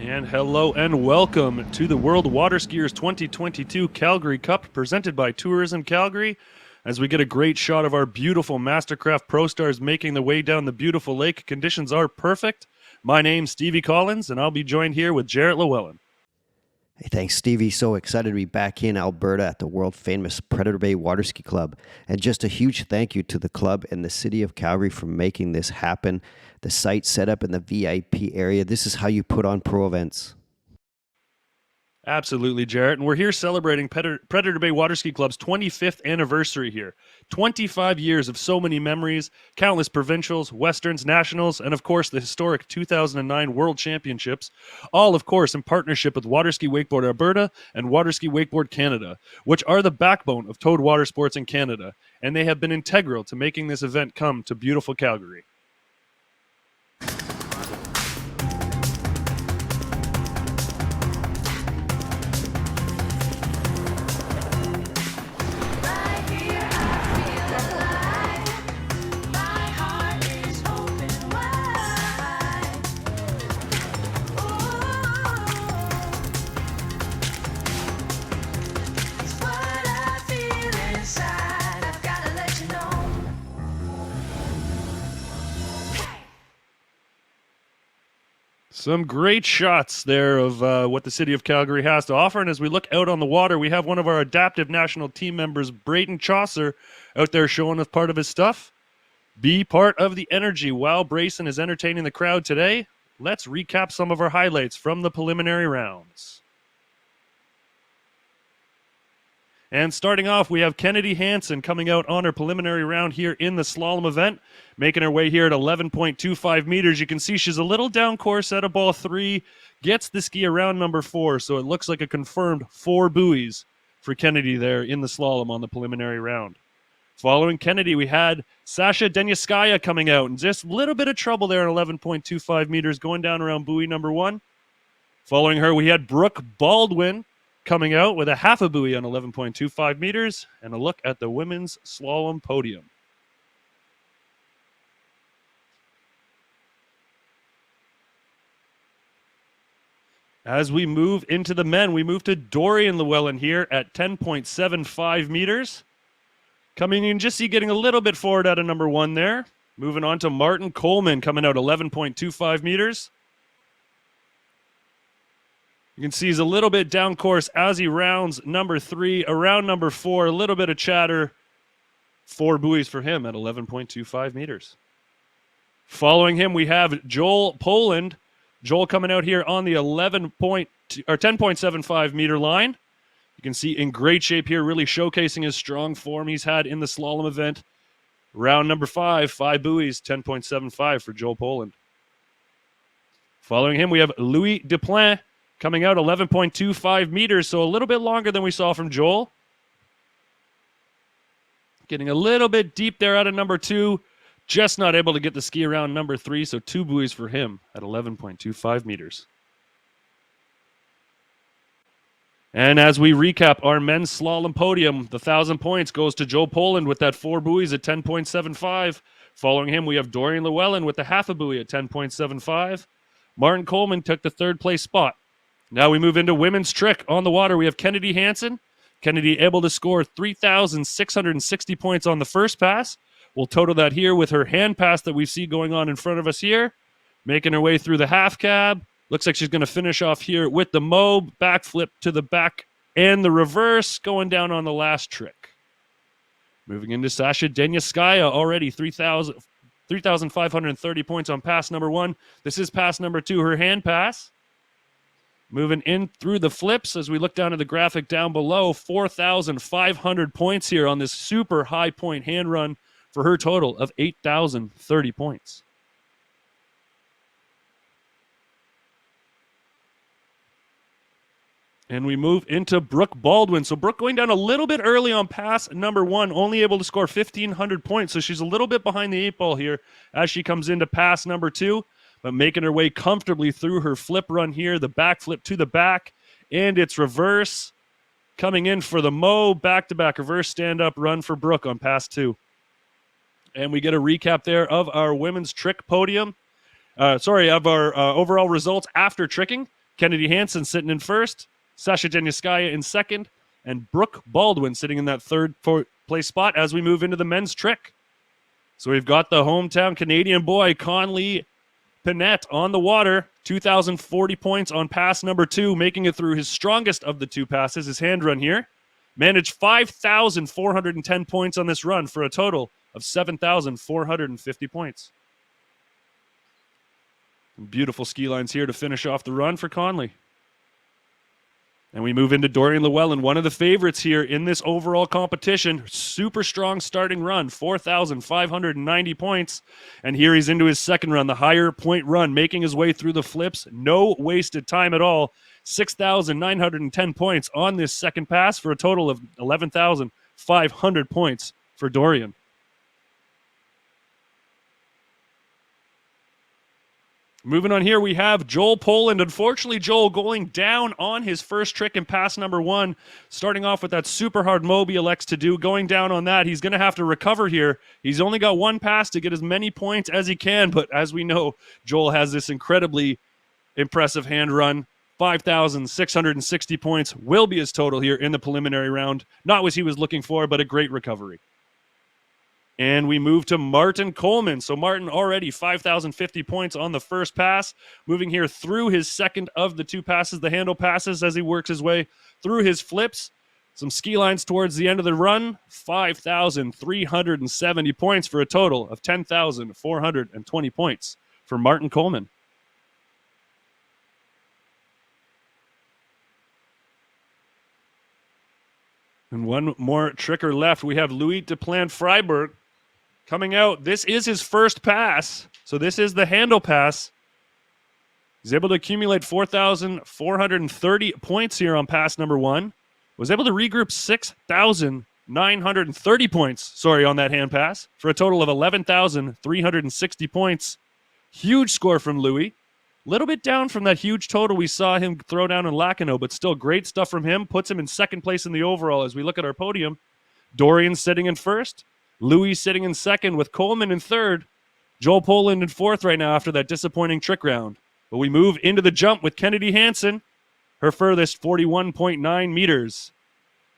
And hello and welcome to the WorldWaterSkiers 2022 Calgary Cup presented by Tourism Calgary as we get a great shot of our beautiful Mastercraft Pro Stars making their way down the beautiful lake. Conditions are perfect. My name's Stevie Collins and I'll be joined here with Jarrett Llewellyn. Hey, thanks, Stevie. So excited to be back in Alberta at the world-famous Predator Bay Waterski Club. And just a huge thank you to the club and the city of Calgary for making this happen. The site set up in the VIP area. This is how you put on pro events. Absolutely, Jarrett. And we're here celebrating Predator Bay Waterski Club's 25th anniversary here. 25 years of so many memories, countless provincials, westerns, nationals, and of course the historic 2009 World Championships, all of course in partnership with Waterski Wakeboard Alberta and Waterski Wakeboard Canada, which are the backbone of towed water sports in Canada, and they have been integral to making this event come to beautiful Calgary. Some great shots there of what the city of Calgary has to offer. And as we look out on the water, we have one of our adaptive national team members, Brayden Chaucer, out there showing us part of his stuff. Be part of the energy while Brayson is entertaining the crowd today. Let's recap some of our highlights from the preliminary rounds. And starting off, we have Kennedy Hansen coming out on her preliminary round here in the slalom event, making her way here at 11.25 meters. You can see she's a little down course at a ball 3, gets the ski around number 4, so it looks like a confirmed 4 buoys for Kennedy there in the slalom on the preliminary round. Following Kennedy, we had Sasha Denyaskaya coming out, and just a little bit of trouble there at 11.25 meters, going down around buoy number 1. Following her, we had Brooke Baldwin coming out with a half a buoy on 11.25 meters, and a look at the women's slalom podium. As we move into the men, we move to Dorian Llewellyn here at 10.75 meters. Coming in, just see getting a little bit forward out of number 1 there. Moving on to Martin Coleman coming out 11.25 meters. You can see he's a little bit down course as he rounds number 3, around number 4, a little bit of chatter. 4 buoys for him at 11.25 meters. Following him, we have Joel Poland. Joel coming out here on the 10.75 meter line. You can see in great shape here, really showcasing his strong form he's had in the slalom event. Round number 5, 5 buoys, 10.75 for Joel Poland. Following him, we have Louis Deplain coming out 11.25 meters, so a little bit longer than we saw from Joel. Getting a little bit deep there out of number 2. Just not able to get the ski around number 3, so 2 buoys for him at 11.25 meters. And as we recap our men's slalom podium, the 1,000 points goes to Joe Poland with that 4 buoys at 10.75. Following him, we have Dorian Llewellyn with the half a buoy at 10.75. Martin Coleman took the 3rd place spot. Now we move into women's trick on the water. We have Kennedy Hansen. Kennedy able to score 3,660 points on the first pass. We'll total that here with her hand pass that we see going on in front of us here. Making her way through the half cab. Looks like she's going to finish off here with the mob, backflip to the back and the reverse, going down on the last trick. Moving into Sasha Denyaskaya, already 3,530 points on pass number 1. This is pass number 2, her hand pass. Moving in through the flips as we look down at the graphic down below, 4,500 points here on this super high point hand run for her total of 8,030 points. And we move into Brooke Baldwin. So Brooke going down a little bit early on pass number 1, only able to score 1,500 points. So she's a little bit behind the 8 ball here as she comes into pass number 2. But making her way comfortably through her flip run here, the backflip to the back, and it's reverse. Coming in for the Mo, back-to-back reverse stand-up run for Brooke on pass 2. And we get a recap there of our women's trick podium. Of our overall results after tricking. Kennedy Hansen sitting in first, Sasha Denyaskaya in second, and Brooke Baldwin sitting in that third place spot as we move into the men's trick. So we've got the hometown Canadian boy, Conley Pinette, on the water. 2,040 points on pass number 2, making it through his strongest of the 2 passes, his hand run here. Managed 5,410 points on this run for a total of 7,450 points. Beautiful ski lines here to finish off the run for Conley. And we move into Dorian Llewellyn, one of the favorites here in this overall competition. Super strong starting run, 4,590 points. And here he's into his second run, the higher point run, making his way through the flips. No wasted time at all. 6,910 points on this second pass for a total of 11,500 points for Dorian. Moving on here, we have Joel Poland. Unfortunately, Joel going down on his first trick in pass number 1, starting off with that super hard mob he elects to do. Going down on that, he's going to have to recover here. He's only got 1 pass to get as many points as he can, but as we know, Joel has this incredibly impressive hand run. 5,660 points will be his total here in the preliminary round. Not what he was looking for, but a great recovery. And we move to Martin Coleman. So Martin already 5,050 points on the first pass. Moving here through his second of the 2 passes, the handle passes, as he works his way through his flips. Some ski lines towards the end of the run. 5,370 points for a total of 10,420 points for Martin Coleman. And one more tricker left. We have Louis Duplan Freiberg coming out. This is his first pass. So this is the handle pass. He's able to accumulate 4,430 points here on pass number 1. Was able to regroup 6,930 points, on that hand pass for a total of 11,360 points. Huge score from Louis. A little bit down from that huge total we saw him throw down in Lacanau, but still great stuff from him. Puts him in second place in the overall as we look at our podium. Dorian sitting in first. Louis sitting in second with Coleman in third. Joel Poland in fourth right now after that disappointing trick round. But we move into the jump with Kennedy Hansen. Her furthest 41.9 meters.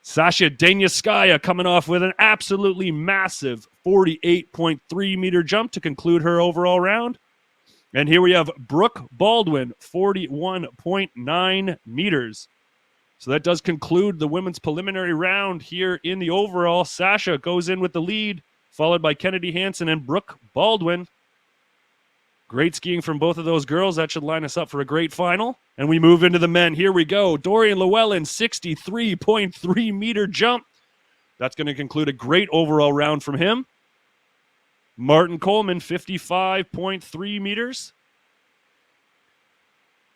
Sasha Denyaskaya coming off with an absolutely massive 48.3 meter jump to conclude her overall round. And here we have Brooke Baldwin, 41.9 meters. So that does conclude the women's preliminary round here in the overall. Sasha goes in with the lead, followed by Kennedy Hansen and Brooke Baldwin. Great skiing from both of those girls. That should line us up for a great final. And we move into the men. Here we go. Dorian Llewellyn, 63.3 meter jump. That's going to conclude a great overall round from him. Martin Coleman, 55.3 meters.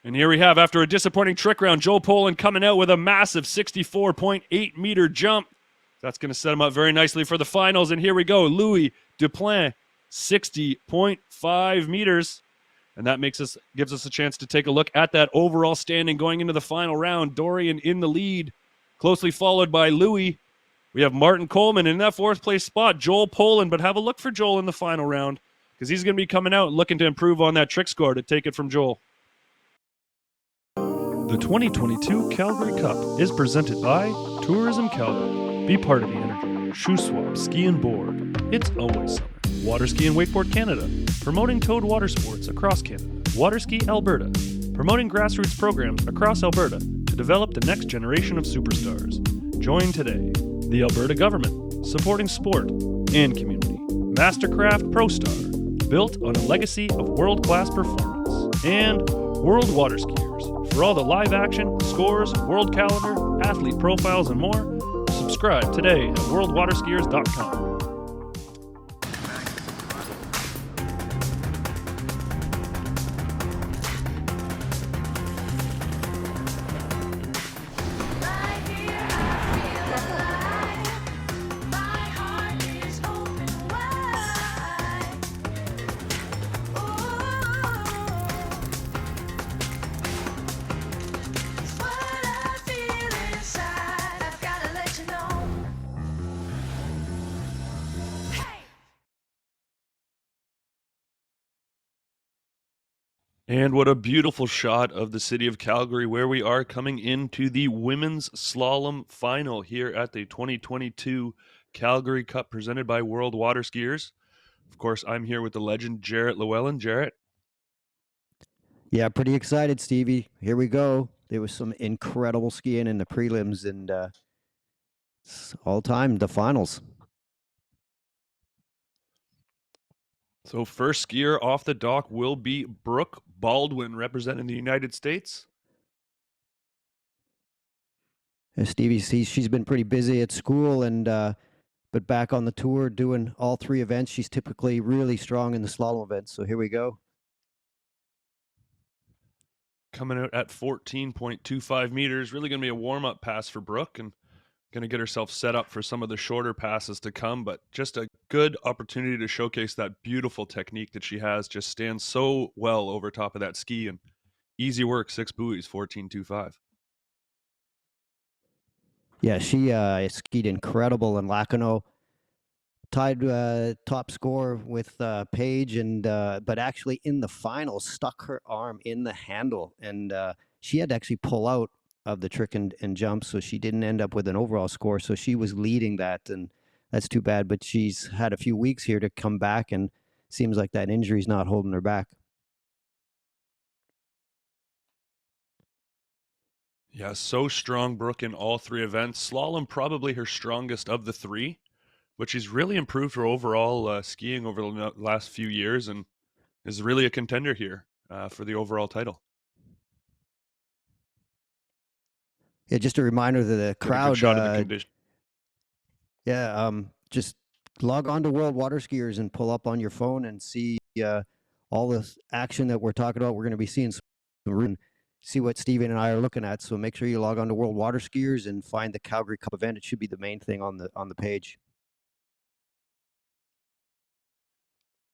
And here we have, after a disappointing trick round, Joel Poland coming out with a massive 64.8 meter jump. That's going to set him up very nicely for the finals. And here we go, Louis Duplan, 60.5 meters. And that gives us a chance to take a look at that overall standing going into the final round. Dorian in the lead, closely followed by Louis. We have Martin Coleman in that 4th place spot, Joel Poland. But have a look for Joel in the final round because he's going to be coming out looking to improve on that trick score to take it from Joel. The 2022 Calgary Cup is presented by Tourism Calgary. Be part of the energy. Shoe swap, ski and board. It's always summer. Water Ski and Wakeboard Canada. Promoting towed water sports across Canada. Water Ski Alberta. Promoting grassroots programs across Alberta to develop the next generation of superstars. Join today. The Alberta government. Supporting sport and community. Mastercraft Pro Star. Built on a legacy of world-class performance. And WorldWaterSkiers. For all the live action, scores, world calendar, athlete profiles, and more, subscribe today at WorldWaterSkiers.com. And what a beautiful shot of the city of Calgary, where we are coming into the women's slalom final here at the 2022 Calgary Cup presented by World Water Skiers. Of course, I'm here with the legend Jarrett Llewellyn. Jarrett, Yeah, pretty excited, Stevie. Here we go. There was some incredible skiing in the prelims, and it's all time the finals. so first skier off the dock will be Brooke Baldwin, representing the United States. Stevie sees she's been pretty busy at school, and but back on the tour doing all three events. She's typically really strong in the slalom events. So here we go. Coming out at 14.25 meters. Really going to be a warm-up pass for Brooke, and going to get herself set up for some of the shorter passes to come, but just a good opportunity to showcase that beautiful technique that she has. Just stands so well over top of that ski, and easy work, 6 buoys, 14.25. Yeah, she skied incredible in Lacanau. Tied top score with Paige, and but actually in the final stuck her arm in the handle, and she had to actually pull out of the trick and jump, so she didn't end up with an overall score. So she was leading that, and that's too bad. But she's had a few weeks here to come back, and seems like that injury's not holding her back. Yeah, so strong, Brooke, in all three events. Slalom probably her strongest of the three, but she's really improved her overall skiing over the last few years and is really a contender here for the overall title. Yeah, just a reminder to the Get a good crowd. shot of the condition. Yeah, just log on to World Water Skiers and pull up on your phone and see all this action that we're talking about. We're going to be seeing some, see what Steven and I are looking at. So make sure you log on to World Water Skiers and find the Calgary Cup event. It should be the main thing on the page.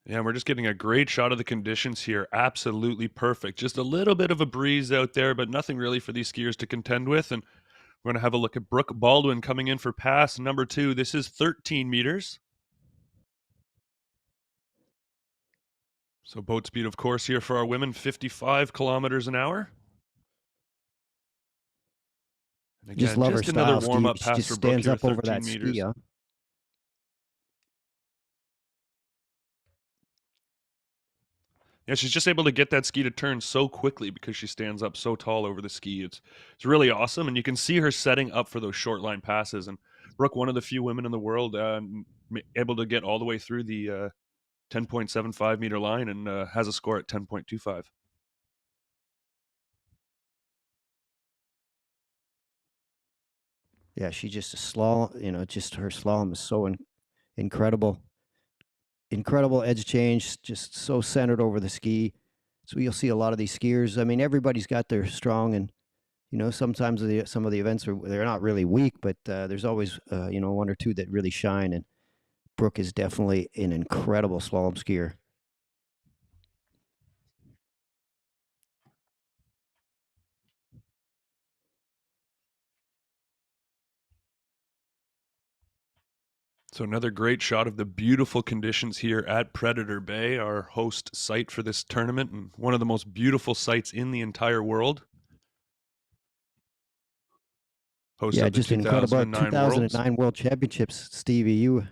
Yeah, we're just getting a great shot of the conditions here. Absolutely perfect. Just a little bit of a breeze out there, but nothing really for these skiers to contend with. And we're going to have a look at Brooke Baldwin coming in for pass number 2. This is 13 meters. So boat speed, of course, here for our women, 55 kilometers an hour. And again, Just love her just another style, Steve. warm-up She pass just for Brooke stands here, up over 13 that meters. ski, huh? Yeah, she's just able to get that ski to turn so quickly because she stands up so tall over the ski. It's really awesome, and you can see her setting up for those short line passes. And Brooke, one of the few women in the world able to get all the way through the 10.75 meter line and has a score at 10.25. Yeah, she just a slalom. Just her slalom is so incredible. Incredible edge change, just so centered over the ski. So you'll see a lot of these skiers. I mean, everybody's got their strong, and sometimes some of the events they're not really weak, but there's always one or two that really shine. And Brooke is definitely an incredible slalom skier. So another great shot of the beautiful conditions here at Predator Bay, our host site for this tournament, and one of the most beautiful sites in the entire world. Host Yeah, of the just incredible. 2009 Worlds. 2009 World Championships, Stevie. You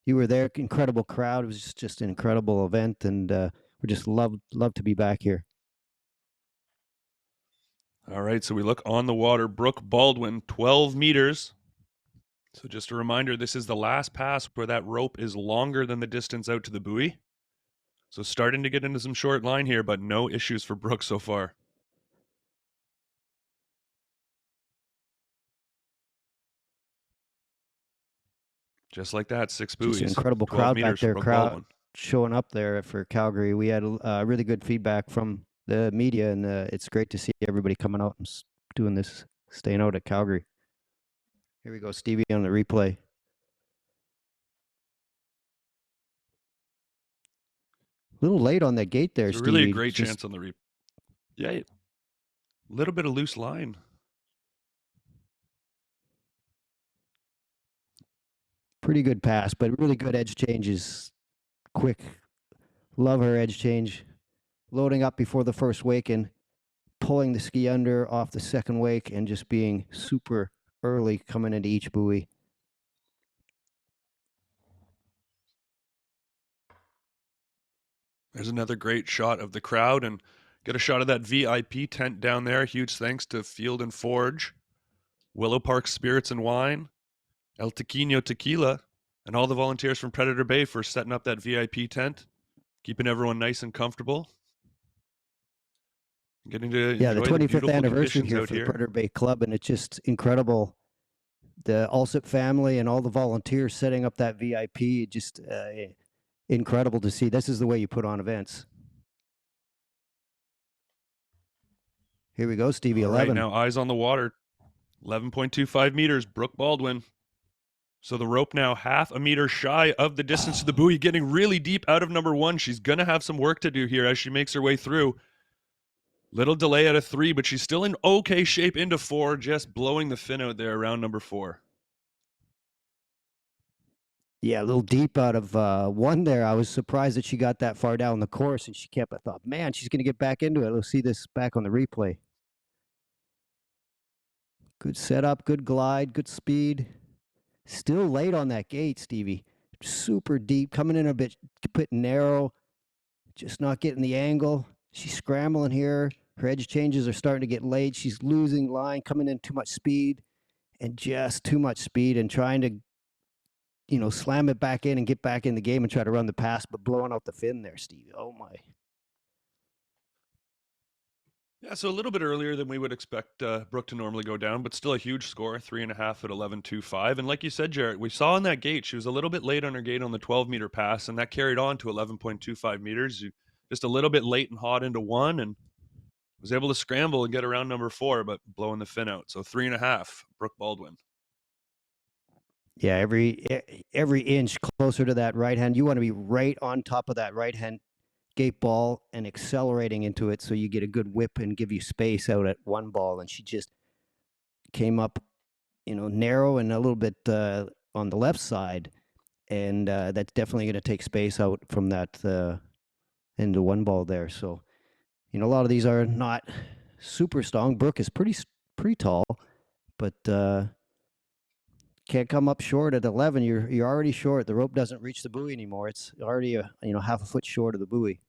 were there. Incredible crowd. It was just an incredible event, and we just love to be back here. All right, so we look on the water. Brooke Baldwin, 12 meters. So just a reminder, this is the last pass where that rope is longer than the distance out to the buoy. So starting to get into some short line here, but no issues for Brooke so far. Just like that, 6 Just an buoys, incredible 12 crowd back meters for there. Brooke Crowd Baldwin. showing up there for Calgary. We had really good feedback from the media, and it's great to see everybody coming out and doing this, staying out at Calgary. Here we go, Stevie on the replay. A little late on that gate there, So really a Stevie. great Just chance on the replay. Yeah, a little bit of loose line. pretty good pass, but really good edge changes. Quick. Love her edge change. loading up before the first wake and pulling the ski under off the second wake and just being super early coming into each buoy. There's another great shot of the crowd and get a shot of that VIP tent down there. Huge thanks to Field and Forge, Willow Park Spirits and Wine, El Tequino Tequila, and all the volunteers from Predator Bay for setting up that VIP tent, keeping everyone nice and comfortable. Getting to Yeah, the enjoy the 25th beautiful anniversary conditions here out for the here. Predator Bay Club, and it's just incredible. The Alsip family and all the volunteers setting up that VIP, just incredible to see. This is the way you put on events. Here we go, Stevie. All right, 11. now eyes on the water. 11.25 meters, Brooke Baldwin. So the rope now half a meter shy of the distance to the buoy, getting really deep out of number one. She's going to have some work to do here as she makes her way through. Little delay out of 3, but she's still in okay shape into 4, just blowing the fin out there around number 4. Yeah, a little deep out of 1 there. I was surprised that she got that far down the course, and she kept, I thought, man, she's going to get back into it. Let's see this back on the replay. Good setup, good glide, good speed. Still late on that gate, Stevie. Super deep, coming in a bit narrow, just not getting the angle. She's scrambling here. Her edge changes are starting to get late. She's losing line, coming in too much speed, and just too much speed, and trying to, slam it back in and get back in the game and try to run the pass, but blowing out the fin there, Stevie. Oh my. Yeah, so a little bit earlier than we would expect Brooke to normally go down, but still a huge score, 3.5 at 11.25. And like you said, Jarrett, we saw in that gate, she was a little bit late on her gate on the 12-meter pass, and that carried on to 11.25 meters. Just a little bit late and hot into 1, and was able to scramble and get around number 4, but blowing the fin out. So 3.5, Brooke Baldwin. Yeah, every inch closer to that right hand. You want to be right on top of that right hand gate ball and accelerating into it so you get a good whip and give you space out at 1 ball. And she just came up, narrow and a little bit on the left side. And that's definitely going to take space out from that into 1 ball there. So, a lot of these are not super strong. Brooke is pretty tall, but can't come up short at 11. You're already short. The rope doesn't reach the buoy anymore. It's already half a foot short of the buoy.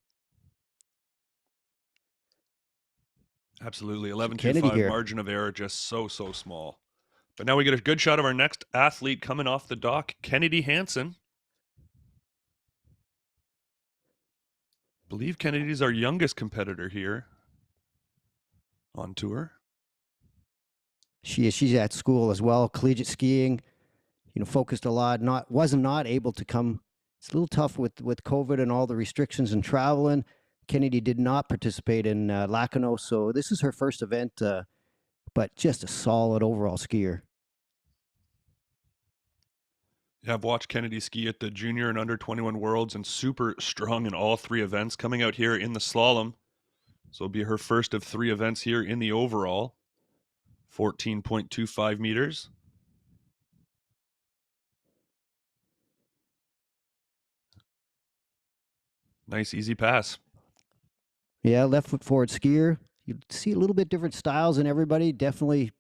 Absolutely. Kennedy 11.25, here. margin of error just so small. But now we get a good shot of our next athlete coming off the dock, Kennedy Hansen. I believe Kennedy's our youngest competitor here on tour. She's at school as well, collegiate skiing. Focused a lot. Wasn't able to come. It's a little tough with COVID and all the restrictions and traveling. Kennedy did not participate in Lacanau, so this is her first event, but just a solid overall skier. Yeah, I've watched Kennedy ski at the junior and under 21 worlds and super strong in all 3 events, coming out here in the slalom. So it'll be her first of 3 events here in the overall. 14.25 meters. Nice, easy pass. Yeah, left foot forward skier. You see a little bit different styles in everybody. Definitely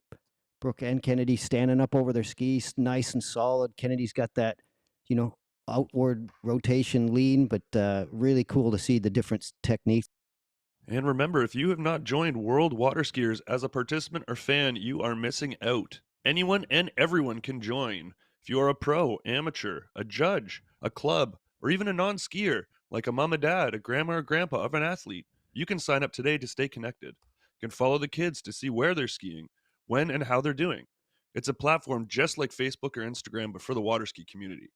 Brooke and Kennedy standing up over their skis, nice and solid. Kennedy's got that, outward rotation lean, but really cool to see the different techniques. And remember, if you have not joined World Water Skiers as a participant or fan, you are missing out. Anyone and everyone can join. If you are a pro, amateur, a judge, a club, or even a non-skier, like a mom and dad, a grandma or grandpa of an athlete, you can sign up today to stay connected. You can follow the kids to see where they're skiing, when and how they're doing. It's a platform just like Facebook or Instagram, but for the water ski community.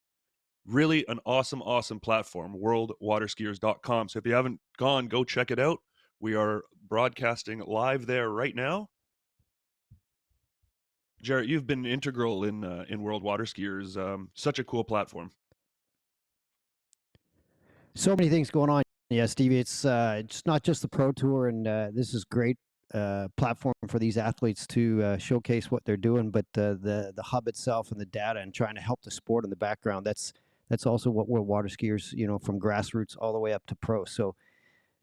Really an awesome platform, worldwaterskiers.com. So if you haven't gone, go check it out. We are broadcasting live there right now. Jarrett, you've been integral in World Water Skiers. Such a cool platform. So many things going on. Yeah, Stevie, it's not just the pro tour, and this is great platform for these athletes to showcase what they're doing, but the hub itself and the data and trying to help the sport in the background. That's also what World Water Skiers, from grassroots all the way up to pro. So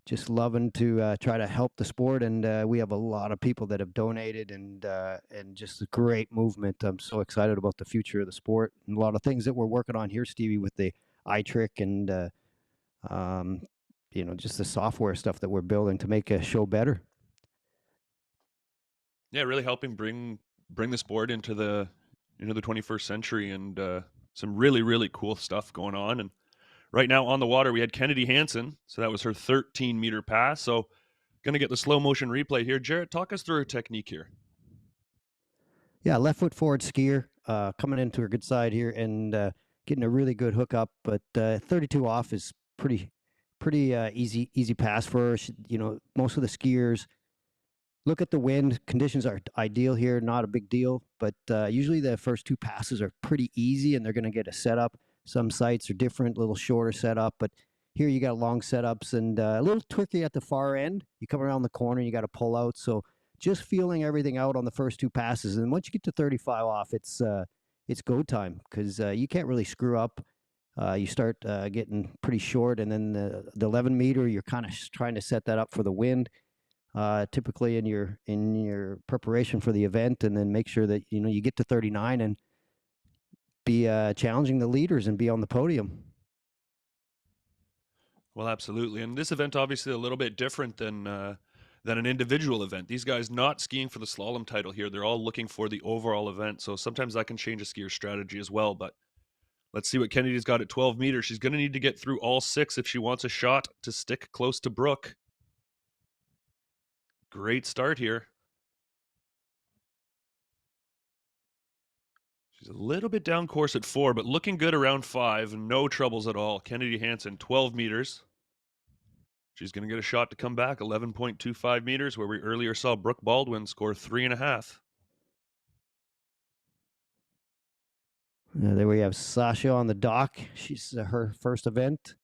just loving to try to help the sport, and we have a lot of people that have donated, and just a great movement. I'm so excited about the future of the sport, and a lot of things that we're working on here, Stevie, with the eye trick and um, just the software stuff that we're building to make a show better. Yeah, really helping bring the sport into the 21st century, and some really cool stuff going on. And right now on the water, we had Kennedy Hansen, so that was her 13-meter pass. So gonna get the slow motion replay here. Jarrett, talk us through her technique here. Yeah, left foot forward skier, coming into her good side here and getting a really good hookup. But 32 off is pretty easy pass for her. Most of the skiers look at the wind. Conditions are ideal here, not a big deal. But usually the first two passes are pretty easy, and they're going to get a setup. Some sites are different, a little shorter setup, but here you got long setups and a little tricky at the far end. You come around the corner, you got to pull out. So just feeling everything out on the first two passes, and once you get to 35 off, it's go time because you can't really screw up. You start getting pretty short, and then the 11-meter, you're kind of trying to set that up for the wind. Typically in your preparation for the event, and then make sure that you get to 39 and be challenging the leaders and be on the podium. Well, absolutely. And this event obviously a little bit different than an individual event. These guys not skiing for the slalom title here. They're all looking for the overall event. So sometimes that can change a skier's strategy as well. But let's see what Kennedy's got at 12 meters. She's going to need to get through all 6 if she wants a shot to stick close to Brooke. Great start here. She's a little bit down course at 4, but looking good around 5. No troubles at all. Kennedy Hansen, 12 meters. She's going to get a shot to come back, 11.25 meters, where we earlier saw Brooke Baldwin score 3.5. There we have Sasha on the dock. She's her first event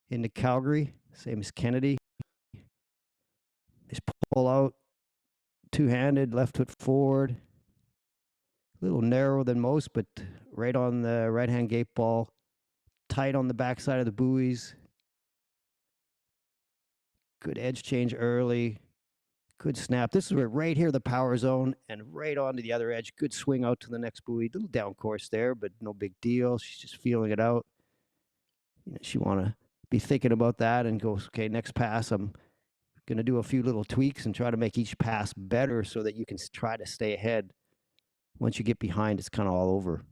into Calgary, same as Kennedy. Just pull out, two-handed, left foot forward. A little narrower than most, but right on the right-hand gate ball. Tight on the backside of the buoys. Good edge change early. Good snap. This is where right here, the power zone, and right onto the other edge. Good swing out to the next buoy. Little down course there, but no big deal. She's just feeling it out. She want to be thinking about that and goes, okay, next pass, I'm going to do a few little tweaks and try to make each pass better so that you can try to stay ahead. Once you get behind, it's kind of all over.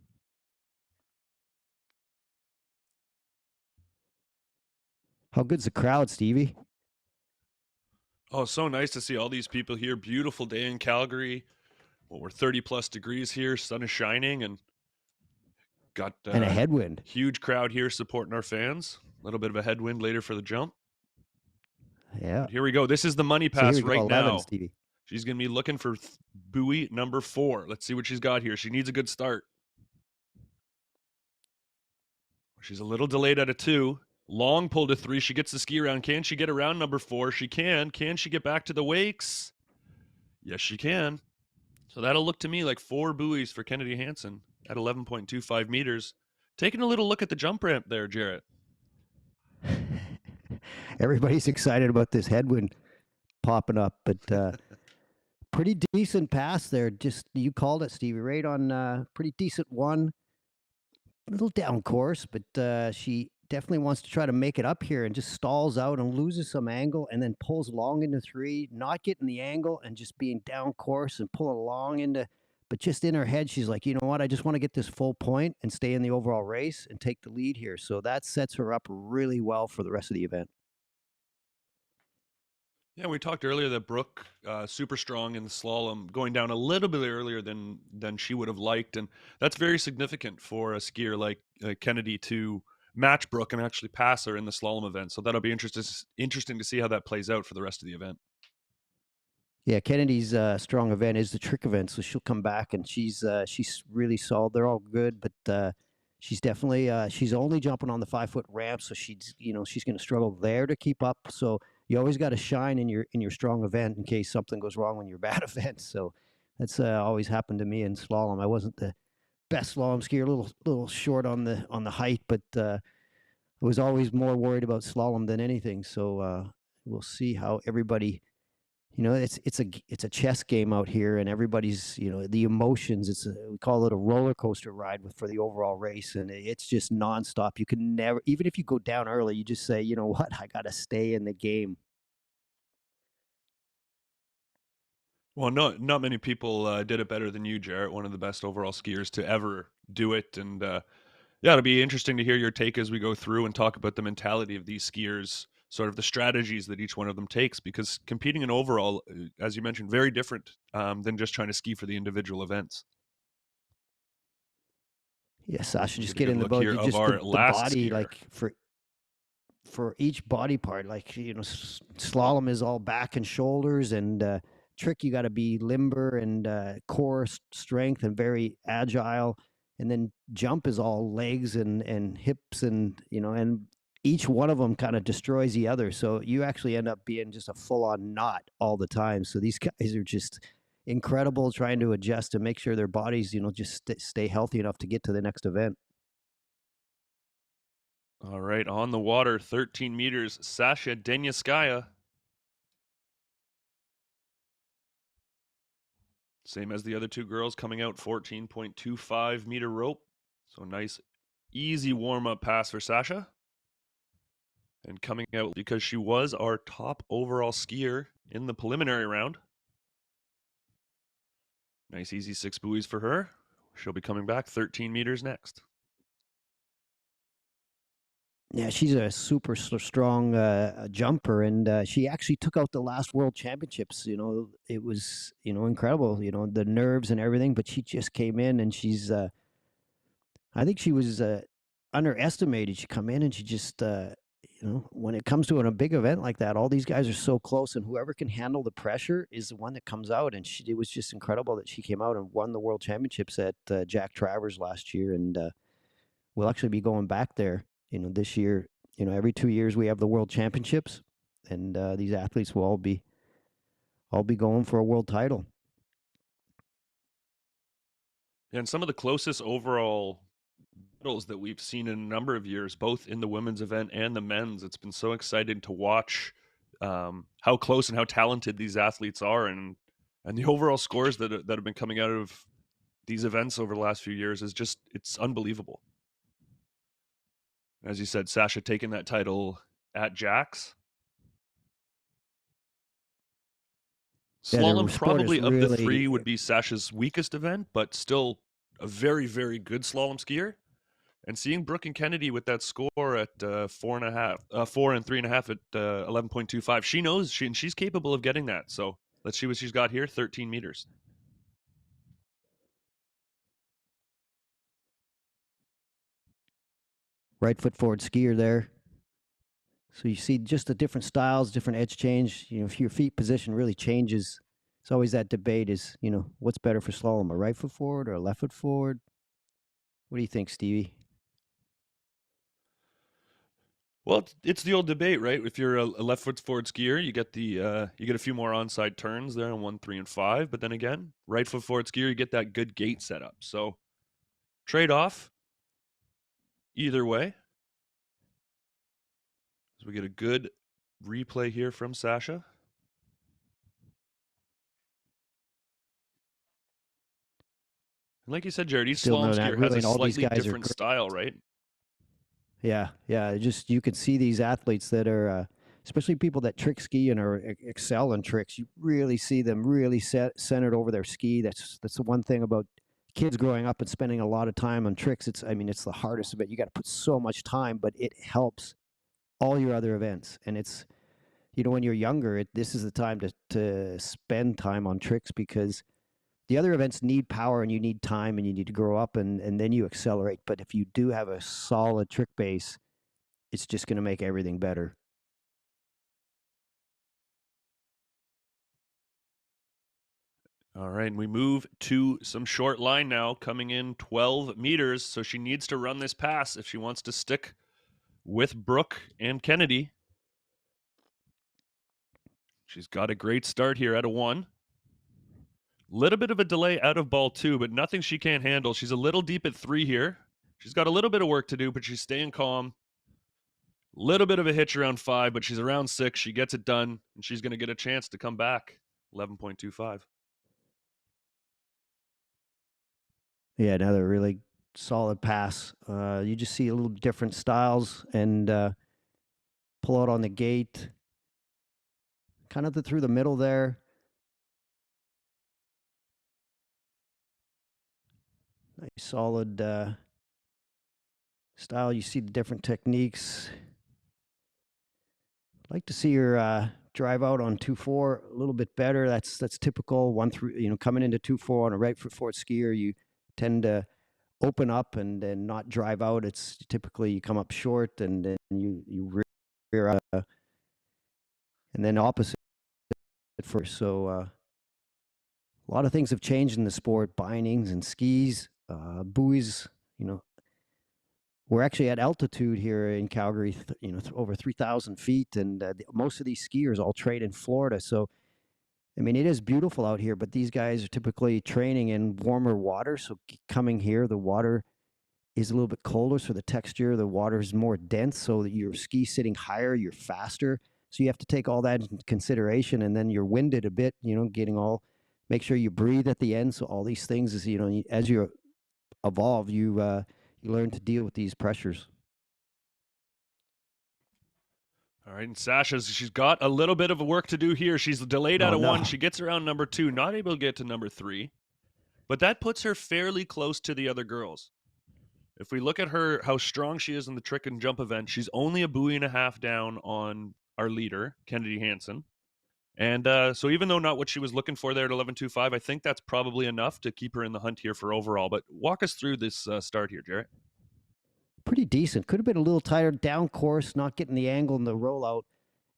How good's the crowd, Stevie? Oh, so nice to see all these people here. Beautiful day in Calgary. Well, we're 30 plus degrees here. Sun is shining, and got And a headwind. Huge crowd here supporting our fans. A little bit of a headwind later for the jump. Yeah. But here we go. This is the money So pass here we go, right 11, now. Stevie. She's going to be looking for buoy number 4. Let's see what she's got here. She needs a good start. She's a little delayed at a 2. Long pull to 3. She gets the ski around. Can she get around number 4? She can. Can she get back to the wakes? Yes, she can. So that'll look to me like 4 buoys for Kennedy Hansen at 11.25 meters. Taking a little look at the jump ramp there, Jarrett. Everybody's excited about this headwind popping up, but pretty decent pass there. Just you called it, Stevie. Right on pretty decent one. A little down course, but she definitely wants to try to make it up here and just stalls out and loses some angle and then pulls long into 3, not getting the angle and just being down course and pulling long into, but just in her head, she's like, you know what? I just want to get this full point and stay in the overall race and take the lead here. So that sets her up really well for the rest of the event. Yeah, we talked earlier that Brooke, super strong in the slalom, going down a little bit earlier than she would have liked, and that's very significant for a skier like Kennedy to match Brooke and actually pass her in the slalom event. So that'll be interesting to see how that plays out for the rest of the event. Yeah, Kennedy's strong event is the trick event, so she'll come back and she's really solid. They're all good, but she's definitely she's only jumping on the 5-foot ramp, so she's going to struggle there to keep up. So you always got to shine in your strong event in case something goes wrong in your bad event. So that's always happened to me in slalom. I wasn't the best slalom skier, a little short on the height, but I was always more worried about slalom than anything. So we'll see how everybody. It's a chess game out here, and everybody's the emotions. We call it a roller coaster ride for the overall race, and it's just nonstop. You can never, even if you go down early, you just say, you know what, I got to stay in the game. Well, not many people did it better than you, Jarrett. One of the best overall skiers to ever do it, and yeah, it'll be interesting to hear your take as we go through and talk about the mentality of these skiers, sort of the strategies that each one of them takes. Because competing in overall, as you mentioned, very different than just trying to ski for the individual events. Yeah, Sasha, We'll just get a get good in the look boat. here You of just our the last body, skier. like for each body part, like slalom is all back and shoulders, and trick you got to be limber and core strength and very agile, and then jump is all legs and hips, and and each one of them kind of destroys the other, so you actually end up being just a full-on knot all the time. So these guys are just incredible, trying to adjust and make sure their bodies just stay healthy enough to get to the next event. All right, on the water, 13 meters, Sasha Denyaskaya. Same as the other two girls, coming out 14.25 meter rope. So nice, easy warm-up pass for Sasha. And coming out because she was our top overall skier in the preliminary round. Nice, easy 6 buoys for her. She'll be coming back 13 meters next. Yeah, she's a super strong jumper, and she actually took out the last World Championships. It was incredible. The nerves and everything, but she just came in, and she's. I think she was underestimated. She come in, and she just. When it comes to a big event like that, all these guys are so close, and whoever can handle the pressure is the one that comes out. And it was just incredible that she came out and won the World Championships at Jack Travers last year, and we'll actually be going back there, this year. Every 2 years we have the World Championships, and these athletes will all be going for a world title. And some of the closest overall battles that we've seen in a number of years, both in the women's event and the men's. It's been so exciting to watch how close and how talented these athletes are, and the overall scores that have been coming out of these events over the last few years is just, it's unbelievable. As you said, Sasha taking that title at Jack's. Yeah, their Slalom sport is probably of the three really. would be Sasha's weakest event, but still a very, very good slalom skier. And seeing Brooke and Kennedy with that score at 4.5, 4 and 3.5 at 11.25, she knows she's capable of getting that. So let's see what she's got here, 13 meters. Right foot forward skier there. So you see just the different styles, different edge change. If your feet position really changes, it's always that debate is, what's better for slalom, a right foot forward or a left foot forward? What do you think, Stevie? Well, it's the old debate, right? If you're a left foot forward skier, you get a few more onside turns there on 1, 3, and 5. But then again, right foot forward skier, you get that good gate setup. So trade off either way. So we get a good replay here from Sasha. And like you said, Jared, each Still slalom know that skier has really, a and all these slightly guys are different great. style, right? Yeah. Just you could see these athletes that are, especially people that trick ski and are excel in tricks. You really see them really centered over their ski. That's the one thing about kids growing up and spending a lot of time on tricks. It's the hardest of it. You got to put so much time, but it helps all your other events. And it's when you're younger, this is the time to spend time on tricks, because the other events need power and you need time and you need to grow up, and then you accelerate. But if you do have a solid trick base, it's just going to make everything better. All right, and we move to some short line now, coming in 12 meters. So she needs to run this pass if she wants to stick with Brooke and Kennedy. She's got a great start here at a 1. Little bit of a delay out of ball 2, but nothing she can't handle. She's a little deep at 3 here. She's got a little bit of work to do, but she's staying calm. Little bit of a hitch around 5, but she's around 6. She gets it done, and she's going to get a chance to come back. 11.25. Yeah, another really solid pass. You just see a little different styles and pull out on the gate, kind of through the middle there. Nice solid style. You see the different techniques. Like to see her drive out on 2-4 a little bit better. That's typical. 1-3, coming into 2-4 on a right foot forward skier, you tend to open up and then not drive out. It's typically you come up short and then you rear and then opposite at first. So a lot of things have changed in the sport: bindings and skis, buoys. We're actually at altitude here in Calgary, over 3,000 feet, and most of these skiers all train in Florida. So, I mean, it is beautiful out here, but these guys are typically training in warmer water. So, coming here, the water is a little bit colder, so the texture of the water is more dense. So that your ski sitting higher, you're faster. So you have to take all that into consideration, and then you're winded a bit. Make sure you breathe at the end. So all these things is as you evolve, you learn to deal with these pressures. All right, and she's got a little bit of work to do here. She's delayed out of 1. She gets around number 2, not able to get to number 3. But that puts her fairly close to the other girls. If we look at her, how strong she is in the trick and jump event, she's only a buoy and a half down on our leader, Kennedy Hansen. And so even though not what she was looking for there at 11.25, I think that's probably enough to keep her in the hunt here for overall. But walk us through this start here, Jarrett. Pretty decent. Could have been a little tighter down course, not getting the angle in the rollout,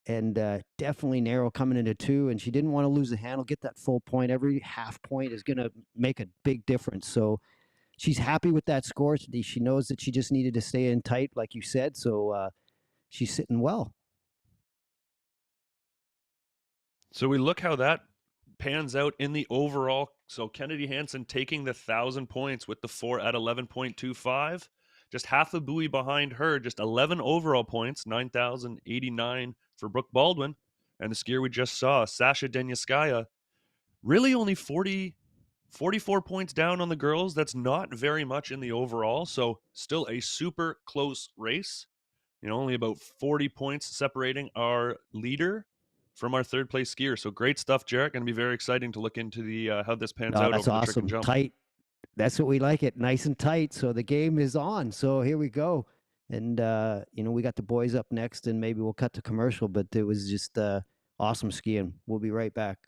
and definitely narrow coming into 2. And she didn't want to lose the handle, get that full point. Every half point is going to make a big difference. So she's happy with that score. She knows that she just needed to stay in tight, like you said. So she's sitting well. So we look how that pans out in the overall. So Kennedy Hansen taking the 1,000 points with the 4 at 11.25. Just half a buoy behind her, just 11 overall points, 9,089 for Brooke Baldwin. And the skier we just saw, Sasha Denyaskaya, really only 44 points down on the girls. That's not very much in the overall. So still a super close race. Only about 40 points separating our leader from our third place skier. So great stuff, Jarrett. Going to be very exciting to look into the how this pans out over the trick and jump. Tight. That's what we like it. Nice and tight. So the game is on. So here we go. And, we got the boys up next, and maybe we'll cut to commercial, but it was just awesome skiing. We'll be right back.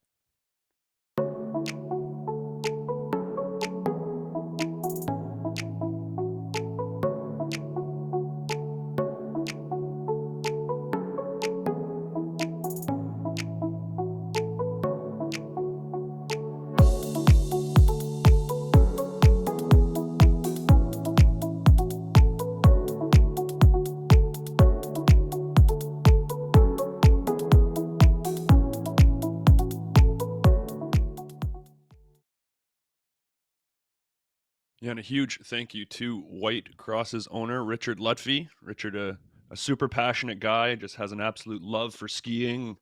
Yeah, and a huge thank you to White Cross's owner, Richard Lutfi. Richard, a super passionate guy, just has an absolute love for skiing.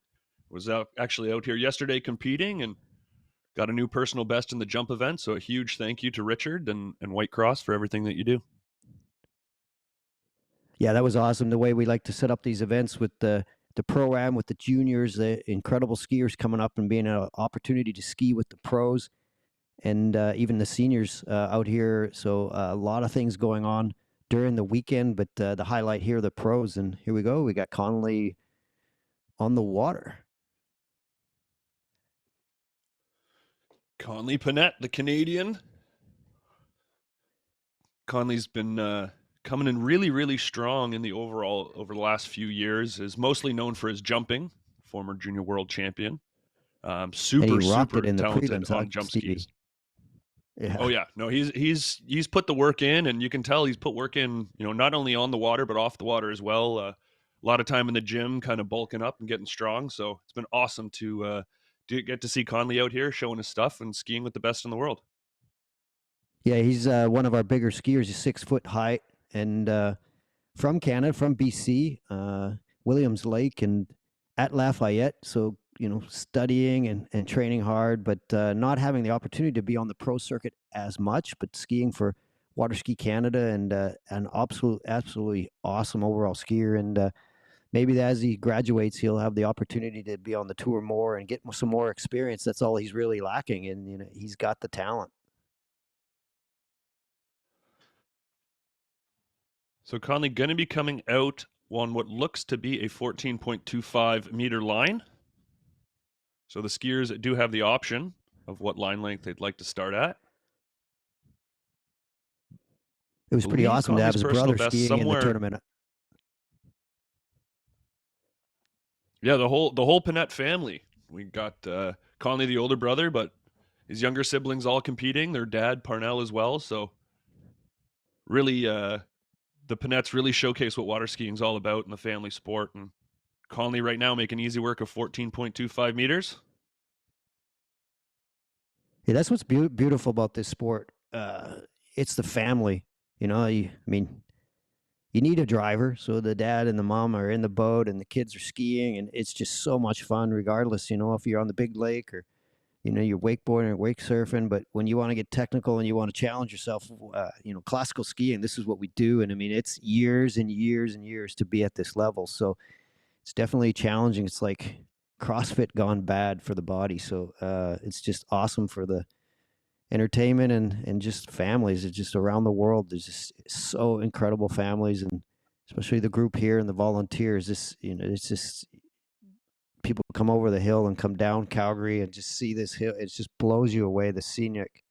Was actually out here yesterday competing and got a new personal best in the jump event. So a huge thank you to Richard and White Cross for everything that you do. Yeah, that was awesome. The way we like to set up these events with the pro-am, with the juniors, the incredible skiers coming up and being an opportunity to ski with the pros. And even the seniors out here. So a lot of things going on during the weekend, but the highlight here, the pros. And here we go. We got Connolly on the water. Conley Panette, the Canadian. Conley's been coming in really, really strong in the overall over the last few years. Is mostly known for his jumping, former junior world champion. Super talented on jump skis. Yeah. Oh yeah, no, he's put the work in, and you can tell he's put work in. Not only on the water but off the water as well. A lot of time in the gym, kind of bulking up and getting strong. So it's been awesome to get to see Conley out here showing his stuff and skiing with the best in the world. Yeah, he's one of our bigger skiers. He's 6 foot height and from Canada, from BC, Williams Lake, and at Lafayette. So, studying and training hard, but not having the opportunity to be on the pro circuit as much, but skiing for Water Ski Canada, and an absolutely awesome overall skier. And maybe as he graduates, he'll have the opportunity to be on the tour more and get some more experience. That's all he's really lacking. And, he's got the talent. So Conley going to be coming out on what looks to be a 14.25 meter line. So the skiers do have the option of what line length they'd like to start at. It was pretty awesome to have his brother skiing in the tournament. Yeah, the whole Panette family. We got Conley, the older brother, but his younger siblings all competing. Their dad, Parnell, as well. So really, the Panettes really showcase what water skiing is all about in the family sport. And Conley right now making easy work of 14.25 meters. Yeah, that's what's beautiful about this sport. It's the family. I mean, you need a driver, so the dad and the mom are in the boat and the kids are skiing, and it's just so much fun regardless, if you're on the big lake or, you're wakeboarding or wake surfing. But when you want to get technical and you want to challenge yourself, classical skiing, this is what we do. And I mean, it's years and years and years to be at this level. So it's definitely challenging. It's like CrossFit gone bad for the body. So it's just awesome for the entertainment and just families. It's just around the world. There's just so incredible families, and especially the group here and the volunteers. It's just people come over the hill and come down Calgary and just see this hill. It just blows you away. The scenic.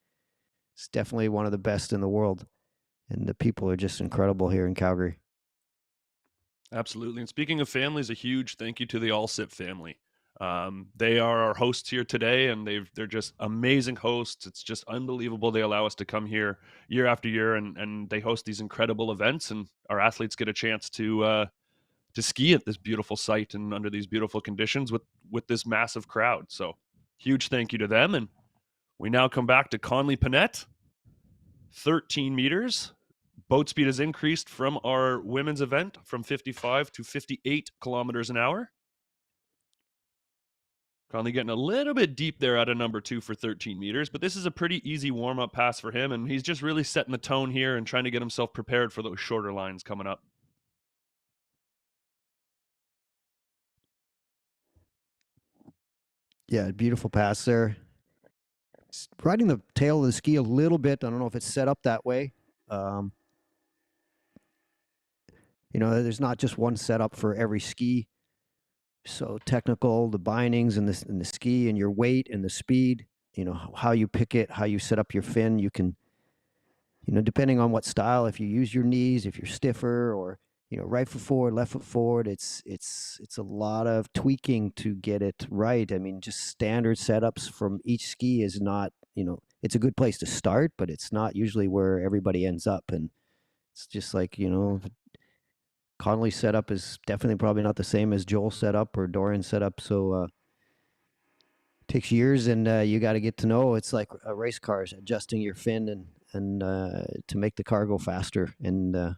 It's definitely one of the best in the world, and the people are just incredible here in Calgary. Absolutely. And speaking of families, a huge thank you to the Allsip family. They are our hosts here today, and they're just amazing hosts. It's just unbelievable. They allow us to come here year after year, and they host these incredible events, and our athletes get a chance to ski at this beautiful site and under these beautiful conditions with this massive crowd. So huge thank you to them. And we now come back to Conley Panette, 13 meters. Boat speed has increased from our women's event from 55 to 58 kilometers an hour. Conley getting a little bit deep there at a number 2 for 13 meters, but this is a pretty easy warm-up pass for him, and he's just really setting the tone here and trying to get himself prepared for those shorter lines coming up. Yeah, beautiful pass there. Riding the tail of the ski a little bit. I don't know if it's set up that way. There's not just one setup for every ski. So technical, the bindings and the ski and your weight and the speed, how you pick it, how you set up your fin. You can, depending on what style, if you use your knees, if you're stiffer, or, right foot forward, left foot forward, it's a lot of tweaking to get it right. I mean, just standard setups from each ski is not, it's a good place to start, but it's not usually where everybody ends up. And it's just like, Conley's setup is definitely probably not the same as Joel's setup or Dorian's setup. So it takes years, and you got to get to know. It's like a race car, adjusting your fin and to make the car go faster. And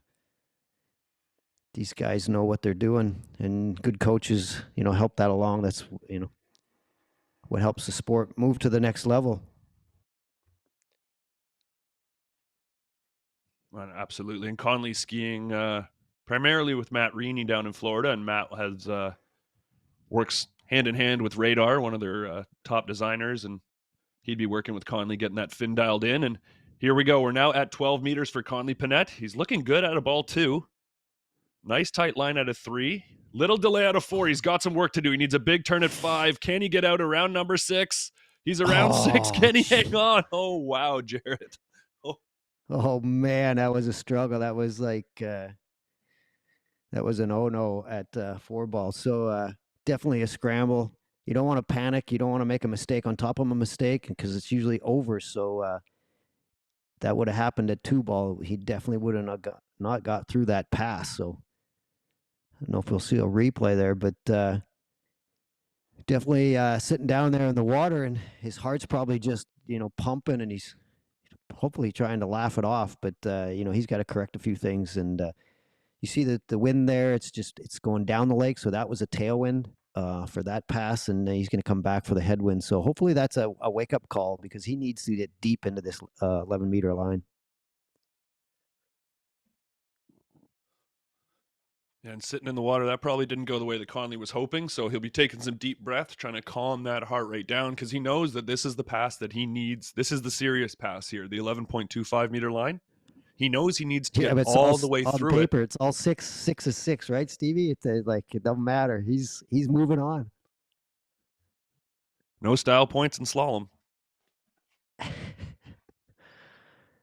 these guys know what they're doing, and good coaches, help that along. That's what helps the sport move to the next level. Absolutely. And Conley skiing primarily with Matt Reaney down in Florida, and Matt has works hand in hand with Radar, one of their top designers, and he'd be working with Conley getting that fin dialed in. And here we go. We're now at 12 meters for Conley Panette. He's looking good out of ball 2. Nice tight line out of 3. Little delay out of 4. He's got some work to do. He needs a big turn at 5. Can he get out around number 6? He's around 6. Can he hang on? Oh, wow, Jared. Oh man, that was a struggle. That was like that was an oh-no at 4 ball. So definitely a scramble. You don't want to panic. You don't want to make a mistake on top of a mistake, because it's usually over. So that would have happened at 2 ball. He definitely would have not got through that pass. So I don't know if we'll see a replay there, but definitely sitting down there in the water, and his heart's probably just pumping, and he's hopefully trying to laugh it off. But he's got to correct a few things, and You see the wind there. It's going down the lake, so that was a tailwind for that pass, and he's going to come back for the headwind. So hopefully that's a wake up call because he needs to get deep into this 11-meter line. And sitting in the water, that probably didn't go the way that Conley was hoping. So he'll be taking some deep breath, trying to calm that heart rate down because he knows that this is the pass that he needs. This is the serious pass here, the 11.25-meter line. He knows he needs to get all the way on through paper. It's all 6 is 6, right, Stevie? It's like it doesn't matter. He's moving on. No style points in slalom.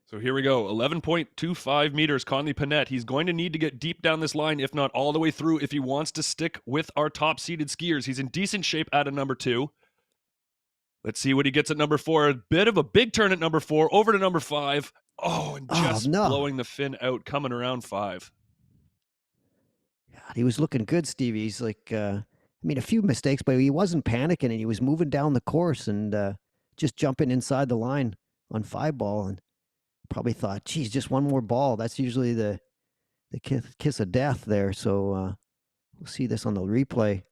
So here we go, 11.25 meters, Conley Panette. He's going to need to get deep down this line, if not all the way through, if he wants to stick with our top-seeded skiers. He's in decent shape at a number 2. Let's see what he gets at number 4. A bit of a big turn at number 4, over to number 5. Oh, and just blowing the fin out, coming around 5. God, he was looking good, Stevie. He's like, I mean, a few mistakes, but he wasn't panicking, and he was moving down the course and just jumping inside the line on 5-ball, and probably thought, geez, just one more ball. That's usually the kiss of death there. So we'll see this on the replay.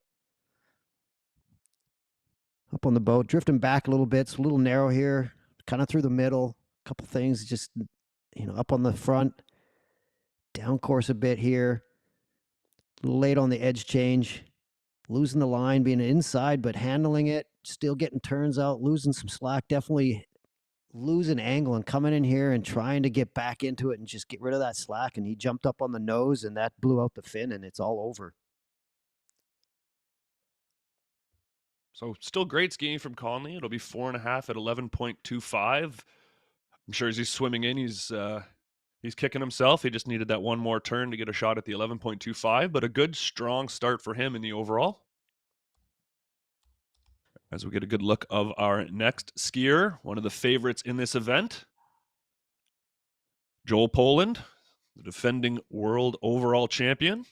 Up on the boat, drifting back a little bit. It's a little narrow here, kind of through the middle. A couple things, just, up on the front. Down course a bit here. A little late on the edge change. Losing the line, being inside, but handling it. Still getting turns out, losing some slack. Definitely losing angle and coming in here and trying to get back into it and just get rid of that slack. And he jumped up on the nose, and that blew out the fin, and it's all over. So still great skiing from Conley. It'll be 4.5 at 11.25. I'm sure as he's swimming in, he's kicking himself. He just needed that one more turn to get a shot at the 11.25, but a good, strong start for him in the overall. As we get a good look of our next skier, one of the favorites in this event, Joel Poland, the defending world overall champion.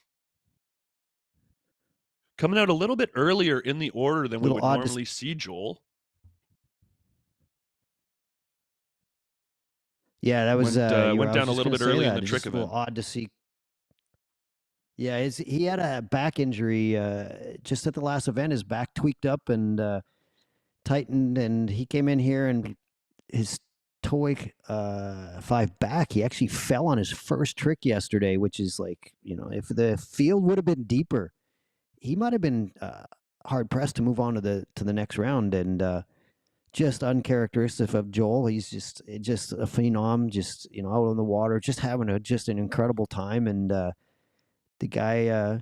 Coming out a little bit earlier in the order than we would normally see Joel. Yeah, that was went down a little bit early in the trick event. A little odd to see. Yeah, he had a back injury just at the last event. His back tweaked up and tightened, and he came in here and his TOEIC 5 back. He actually fell on his first trick yesterday, which is like, if the field would have been deeper, he might have been hard pressed to move on to the next round. And just uncharacteristic of Joel. He's just a phenom, just out on the water, just having an incredible time. And the guy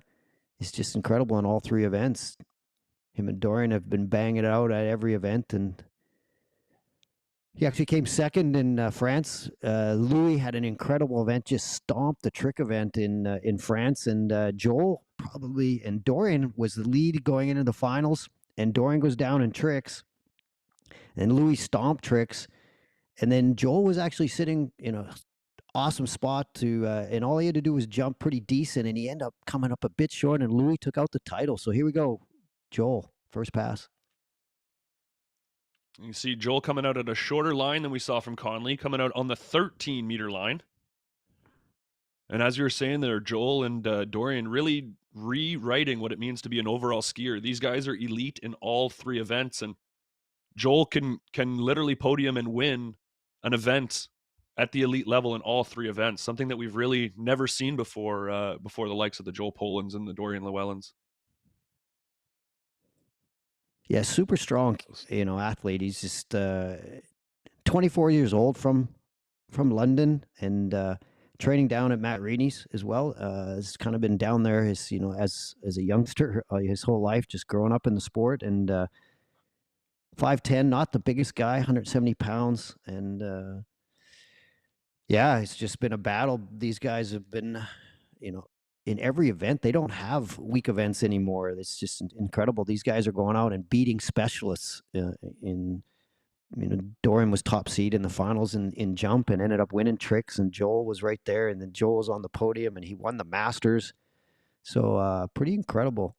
is just incredible in all 3 events. Him and Dorian have been banging it out at every event, and he actually came second in France. Louis had an incredible event, just stomped the trick event in France, and Joel and Dorian was the lead going into the finals, and Dorian goes down in tricks, and Louis stomped tricks, and then Joel was actually sitting in a awesome spot and all he had to do was jump pretty decent, and he ended up coming up a bit short, and Louis took out the title. So here we go, Joel, first pass. You see Joel coming out at a shorter line than we saw from Conley, coming out on the 13-meter line. And as you were saying there, Joel and Dorian really rewriting what it means to be an overall skier. These guys are elite in all 3 events, and Joel can literally podium and win an event at the elite level in all 3 events, something that we've really never seen before the likes of the Joel Polands and the Dorian Llewellyns. Yeah, super strong, athlete. He's just 24 years old from London, and training down at Matt Reaney's as well. Has kind of been down there as as a youngster his whole life, just growing up in the sport. And 5'10", not the biggest guy, 170 pounds, and yeah, it's just been a battle. These guys have been, in every event. They don't have weak events anymore. It's just incredible. These guys are going out and beating specialists. Dorian was top seed in the finals in jump and ended up winning tricks, and Joel was right there, and then Joel was on the podium, and he won the Masters. So pretty incredible.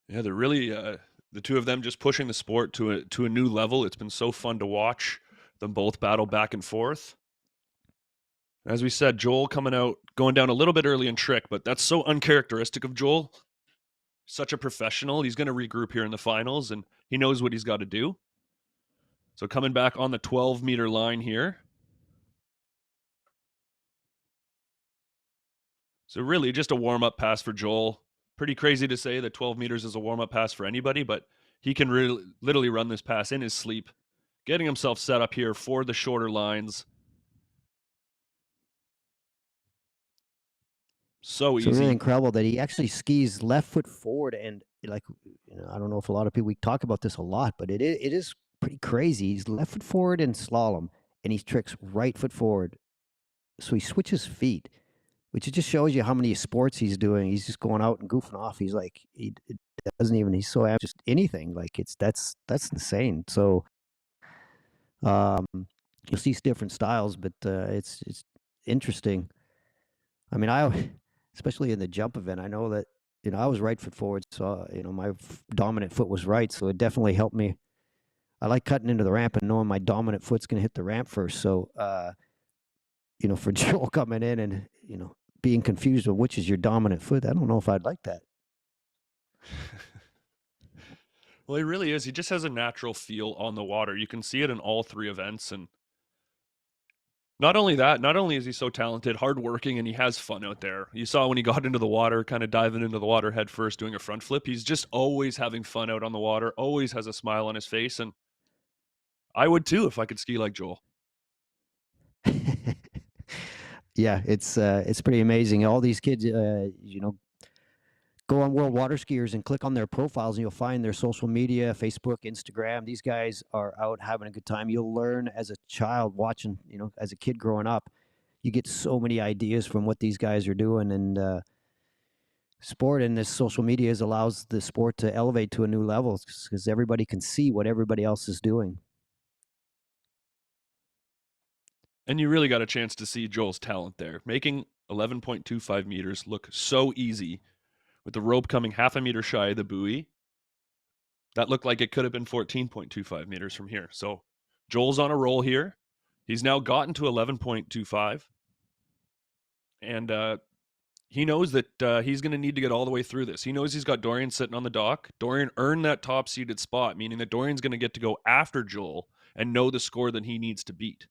Yeah, they're really the 2 of them just pushing the sport to a new level. It's been so fun to watch them both battle back and forth. As we said, Joel coming out, going down a little bit early in trick, but that's so uncharacteristic of Joel. Such a professional. He's going to regroup here in the finals, and he knows what he's got to do. So coming back on the 12-meter line here. So really just a warm-up pass for Joel. Pretty crazy to say that 12 meters is a warm-up pass for anybody, but he can really literally run this pass in his sleep, getting himself set up here for the shorter lines. So easy. Really incredible that he actually skis left foot forward, and like, I don't know if a lot of people, we talk about this a lot, but it is pretty crazy. He's left foot forward in slalom, and he tricks right foot forward. So he switches feet, which it just shows you how many sports he's doing. He's just going out and goofing off. He's like, he doesn't even, he's so just anything. Like that's insane. So you'll see different styles, but it's interesting. I mean, especially in the jump event, I know that, I was right foot forward, so, my dominant foot was right, so it definitely helped me. I like cutting into the ramp and knowing my dominant foot's going to hit the ramp first. So, for Joel coming in and, being confused with which is your dominant foot, I don't know if I'd like that. Well, he really is. He just has a natural feel on the water. You can see it in all three events, and not only that, not only is he so talented, hardworking, and he has fun out there. You saw when he got into the water, kind of diving into the water head first, doing a front flip. He's just always having fun out on the water, always has a smile on his face, and I would too if I could ski like Joel. Yeah, it's pretty amazing. All these kids, go on WorldWaterSkiers and click on their profiles, and you'll find their social media, Facebook, Instagram. These guys are out having a good time. You'll learn as a child watching, as a kid growing up, you get so many ideas from what these guys are doing. And sport and this social media allows the sport to elevate to a new level because everybody can see what everybody else is doing. And you really got a chance to see Joel's talent there, making 11.25 meters look so easy with the rope coming half a meter shy of the buoy. That looked like it could have been 14.25 meters from here. So Joel's on a roll here. He's now gotten to 11.25. And he knows that he's going to need to get all the way through this. He knows he's got Dorian sitting on the dock. Dorian earned that top seeded spot, meaning that Dorian's going to get to go after Joel and know the score that he needs to beat.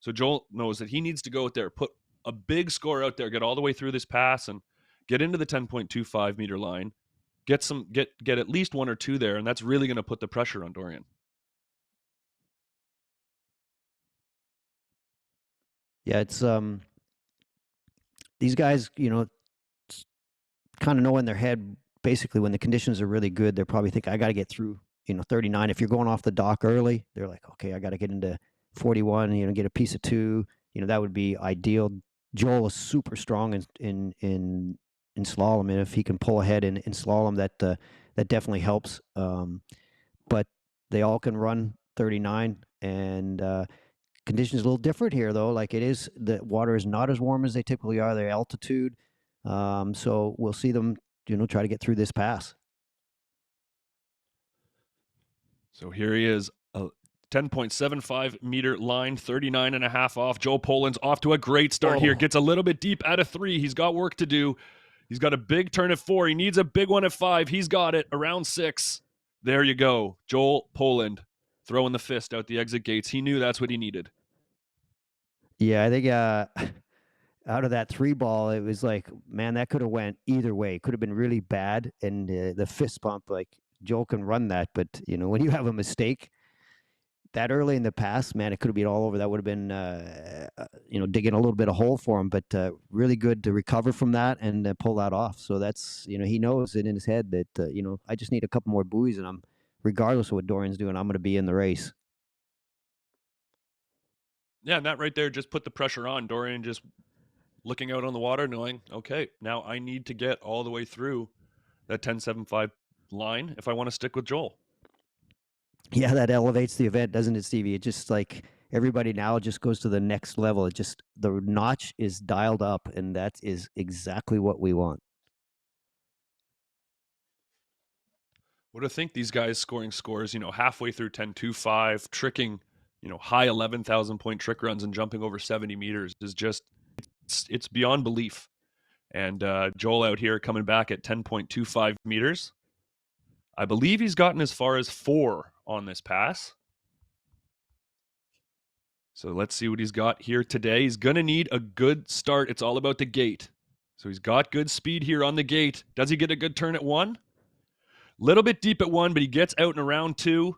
So Joel knows that he needs to go out there, put a big score out there, get all the way through this pass and get into the 10.25 meter line, get at least one or two there, and that's really going to put the pressure on Dorian. Yeah, it's these guys, kind of know in their head, basically when the conditions are really good, they're probably thinking, I got to get through, 39. If you're going off the dock early, they're like, okay, I got to get into 41, get a piece of two, that would be ideal. Joel is super strong in slalom, and if he can pull ahead in slalom, that definitely helps. But they all can run 39, and conditions a little different here, though. Like, it is, the water is not as warm as they typically are. Their altitude, so we'll see them, try to get through this pass. So here he is, a 10.75 meter line, 39 and a half off. Joel Poland's off to a great start here. Gets a little bit deep at a 3. He's got work to do. He's got a big turn at 4. He needs a big one at 5. He's got it around 6. There you go. Joel Poland throwing the fist out the exit gates. He knew that's what he needed. Yeah, I think out of that 3 ball, it was like, man, that could have went either way. It could have been really bad, and the fist pump, like, Joel can run that, but when you have a mistake that early in the pass, man, it could have been all over. That would have been digging a little bit of hole for him, but really good to recover from that and pull that off. So that's, he knows it in his head that I just need a couple more buoys, and I'm, regardless of what Dorian's doing, I'm going to be in the race. Yeah, and that right there just put the pressure on. Dorian just looking out on the water, knowing, okay, now I need to get all the way through that 10.75 line if I want to stick with Joel. Yeah, that elevates the event, doesn't it, Stevie? It just, like, everybody now just goes to the next level. It just, the notch is dialed up, and that is exactly what we want. What do you think these guys scoring scores, halfway through 10.25, tricking high 11,000 point trick runs and jumping over 70 meters is just it's beyond belief. And Joel out here coming back at 10.25 meters. I believe he's gotten as far as 4 on this pass. So let's see what he's got here today. He's going to need a good start. It's all about the gate. So he's got good speed here on the gate. Does he get a good turn at 1? Little bit deep at 1, but he gets out in around 2.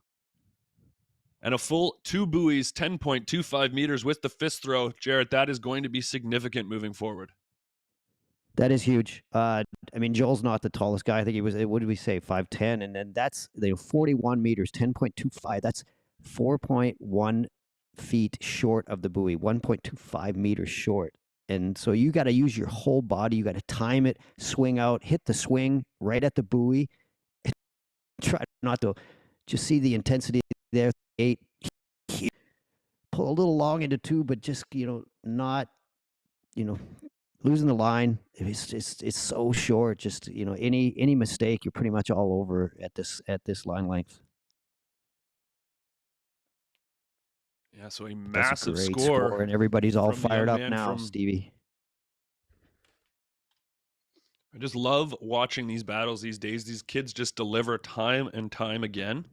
And a full 2 buoys, 10.25 meters with the fist throw. Jarrett, that is going to be significant moving forward. That is huge. I mean, Joel's not the tallest guy. I think he was, what did we say, 5'10"? And then that's 41 meters, 10.25. That's 4.1 feet short of the buoy, 1.25 meters short. And so you got to use your whole body. You got to time it, swing out, hit the swing right at the buoy. Try not to just see the intensity there. 8, pull a little long into 2, but just, not, losing the line. It's so short. Just any mistake, you're pretty much all over at this line length. Yeah, so a That's a massive great score, and everybody's all from the fired young up man now, from- Stevie. I just love watching these battles these days. These kids just deliver time and time again.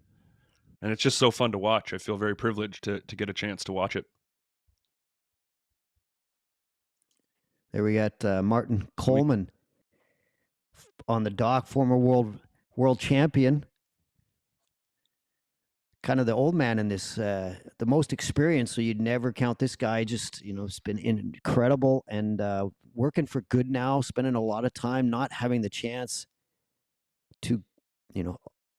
And it's just so fun to watch. I feel very privileged to get a chance to watch it. There we got Martin Coleman on the dock, former world champion. Kind of the old man in this, the most experienced. So you'd never count this guy. Just it's been incredible and working for good now. Spending a lot of time not having the chance to,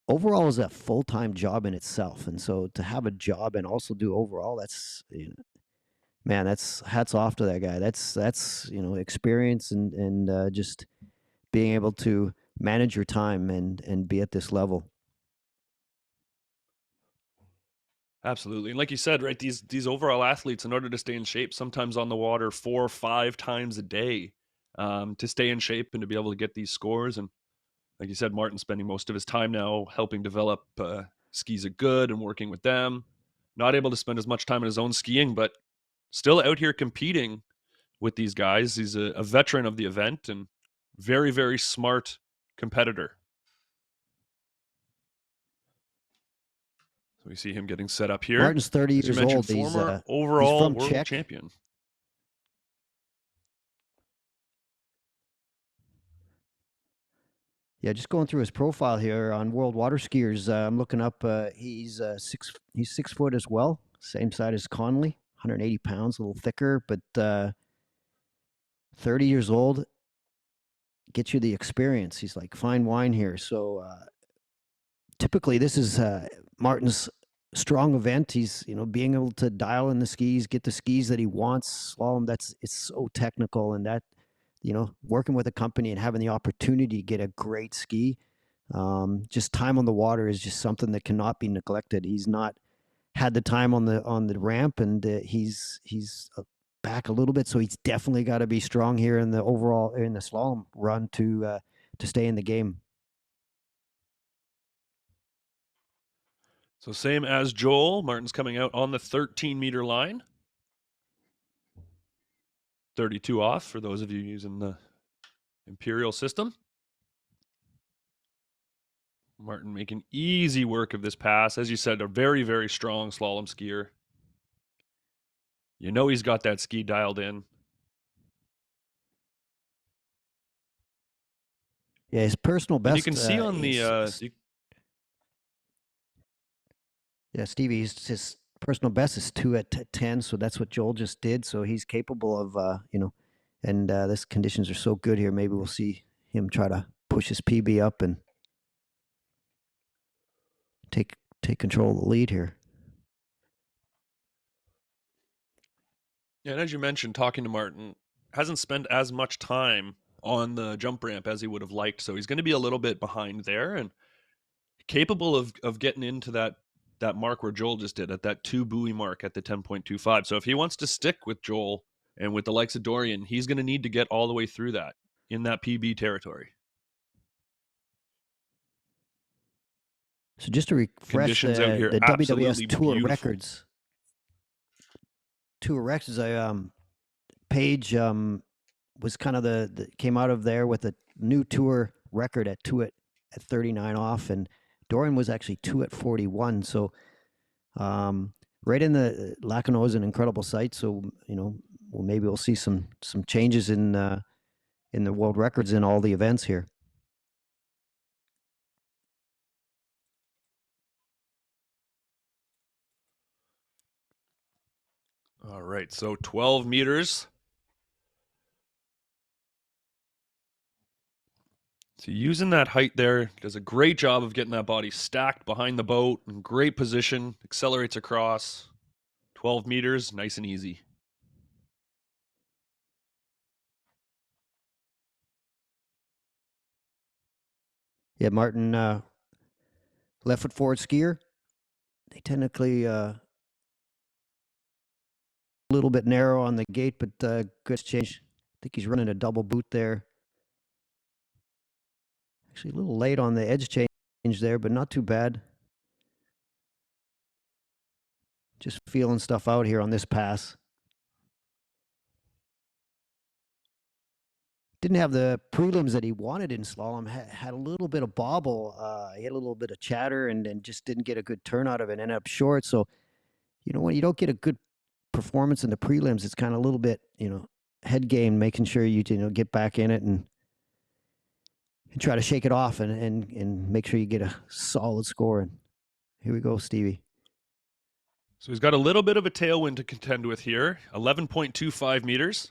overall is a full-time job in itself. And so to have a job and also do overall, that's man, that's hats off to that guy. That's experience and just being able to manage your time and be at this level. Absolutely. And like you said, right, these overall athletes, in order to stay in shape, sometimes on the water 4 or 5 times a day, to stay in shape and to be able to get these scores. And like you said, Martin's spending most of his time now helping develop Skis Are Good and working with them. Not able to spend as much time on his own skiing, but still out here competing with these guys. He's a veteran of the event and very, very smart competitor. So we see him getting set up here. Martin's 30 years old. Former overall from world Czech. champion. Yeah, just going through his profile here on WorldWaterSkiers. I'm looking up. He's 6 foot as well, same size as Conley, 180 pounds, a little thicker, but 30 years old. Gets you the experience. He's like fine wine here. So typically, this is Martin's strong event. He's being able to dial in the skis, get the skis that he wants. Slalom. It's so technical, and that working with a company and having the opportunity to get a great ski, just time on the water is just something that cannot be neglected. He's not had the time on the ramp, and he's back a little bit, so he's definitely got to be strong here in the slalom run to stay in the game. So same as Joel, Martin's coming out on the 13-meter line. 32 off for those of you using the Imperial system. Martin making easy work of this pass. As you said, a very, very strong slalom skier. He's got that ski dialed in. Yeah, his personal best. And you can see on the... yeah, Stevie, his personal best is 2 at 10, so that's what Joel just did. So he's capable of, and this conditions are so good here. Maybe we'll see him try to push his PB up and take control of the lead here. Yeah, and as you mentioned, talking to Martin, hasn't spent as much time on the jump ramp as he would have liked, so he's going to be a little bit behind there and capable of getting into that mark where Joel just did, at that 2 buoy mark at the 10.25. So if he wants to stick with Joel and with the likes of Dorian, he's going to need to get all the way through that in that PB territory. So just to refresh Conditions out here, the absolutely WWS Tour beautiful. records. tour records. Page was kind of the came out of there with a new tour record at 39 off, and Dorian was actually 2 at 41. So right in the Lacanau is an incredible site. So well, maybe we'll see some changes in the world records in all the events here. All right, so 12 meters. So using that height there, does a great job of getting that body stacked behind the boat in great position, accelerates across. 12 meters, nice and easy. Yeah, Martin, left foot forward skier. They technically a little bit narrow on the gate, but good change. I think he's running a double boot there. Actually, a little late on the edge change there, but not too bad. Just feeling stuff out here on this pass. Didn't have the prelims that he wanted in slalom. Had a little bit of bobble. He had a little bit of chatter and just didn't get a good turn out of it. Ended up short. So, when you don't get a good performance in the prelims, it's kind of a little bit, head game, making sure you get back in it and try to shake it off and make sure you get a solid score. And here we go, Stevie. So he's got a little bit of a tailwind to contend with here. 11.25 meters.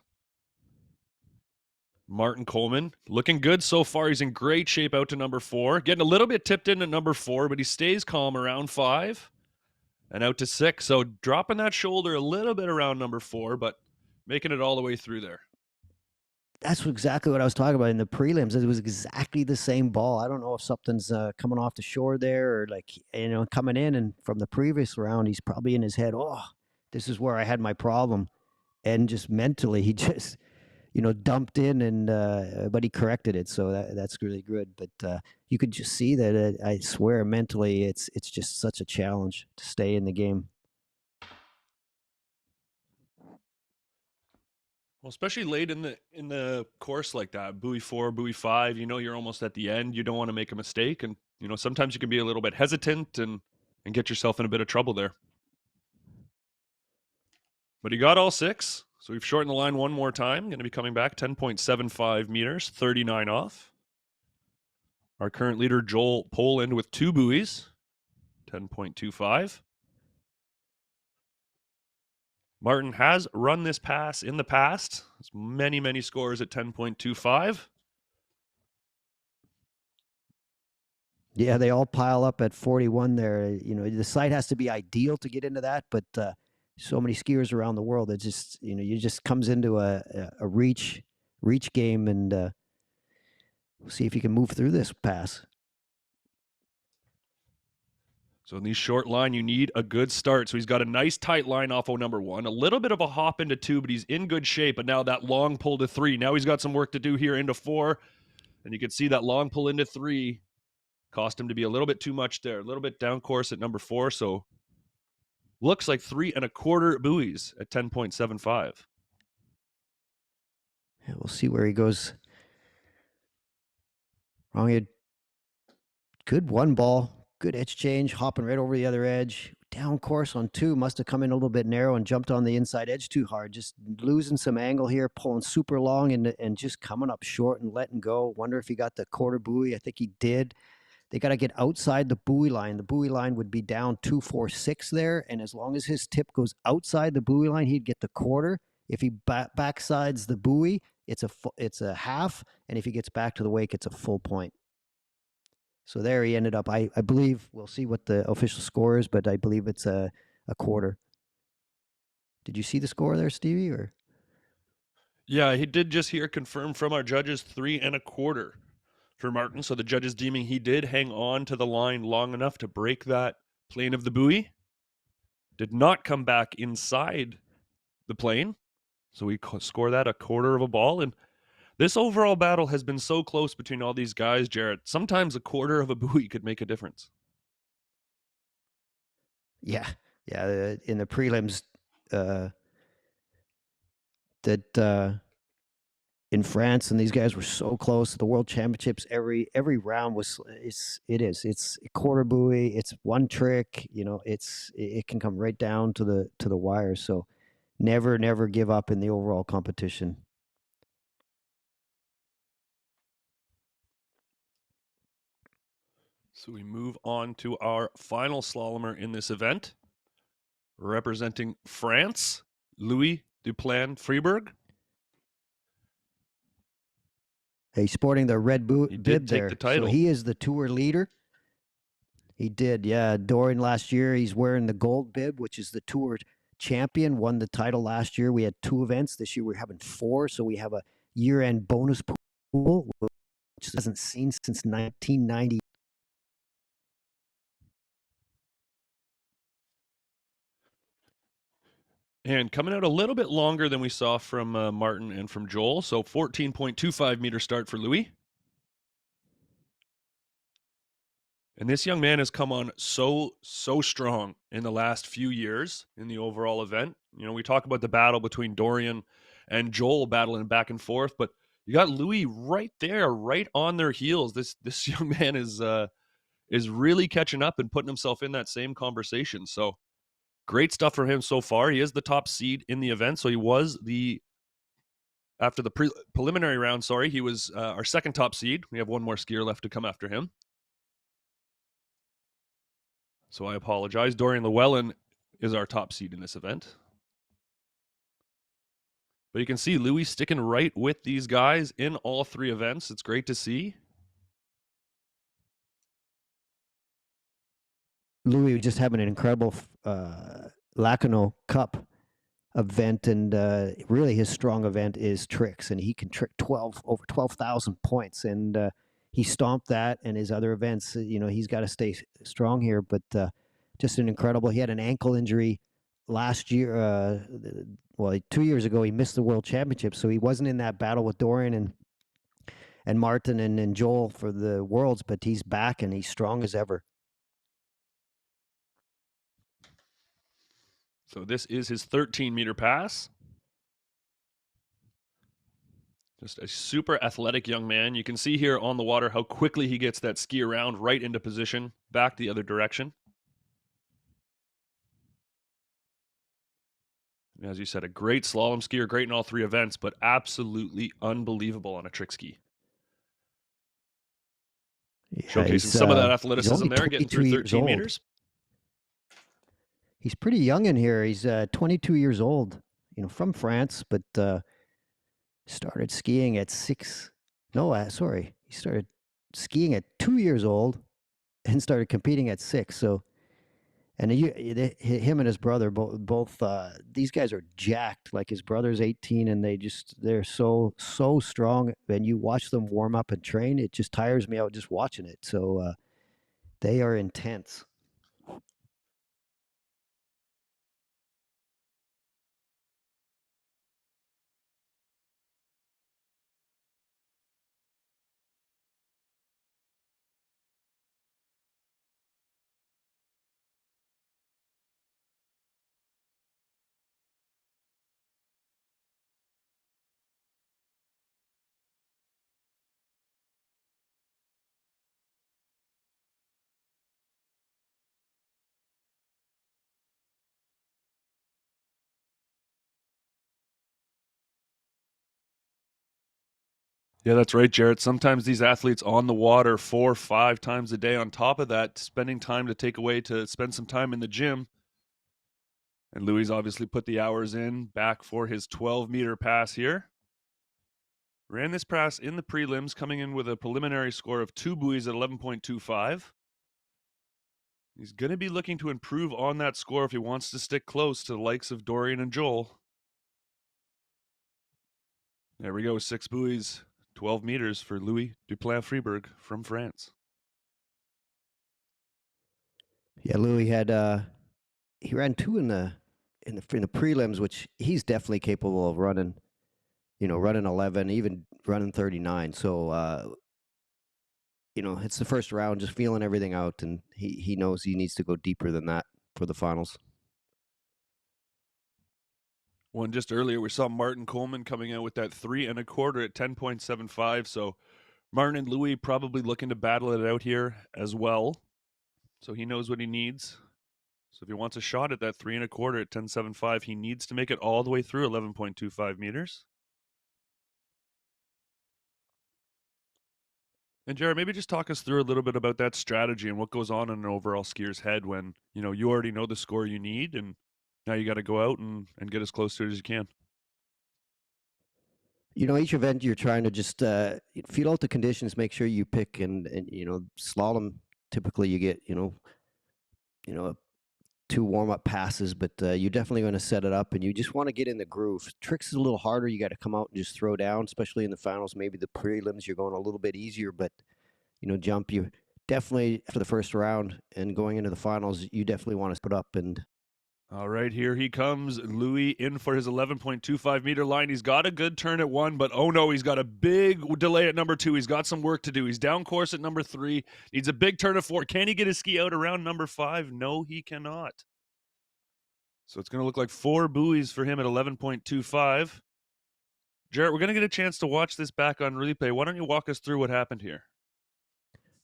Martin Coleman looking good so far. He's in great shape out to number 4. Getting a little bit tipped in at number 4, but he stays calm around 5 and out to 6. So dropping that shoulder a little bit around number 4, but making it all the way through there. That's exactly what I was talking about in the prelims. It was exactly the same ball. I don't know if something's coming off the shore there or coming in, and from the previous round, he's probably in his head, oh, this is where I had my problem. And just mentally, he just, dumped in but he corrected it. So that's really good. But you could just see that I swear mentally, it's just such a challenge to stay in the game. Well, especially late in the course like that, buoy 4, buoy 5, you're almost at the end. You don't want to make a mistake, and sometimes you can be a little bit hesitant and get yourself in a bit of trouble there. But he got all 6, so we've shortened the line one more time. Going to be coming back 10.75 meters, 39 off. Our current leader, Joel Poland, with 2 buoys, 10.25. Martin has run this pass in the past. There's many scores at 10.25. Yeah, they all pile up at 41 there. The site has to be ideal to get into that, but so many skiers around the world, it just, you just comes into a reach game, and we'll see if you can move through this pass. So in these short line, you need a good start. So he's got a nice tight line off of number 1, a little bit of a hop into 2, but he's in good shape. But now that long pull to 3. Now he's got some work to do here into 4. And you can see that long pull into 3 cost him to be a little bit too much there. A little bit down course at number 4. So looks like 3 1/4 buoys at 10.75. Yeah, we'll see where he goes. Wrong. He had good one ball. Good edge change, hopping right over the other edge. Down course on 2, must have come in a little bit narrow and jumped on the inside edge too hard. Just losing some angle here, pulling super long and just coming up short and letting go. Wonder if he got the 1/4 buoy. I think he did. They got to get outside the buoy line. The buoy line would be down 246 there, and as long as his tip goes outside the buoy line, he'd get the 1/4. If he backsides the buoy, it's a half, and if he gets back to the wake, it's a full point. So there he ended up. I believe we'll see what the official score is, but I believe it's a 1/4. Did you see the score there, Stevie? Or Yeah, he did just hear confirmed from our judges 3 1/4 for Martin. So the judges deeming he did hang on to the line long enough to break that plane of the buoy. Did not come back inside the plane. So we score that a 1/4 of a ball. And this overall battle has been so close between all these guys, Jarrett. Sometimes a 1/4 of a buoy could make a difference. yeah, in the prelims, that in France, and these guys were so close to the World Championships. Every round was it's a quarter buoy. It's one trick. It can come right down to the wire. So never give up in the overall competition. So we move on to our final slalomer in this event, representing France, Louis Duplan-Fribourg. He's sporting the red bib take there, the title. so he is the tour leader. He did, yeah. Dorian last year, he's wearing the gold bib, which is the tour champion. Won the title last year. We had 2 events. This year we're having 4, so we have a year-end bonus pool, which hasn't seen since 1990. And coming out a little bit longer than we saw from Martin and from Joel. So 14.25 meter start for Louis. And this young man has come on so strong in the last few years in the overall event. We talk about the battle between Dorian and Joel battling back and forth, but you got Louis right there, right on their heels. This young man is really catching up and putting himself in that same conversation. So great stuff for him so far. He is the top seed in the event. So he was after the preliminary round, he was our second top seed. We have one more skier left to come after him. So I apologize. Dorian Llewellyn is our top seed in this event. But you can see Louis sticking right with these guys in all 3 events. It's great to see. Louis was just having an incredible Lacanau Cup event, and really his strong event is tricks, and he can trick over 12,000 points, and he stomped that. And his other events, he's got to stay strong here. But just an incredible. He had an ankle injury last year. 2 years ago, he missed the World Championship, so he wasn't in that battle with Dorian and Martin and Joel for the Worlds. But he's back, and he's strong as ever. So this is his 13-meter pass. Just a super athletic young man. You can see here on the water how quickly he gets that ski around right into position, back the other direction. And as you said, a great slalom skier, great in all 3 events, but absolutely unbelievable on a trick ski. Yeah, showcasing some of that athleticism there, getting through 13 meters. He's pretty young in here. He's 22 years old, from France, but started skiing at 6. No, sorry. He started skiing at 2 years old and started competing at 6. So, and him and his brother, both these guys are jacked. Like his brother's 18, and they're so strong. And you watch them warm up and train, it just tires me out just watching it. So they are intense. Yeah, that's right, Jarrett. Sometimes these athletes on the water 4 or 5 times a day. On top of that, spending time to take away to spend some time in the gym. And Louis obviously put the hours in, back for his 12-meter pass here. Ran this pass in the prelims, coming in with a preliminary score of 2 buoys at 11.25. He's going to be looking to improve on that score if he wants to stick close to the likes of Dorian and Joel. There we go, 6 buoys, 12 meters for Louis Duplan-Fribourg from France. Yeah, Louis he ran 2 in the prelims, which he's definitely capable of running. Running 11, even running 39. So it's the first round, just feeling everything out, and he knows he needs to go deeper than that for the finals. One just earlier, we saw Martin Coleman coming out with that 3.25 at 10.75. So Martin and Louis probably looking to battle it out here as well. So he knows what he needs. So if he wants a shot at that 3.25 at 10.75, he needs to make it all the way through 11.25 meters. And Jared, maybe just talk us through a little bit about that strategy and what goes on in an overall skier's head when, you already know the score you need and now you got to go out and get as close to it as you can. Each event you're trying to just feel out the conditions, make sure you pick, and slalom. Typically, you get two warm up passes, but you're definitely going to set it up, and you just want to get in the groove. Tricks is a little harder. You got to come out and just throw down, especially in the finals. Maybe the prelims you're going a little bit easier, but jump you definitely after the first round and going into the finals, you definitely want to put up and. All right, here he comes. Louis in for his 11.25 meter line. He's got a good turn at 1, but oh no, he's got a big delay at number 2. He's got some work to do. He's down course at number 3. Needs a big turn at 4. Can he get his ski out around number 5? No, he cannot. So it's going to look like 4 buoys for him at 11.25. Jarrett, we're going to get a chance to watch this back on replay. Why don't you walk us through what happened here?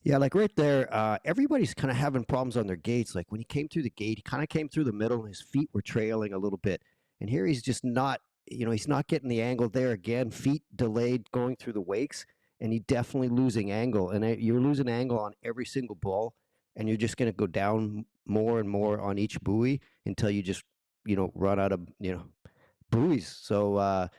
Yeah, like right there, everybody's kind of having problems on their gates. Like when he came through the gate, he kind of came through the middle and his feet were trailing a little bit. And here he's just not, he's not getting the angle there again. Feet delayed going through the wakes, and he definitely losing angle. And you're losing angle on every single ball, and you're just going to go down more and more on each buoy until you just, run out of, buoys. So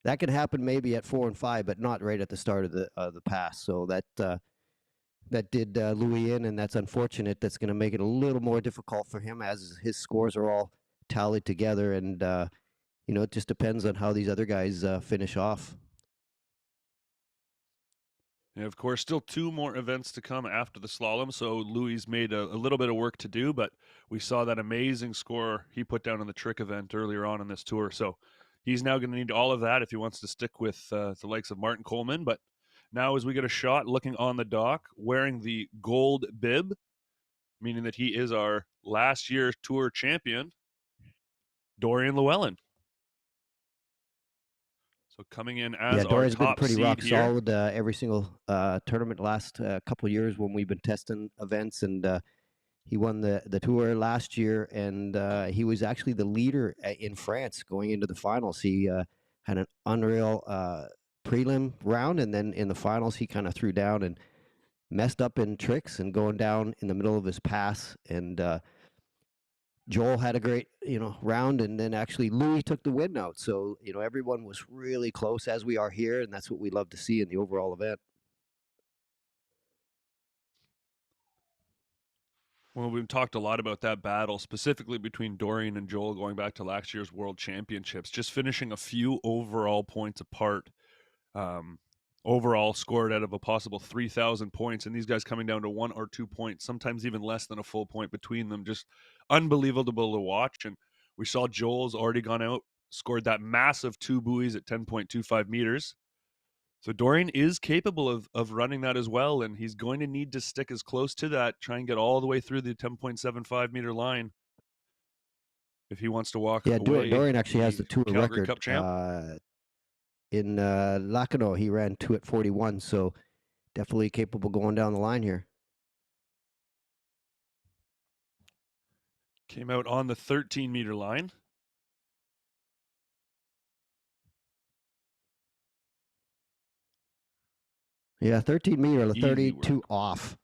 that can happen maybe at 4 and 5, but not right at the start of the pass. So that did Louis in, and that's unfortunate. That's going to make it a little more difficult for him as his scores are all tallied together, and it just depends on how these other guys finish off. And of course, still 2 more events to come after the slalom, so Louis made a little bit of work to do, but we saw that amazing score he put down in the trick event earlier on in this tour. So he's now going to need all of that if he wants to stick with the likes of Martin Coleman. But now as we get a shot looking on the dock, wearing the gold bib, meaning that he is our last year's tour champion, Dorian Llewellyn. So coming in as our Dorian's been top pretty seed rock here. solid every single tournament last couple of years when we've been testing events, and he won the tour last year, and he was actually the leader in France going into the finals. He had an unreal prelim round, and then in the finals he kind of threw down and messed up in tricks and going down in the middle of his pass. And Joel had a great, round, and then actually Louis took the win out. So, everyone was really close as we are here, and that's what we love to see in the overall event. Well, we've talked a lot about that battle, specifically between Dorian and Joel going back to last year's World Championships, just finishing a few overall points apart. Overall scored out of a possible 3,000 points, and these guys coming down to 1 or 2 points, sometimes even less than a full point between them. Just unbelievable to watch. And we saw Joel's already gone out, scored that massive 2 buoys at 10.25 meters. So Dorian is capable of running that as well, and he's going to need to stick as close to that, try and get all the way through the 10.75 meter line if he wants to walk away. Dorian actually has the tour Calgary record. Cup champ. In Lacano, he ran 2 at 41, so definitely capable going down the line here. Came out on the 13 meter line. Yeah, 13 meter, Easy 32 work. off.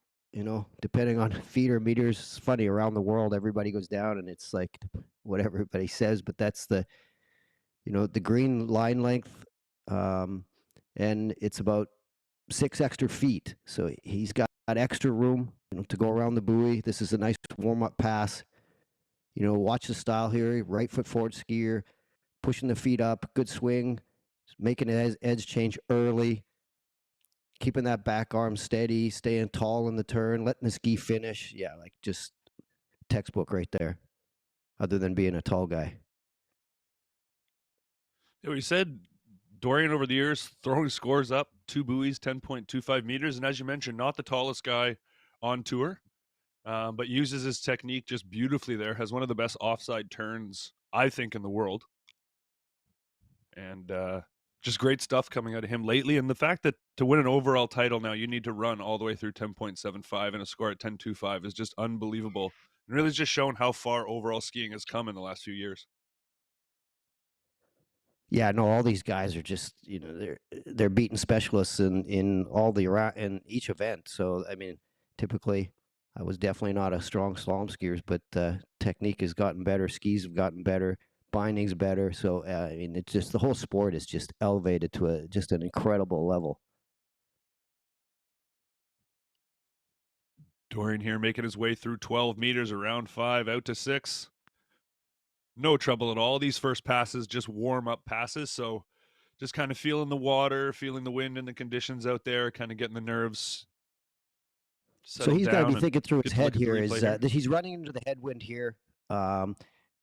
Depending on feet or meters. It's funny, around the world, everybody goes down, and it's like what everybody says, but that's the green line length, and it's about 6 extra feet. So he's got extra room, to go around the buoy. This is a nice warm-up pass. Watch the style here. Right foot forward skier, pushing the feet up, good swing, making an edge change early, keeping that back arm steady, staying tall in the turn, letting the ski finish. Yeah, like just textbook right there, other than being a tall guy. Yeah, we said Dorian over the years throwing scores up, 2 buoys, 10.25 meters. And as you mentioned, not the tallest guy on tour, but uses his technique just beautifully there. Has one of the best offside turns, I think, in the world. And just great stuff coming out of him lately. And the fact that to win an overall title now, you need to run all the way through 10.75 and a score at 10.25 is just unbelievable. And really just shown how far overall skiing has come in the last few years. Yeah, no, all these guys are just, they're beating specialists in all the in each event. So I mean, typically, I was definitely not a strong slalom skiers, but technique has gotten better, skis have gotten better, bindings better. So I mean, it's just the whole sport is just elevated to just an incredible level. Dorian here making his way through 12 meters, around 5, out to 6. No trouble at all. These first passes just warm up passes, so just kind of feeling the water, feeling the wind and the conditions out there, kind of getting the nerves So settled he's got to down. be And thinking through his get to head look at the here replay is here. that he's running into the headwind here.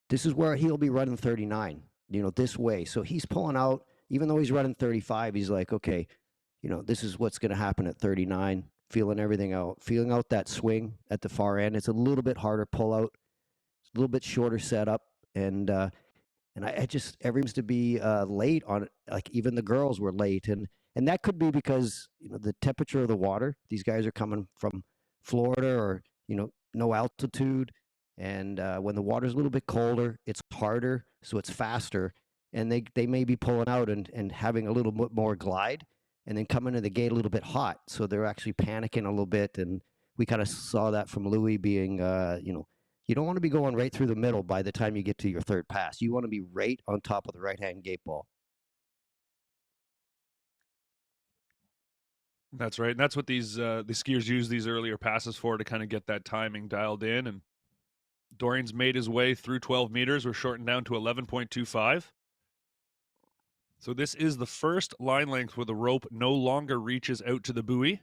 This is where he'll be running 39, this way. So he's pulling out, even though he's running 35, he's like, okay, this is what's going to happen at 39, feeling everything out, feeling out that swing at the far end. It's a little bit harder pull out, a little bit shorter setup. And I just everyone's to be late on it. Like even the girls were late, and that could be because the temperature of the water. These guys are coming from Florida or no altitude, and when the water's a little bit colder, it's harder, so it's faster, and they may be pulling out and having a little bit more glide, and then coming to the gate a little bit hot, so they're actually panicking a little bit, and we kind of saw that from Louis being you don't want to be going right through the middle by the time you get to your third pass. You want to be right on top of the right-hand gate ball. That's right. And that's what these the skiers use these earlier passes for, to kind of get that timing dialed in. And Dorian's made his way through 12 meters. We're shortened down to 11.25. So this is the first line length where the rope no longer reaches out to the buoy.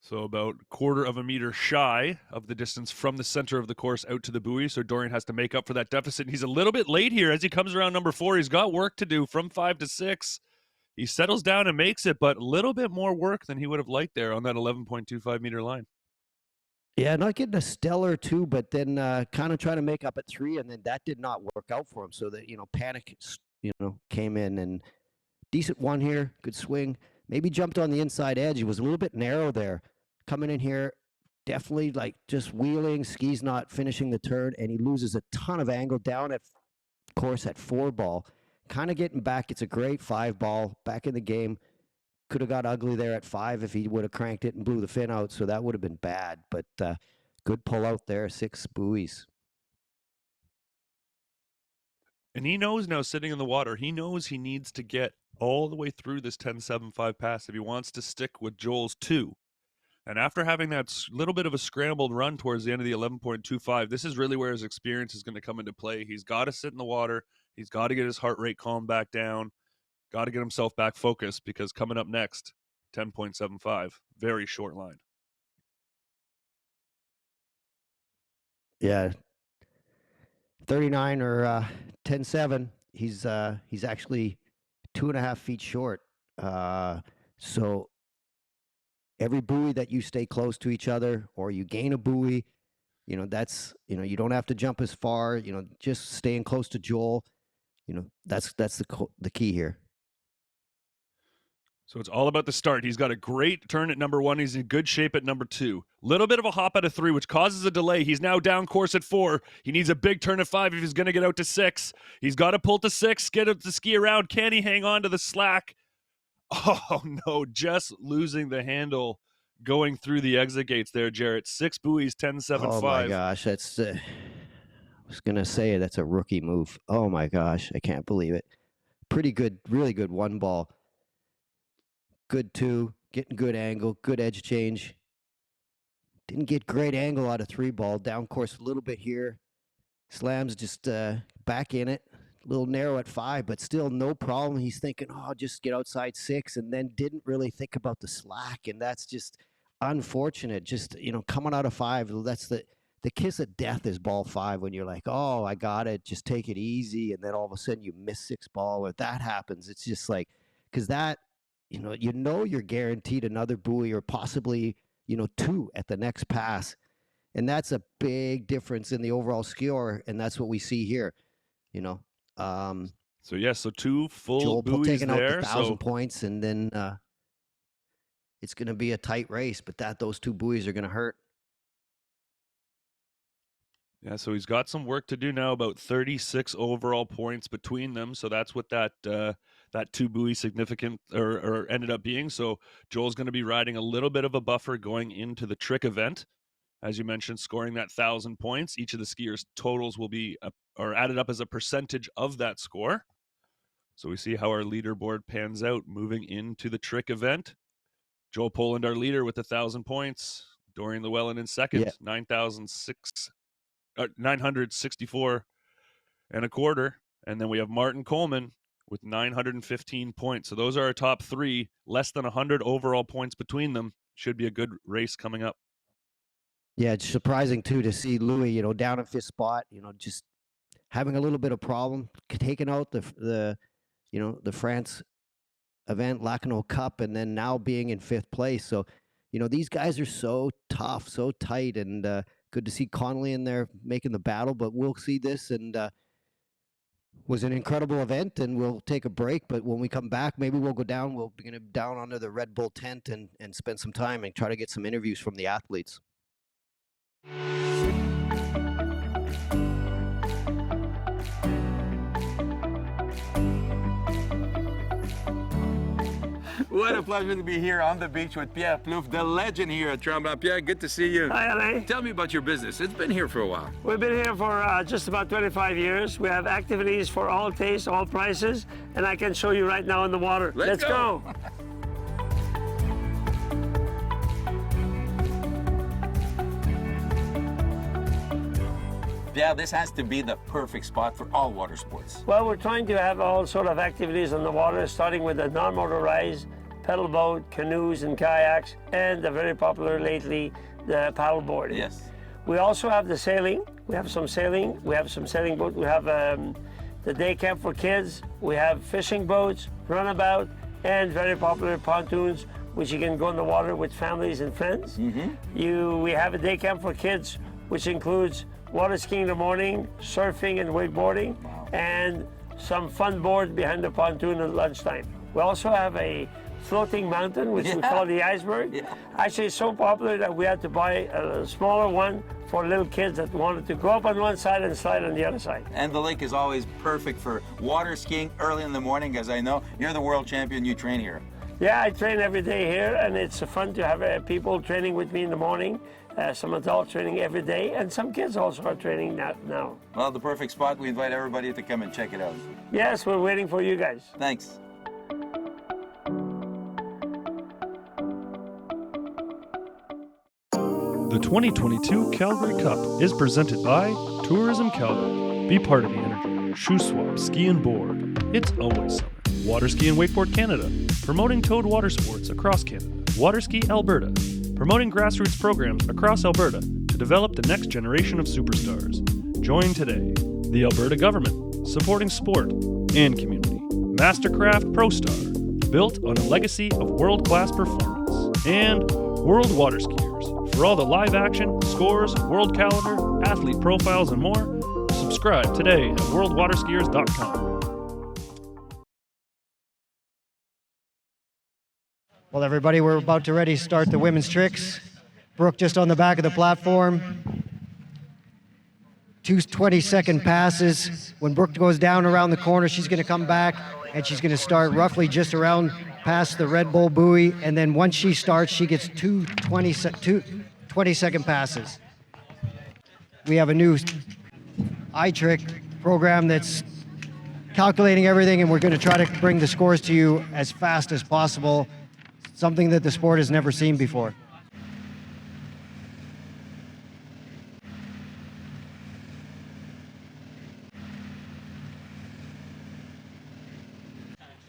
So about quarter of a meter shy of the distance from the center of the course out to the buoy. So Dorian has to make up for that deficit. And he's a little bit late here as he comes around number 4. He's got work to do from 5 to 6. He settles down and makes it, but a little bit more work than he would have liked there on that 11.25 meter line. Yeah, not getting a stellar 2, but then kind of trying to make up at 3, and then that did not work out for him. So that panic came in, and decent 1 here, good swing. Maybe jumped on the inside edge. He was a little bit narrow there. Coming in here, definitely like just wheeling, skis not finishing the turn, and he loses a ton of angle down at course at 4 ball. Kind of getting back. It's a great 5 ball back in the game. Could have got ugly there at 5 if he would have cranked it and blew the fin out. So that would have been bad. But good pull out there. 6 buoys. And he knows now, sitting in the water, he knows he needs to get all the way through this 10.75 pass if he wants to stick with Joel's 2. And after having that little bit of a scrambled run towards the end of the 11.25, this is really where his experience is going to come into play. He's got to sit in the water. He's got to get his heart rate calmed back down. Got to get himself back focused, because coming up next, 10.75, very short line. Yeah. 39 or 10.7. He's actually 2.5 feet short. So every buoy that you stay close to each other or you gain a buoy, that's, you don't have to jump as far, just staying close to Joel, that's the key here. So it's all about the start. He's got a great turn at number 1. He's in good shape at number 2. Little bit of a hop out of 3, which causes a delay. He's now down course at 4. He needs a big turn at 5 if he's going to get out to 6. He's got to pull to 6, get up the ski around. Can he hang on to the slack? Oh, no, just losing the handle going through the exit gates there, Jarrett. 6 buoys, 10.75. Oh, my gosh. That's, I was going to say that's a rookie move. Oh, my gosh. I can't believe it. Pretty good, really good 1 ball. Good 2, getting good angle, good edge change. Didn't get great angle out of 3 ball. Down course a little bit here. Slams just back in it. A little narrow at 5, but still no problem. He's thinking, oh, just get outside 6, and then didn't really think about the slack. And that's just unfortunate. Just, coming out of 5, that's the kiss of death is ball 5 when you're like, oh, I got it. Just take it easy. And then all of a sudden you miss 6 ball, or that happens. It's just like, because that, you're guaranteed another buoy or possibly, 2 at the next pass. And that's a big difference in the overall score. And that's what we see here, So, yeah, so 2 full Joel buoys taking out the there. 1,000 So, points, and then it's going to be a tight race, but those 2 buoys are going to hurt. yeah, so he's got some work to do now, about 36 overall points between them. So that's what that 2 buoy significant or ended up being. So Joel's going to be riding a little bit of a buffer going into the trick event. As you mentioned, scoring that 1,000 points. Each of the skiers' totals will be or added up as a percentage of that score. So we see how our leaderboard pans out moving into the trick event. Joel Poland, our leader, with 1,000 points. Dorian Llewellyn in second, 964 and a quarter. And then we have Martin Coleman with 915 points. So those are our top 3, less than 100 overall points between them. Should be a good race coming up. Yeah, it's surprising too to see Louis, down in 5th spot, just having a little bit of problem taking out the France event, Lacanau Cup, and then now being in 5th place. So, these guys are so tough, so tight, and good to see Connolly in there making the battle. But we'll see this, and was an incredible event, and we'll take a break. But when we come back, maybe we'll go down. We'll be down under the Red Bull tent and spend some time and try to get some interviews from the athletes. What a pleasure to be here on the beach with Pierre Plouffe, the legend here at Tremblant. Pierre, good to see you. Hi, Alain. Tell me about your business. It's been here for a while. We've been here for just about 25 years. We have activities for all tastes, all prices, and I can show you right now in the water. Let's go. Yeah, this has to be the perfect spot for all water sports. Well, we're trying to have all sort of activities on the water, starting with the non-motorized pedal boat, canoes and kayaks, and the very popular lately, the paddle board. Yes. We also have the sailing. We have some sailing. We have some sailing boat. We have the day camp for kids. We have fishing boats, runabout, and very popular pontoons, which you can go in the water with families and friends. We have a day camp for kids, which includes water skiing in the morning, surfing and wakeboarding, and some fun board behind the pontoon at lunchtime. We also have a floating mountain, which we call the iceberg. Actually, it's so popular that we had to buy a smaller one for little kids that wanted to go up on one side and slide on the other side. And the lake is always perfect for water skiing early in the morning, as I know. You're the world champion, you train here. Yeah, I train every day here, and it's fun to have people training with me in the morning. Some adults training every day, and some kids also are training now. Well, the perfect spot. We invite everybody to come and check it out. Yes, we're waiting for you guys. Thanks. The 2022 Calgary Cup is presented by Tourism Calgary. Be part of the energy. Shoe swap, ski and board. It's always summer. Water Ski and Wakeboard Canada, promoting towed water sports across Canada. Water Ski Alberta, promoting grassroots programs across Alberta to develop the next generation of superstars. Join today. The Alberta government, supporting sport and community. Mastercraft Pro Star, built on a legacy of world-class performance. And WorldWaterSkiers, for all the live action, scores, world calendar, athlete profiles, and more. Subscribe today at WorldWaterSkiers.com. Well, everybody, we're about to ready to start the women's tricks. Brooke just on the back of the platform. 2 20-second passes. When Brooke goes down around the corner, she's going to come back, and she's going to start roughly just around past the Red Bull buoy. And then once she starts, she gets 2 20-second passes. We have a new eye trick program that's calculating everything, and we're going to try to bring the scores to you as fast as possible. Something that the sport has never seen before.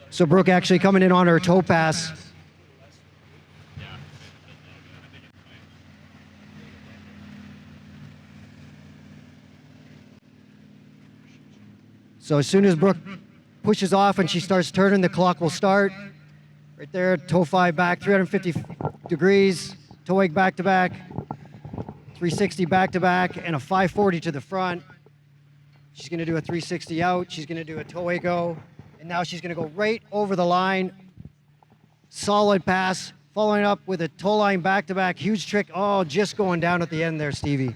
So Brooke actually coming in on her toe pass. So as soon as Brooke pushes off and she starts turning, the clock will start. Right there, toe 5 back, 350 degrees, toe wake back to back, 360 back to back, and a 540 to the front. She's going to do a 360 out. She's going to do a toe go. And now she's going to go right over the line. Solid pass. Following up with a toe line back-to-back. Huge trick. Oh, just going down at the end there, Stevie.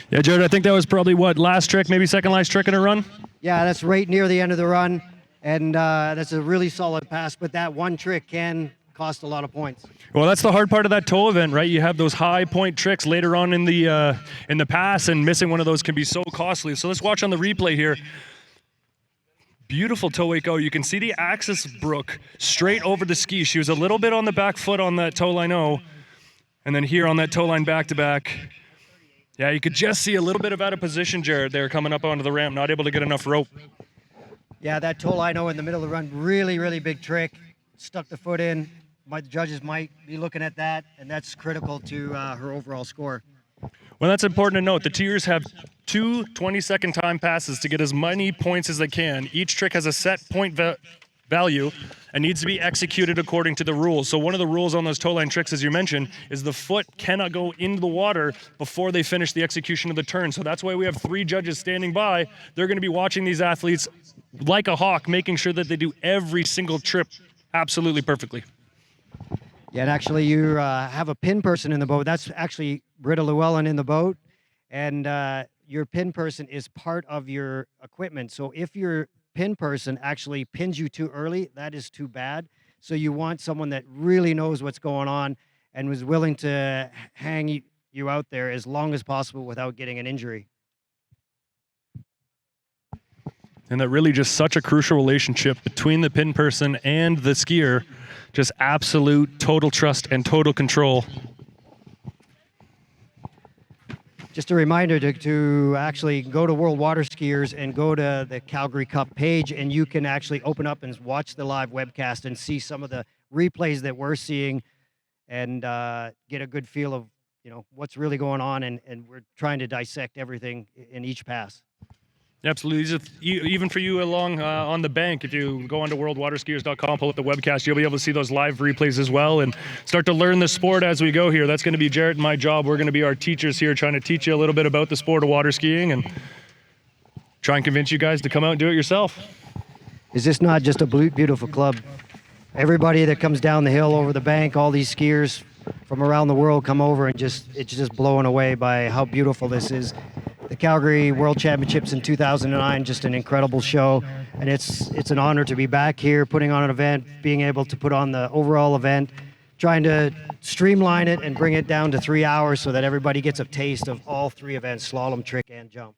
Yeah, Jared, I think that was probably last trick, maybe second last trick in a run? Yeah, that's right near the end of the run. And that's a really solid pass. But that one trick can cost a lot of points. Well, that's the hard part of that toe event, right? You have those high point tricks later on in the pass, and missing one of those can be so costly. So let's watch on the replay here. Beautiful toe go. You can see the axis brook straight over the ski. She was a little bit on the back foot on that toe line O, and then here on that toe line back to back. Yeah, you could just see a little bit of out of position, Jared, there coming up onto the ramp, not able to get enough rope. Yeah, that toe line O in the middle of the run, really, really big trick. Stuck the foot in. The judges might be looking at that, and that's critical to her overall score. Well, that's important to note. The tiers have two 20-second time passes to get as many points as they can. Each trick has a set point value and needs to be executed according to the rules. So one of the rules on those toe line tricks, as you mentioned, is the foot cannot go into the water before they finish the execution of the turn. So that's why we have 3 judges standing by. They're going to be watching these athletes like a hawk, making sure that they do every single trip absolutely perfectly. Yeah, and actually you have a pin person in the boat. That's actually Britta Llewellyn in the boat. And your pin person is part of your equipment. So if your pin person actually pins you too early, that is too bad. So you want someone that really knows what's going on and was willing to hang you out there as long as possible without getting an injury. And that really just such a crucial relationship between the pin person and the skier. Just absolute total trust and total control. Just a reminder to actually go to WorldWaterSkiers and go to the Calgary Cup page, and you can actually open up and watch the live webcast and see some of the replays that we're seeing and get a good feel of what's really going on, and we're trying to dissect everything in each pass. Absolutely. Even for you along on the bank, if you go onto worldwaterskiers.com, pull up the webcast, you'll be able to see those live replays as well and start to learn the sport as we go here. That's going to be Jarrett and my job. We're going to be our teachers here, trying to teach you a little bit about the sport of water skiing and try and convince you guys to come out and do it yourself. Is this not just a beautiful club? Everybody that comes down the hill over the bank, all these skiers from around the world come over, and it's just blown away by how beautiful this is. The Calgary World Championships in 2009, just an incredible show, and it's an honor to be back here, putting on an event, being able to put on the overall event, trying to streamline it and bring it down to 3 hours so that everybody gets a taste of all 3 events, slalom, trick, and jump.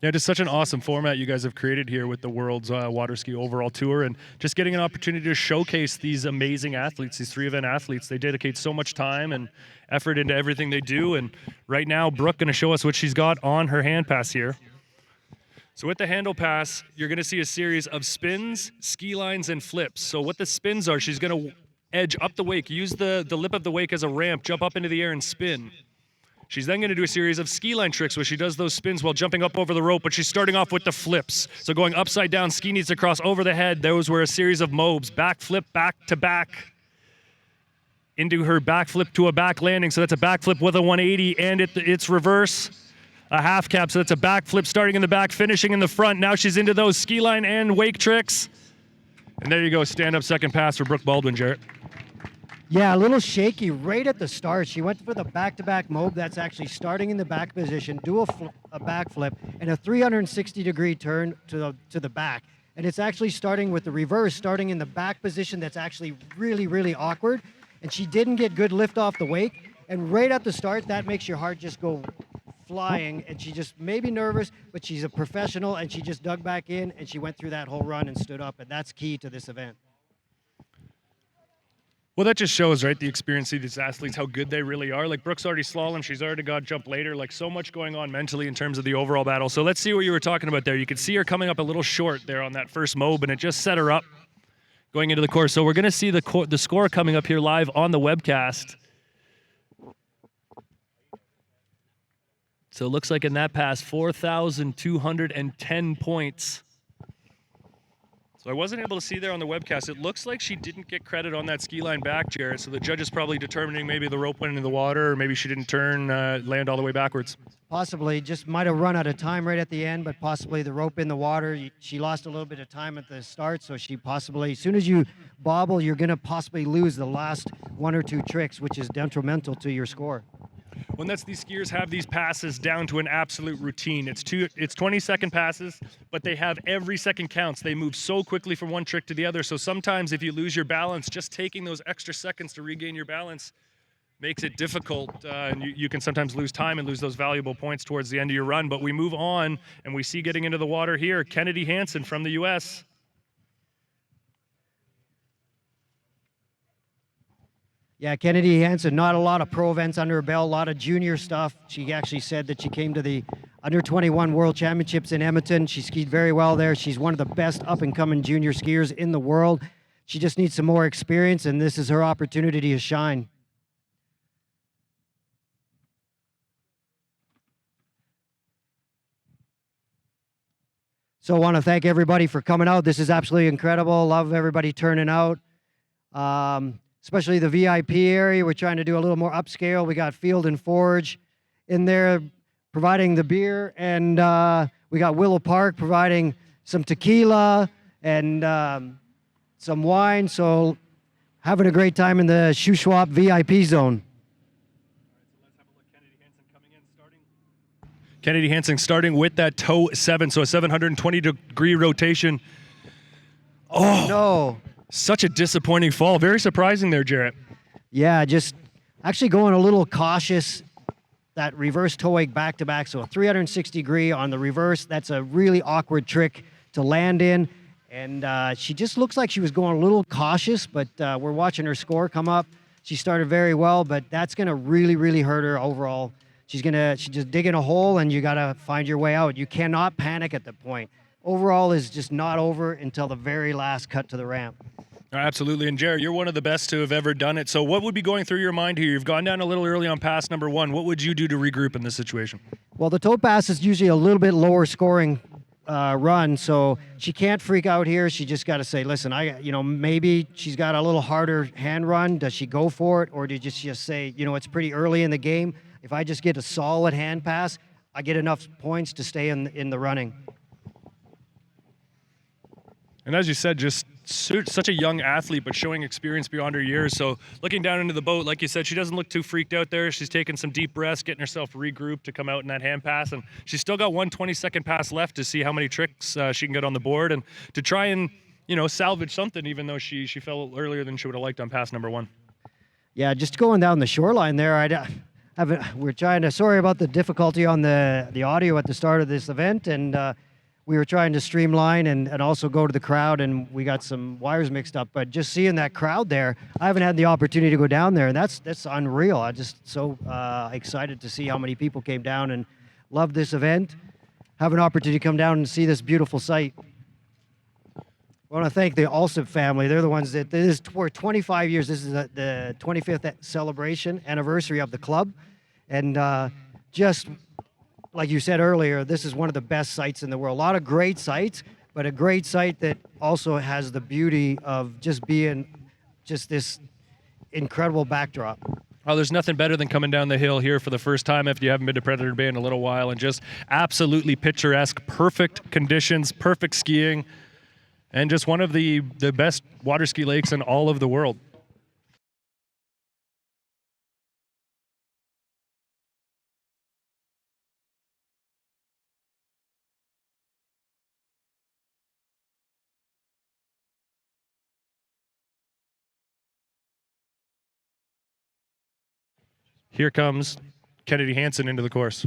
Yeah, just such an awesome format you guys have created here with the World's Water Ski Overall Tour, and just getting an opportunity to showcase these amazing athletes, these 3 event athletes. They dedicate so much time and effort into everything they do, and right now Brooke going to show us what she's got on her hand pass here. So with the handle pass, you're going to see a series of spins, ski lines, and flips. So what the spins are, she's going to edge up the wake, use the lip of the wake as a ramp, jump up into the air and spin. She's then going to do a series of ski line tricks where she does those spins while jumping up over the rope, but she's starting off with the flips. So going upside down, ski needs to cross over the head. Those were a series of mobs, back flip, back to back, into her back flip to a back landing. So that's a back flip with a 180, and it's reverse, a half cap. So that's a back flip starting in the back, finishing in the front. Now she's into those ski line and wake tricks. And there you go, stand up second pass for Brooke Baldwin, Jarrett. Yeah, a little shaky right at the start. She went for the back-to-back mob. That's actually starting in the back position, do a back flip, and a 360-degree turn to the back. And it's actually starting with the reverse, starting in the back position. That's actually really, really awkward. And she didn't get good lift off the wake. And right at the start, that makes your heart just go flying. And she just may be nervous, but she's a professional, and she just dug back in, and she went through that whole run and stood up. And that's key to this event. Well, that just shows, right, the experience of these athletes, how good they really are. Like, Brooke's already slalom. She's already got jump later. Like, so much going on mentally in terms of the overall battle. So let's see what you were talking about there. You could see her coming up a little short there on that first mob, and it just set her up going into the course. So we're going to see the score coming up here live on the webcast. So it looks like in that pass, 4,210 points. So So I wasn't able to see there on the webcast. It looks like she didn't get credit on that ski line back, Jarrett. So the judge is probably determining maybe the rope went into the water, or maybe she didn't turn, land all the way backwards. Possibly, just might have run out of time right at the end, but possibly the rope in the water. She lost a little bit of time at the start, so she possibly, as soon as you bobble, you're going to possibly lose the last one or two tricks, which is detrimental to your score. When these skiers have these passes down to an absolute routine. It's 20-second passes, but they have every second counts. They move so quickly from one trick to the other. So sometimes if you lose your balance, just taking those extra seconds to regain your balance makes it difficult. And you can sometimes lose time and lose those valuable points towards the end of your run. But we move on, and we see getting into the water here, Kennedy Hansen from the U.S. Yeah, Kennedy Hansen, not a lot of pro events under her belt, a lot of junior stuff. She actually said that she came to the Under-21 World Championships in Edmonton. She skied very well there. She's one of the best up-and-coming junior skiers in the world. She just needs some more experience, and this is her opportunity to shine. So I want to thank everybody for coming out. This is absolutely incredible. Love everybody turning out. Especially the VIP area. We're trying to do a little more upscale. We got Field and Forge in there providing the beer, and we got Willow Park providing some tequila and some wine. So having a great time in the Shuswap VIP zone. Kennedy Hansen starting with that toe 7, so a 720-degree rotation. Oh, no. Such a disappointing fall. Very surprising there, Jarrett. Yeah, just actually going a little cautious. That reverse toe wake back-to-back, so a 360-degree on the reverse. That's a really awkward trick to land in. And she just looks like she was going a little cautious, but we're watching her score come up. She started very well, but that's going to really, really hurt her overall. She's just digging a hole, and you got to find your way out. You cannot panic at that point. Overall is just not over until the very last cut to the ramp. Absolutely. And Jared, you're one of the best to have ever done it. So what would be going through your mind here? You've gone down a little early on pass number 1. What would you do to regroup in this situation? Well, the toe pass is usually a little bit lower scoring run, so she can't freak out here. She just got to say, listen, maybe she's got a little harder hand run. Does she go for it, or do you just say, it's pretty early in the game. If I just get a solid hand pass, I get enough points to stay in the running. And as you said, just such a young athlete, but showing experience beyond her years. So looking down into the boat, like you said, she doesn't look too freaked out there. She's taking some deep breaths, getting herself regrouped to come out in that hand pass. And she's still got one 20-second pass left to see how many tricks she can get on the board and to try and, salvage something, even though she fell earlier than she would have liked on pass number 1. Yeah, just going down the shoreline there, we're trying to, sorry about the difficulty on the audio at the start of this event, and we were trying to streamline and also go to the crowd, and we got some wires mixed up. But just seeing that crowd there, I haven't had the opportunity to go down there, and that's unreal. I'm just so excited to see how many people came down and love this event. Have an opportunity to come down and see this beautiful site. I want to thank the Alsip family. They're the ones that, this is for 25 years. This is the 25th celebration anniversary of the club. And just like you said earlier, this is one of the best sites in the world. A lot of great sites, but a great site that also has the beauty of just being just this incredible backdrop. Oh, there's nothing better than coming down the hill here for the first time if you haven't been to Predator Bay in a little while, and just absolutely picturesque, perfect conditions, perfect skiing, and just one of the best water ski lakes in all of the world. Here comes Kennedy Hansen into the course.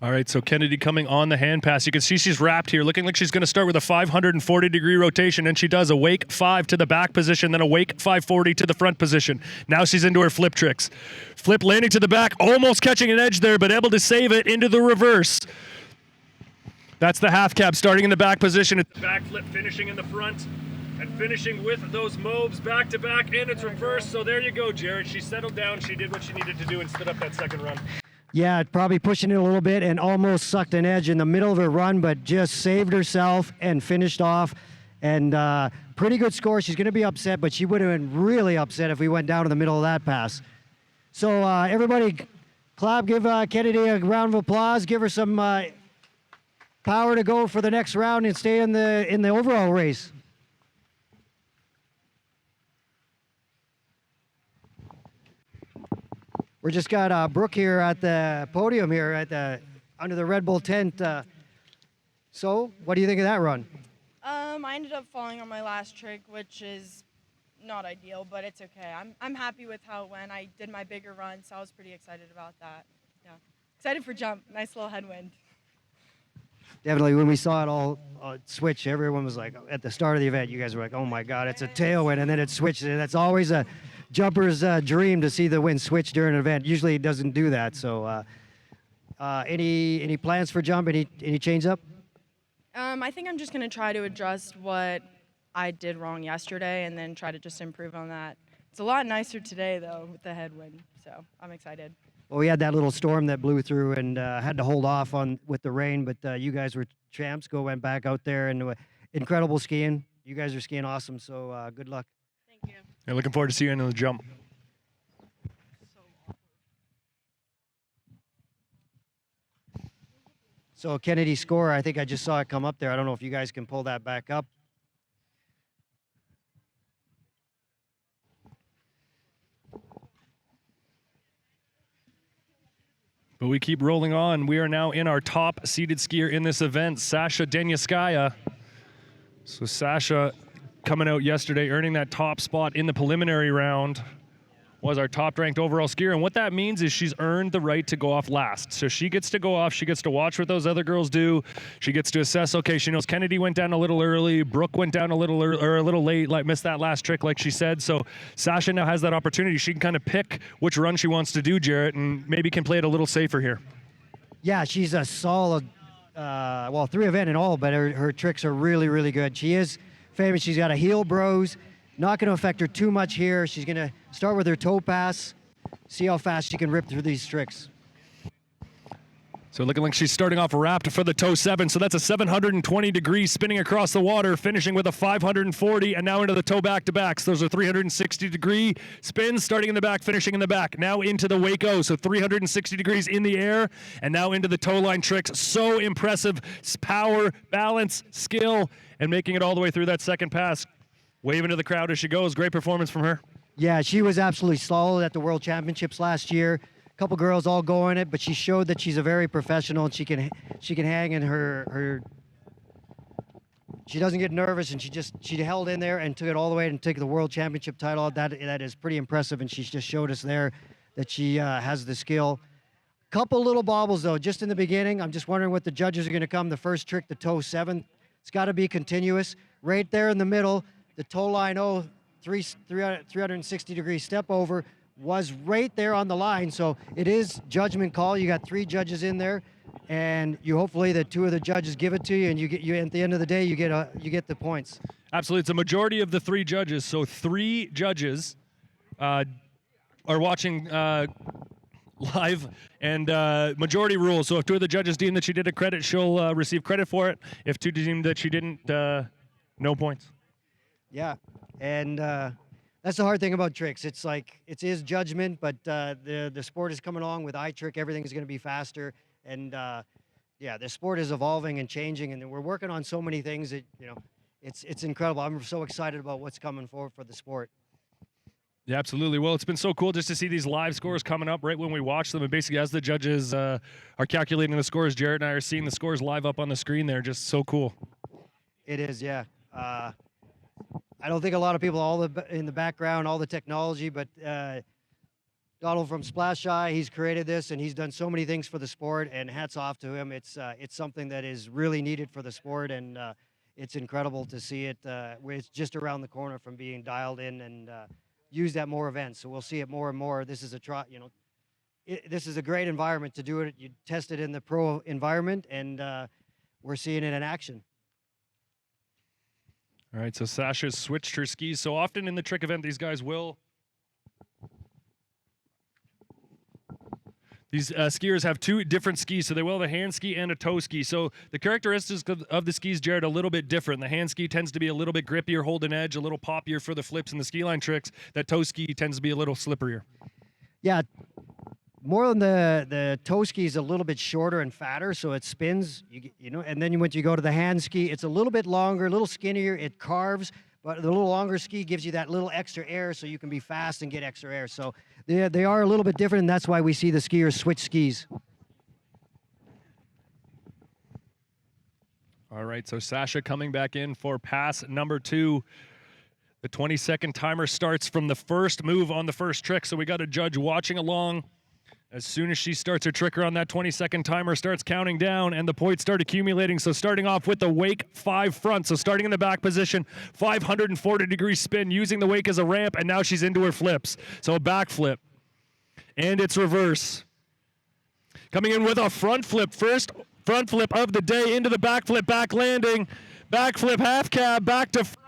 All right, so Kennedy coming on the hand pass. You can see she's wrapped here, looking like she's going to start with a 540-degree rotation, and she does a wake 5 to the back position, then a wake 540 to the front position. Now she's into her flip tricks. Flip landing to the back, almost catching an edge there, but able to save it into the reverse. That's the half cab starting in the back position. It's back flip finishing in the front. and finishing with those moves back to back, and it's reversed. So there you go, Jared. She settled down. She did what she needed to do and stood up that second run. Yeah, probably pushing it a little bit and almost sucked an edge in the middle of her run, but just saved herself and finished off. And pretty good score. She's going to be upset, but she would have been really upset if we went down to the middle of that pass. So everybody clap, give Kennedy a round of applause, give her some power to go for the next round and stay in the overall race. We just got Brooke here at the podium here at under the Red Bull tent. So, what do you think of that run? I ended up falling on my last trick, which is not ideal, but it's okay. I'm happy with how it went. I did my bigger run, so I was pretty excited about that. Yeah, excited for jump. Nice little headwind. Definitely, when we saw it all switch, everyone was like, at the start of the event, you guys were like, oh my God, it's a tailwind, and then it switched, and that's always a jumper's dream to see the wind switch during an event. Usually it doesn't do that, so any plans for jump, any change up? I think I'm just going to try to adjust what I did wrong yesterday and then try to just improve on that. It's a lot nicer today, though, with the headwind, so I'm excited. Well, we had that little storm that blew through and had to hold off with the rain, but you guys were champs. Went back out there and incredible skiing. You guys are skiing awesome, so good luck. Thank you. And looking forward to seeing you in the jump. So Kennedy's score, I think I just saw it come up there. I don't know if you guys can pull that back up. But we keep rolling on. We are now in our top seeded skier in this event, Sasha Denyaskaya. So Sasha coming out yesterday, earning that top spot in the preliminary round, was our top-ranked overall skier. And what that means is she's earned the right to go off last. So she gets to go off. She gets to watch what those other girls do. She gets to assess, okay, she knows Kennedy went down a little early. Brooke went down a little early, or a little late, like missed that last trick, like she said. So Sasha now has that opportunity. She can kind of pick which run she wants to do, Jarrett, and maybe can play it a little safer here. Yeah, she's a solid, well, 3 event in all, but her tricks are really, really good. She is famous. She's got a heel bros. Not going to affect her too much here. She's going to start with her toe pass, see how fast she can rip through these tricks. So looking like she's starting off wrapped for the toe 7. So that's a 720 degrees spinning across the water, finishing with a 540, and now into the toe back-to-backs. Those are 360 degree spins, starting in the back, finishing in the back. Now into the Waco, so 360 degrees in the air, and now into the toe line tricks. So impressive. Power, balance, skill, and making it all the way through that second pass. Waving to the crowd as she goes. Great performance from her. Yeah, she was absolutely solid at the World Championships last year. A couple girls all going it, but she showed that she's a very professional and she can hang in her. She doesn't get nervous, and she held in there and took it all the way and took the World Championship title. That is pretty impressive, and she's just showed us there that she has the skill. Couple little bobbles though, just in the beginning. I'm just wondering what the judges are going to come. The first trick, the toe 7, it's got to be continuous. Right there in the middle. The toe line, 360 degree step over was right there on the line. So it is judgment call. You got 3 judges in there, and you hopefully that 2 of the judges give it to you, and you at the end of the day you get the points. Absolutely, it's a majority of the 3 judges. So 3 judges are watching live, and majority rules. So if 2 of the judges deem that she did a credit, she'll receive credit for it. If 2 deem that she didn't, no points. Yeah, and that's the hard thing about tricks. It's like it is judgment, but the sport is coming along with eye trick. Everything is going to be faster, and yeah, the sport is evolving and changing, and we're working on so many things that it's incredible. I'm so excited about what's coming forward for the sport. Yeah, absolutely. Well, it's been so cool just to see these live scores coming up right when we watch them, and basically as the judges are calculating the scores, Jarrett and I are seeing the scores live up on the screen there. Just so cool. It is, yeah. I don't think a lot of people in the background, all the technology, but Donald from Splash Eye, he's created this, and he's done so many things for the sport, and hats off to him. It's something that is really needed for the sport, and it's incredible to see it. It's just around the corner from being dialed in and used at more events. So we'll see it more and more. This is this is a great environment to do it. You test it in the pro environment, and we're seeing it in action. All right, so Sasha's switched her skis. So often in the trick event, these guys will. These skiers have two different skis, so they will have a hand ski and a toe ski. So the characteristics of the skis, Jared, a little bit different. The hand ski tends to be a little bit grippier, hold an edge, a little poppier for the flips and the ski line tricks. That toe ski tends to be a little slipperier. Yeah, more than the toe ski is a little bit shorter and fatter, so it spins. You know, and then when you go to the hand ski, it's a little bit longer, a little skinnier. It carves, but the little longer ski gives you that little extra air, so you can be fast and get extra air. So they are a little bit different, and that's why we see the skiers switch skis. All right, so Sasha coming back in for pass number 2. The 20-second timer starts from the first move on the first trick, so we got a judge watching along. As soon as she starts her tricker on that 20-second timer, starts counting down, and the points start accumulating. So starting off with the wake 5 front. So starting in the back position, 540-degree spin, using the wake as a ramp, and now she's into her flips. So a back flip. And it's reverse. Coming in with a front flip. First front flip of the day into the back flip, back landing. Back flip, half cab, back to front.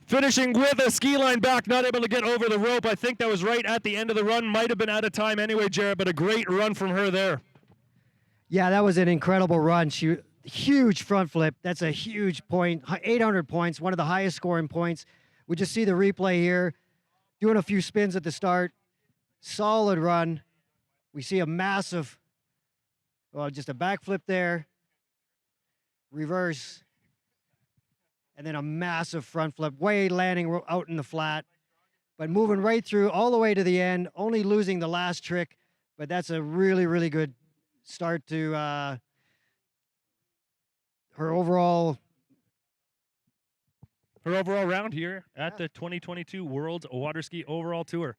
Finishing with a ski line back, not able to get over the rope. I think that was right at the end of the run. Might have been out of time anyway, Jared, but a great run from her there. Yeah, that was an incredible run. Huge front flip. That's a huge point. 800 points, one of the highest scoring points. We just see the replay here. Doing a few spins at the start. Solid run. We see a massive, well, just a backflip there. Reverse. And then a massive front flip, way landing out in the flat, but moving right through all the way to the end, only losing the last trick, but that's a really, really good start to her overall round here at the 2022 World Waterski Overall Tour.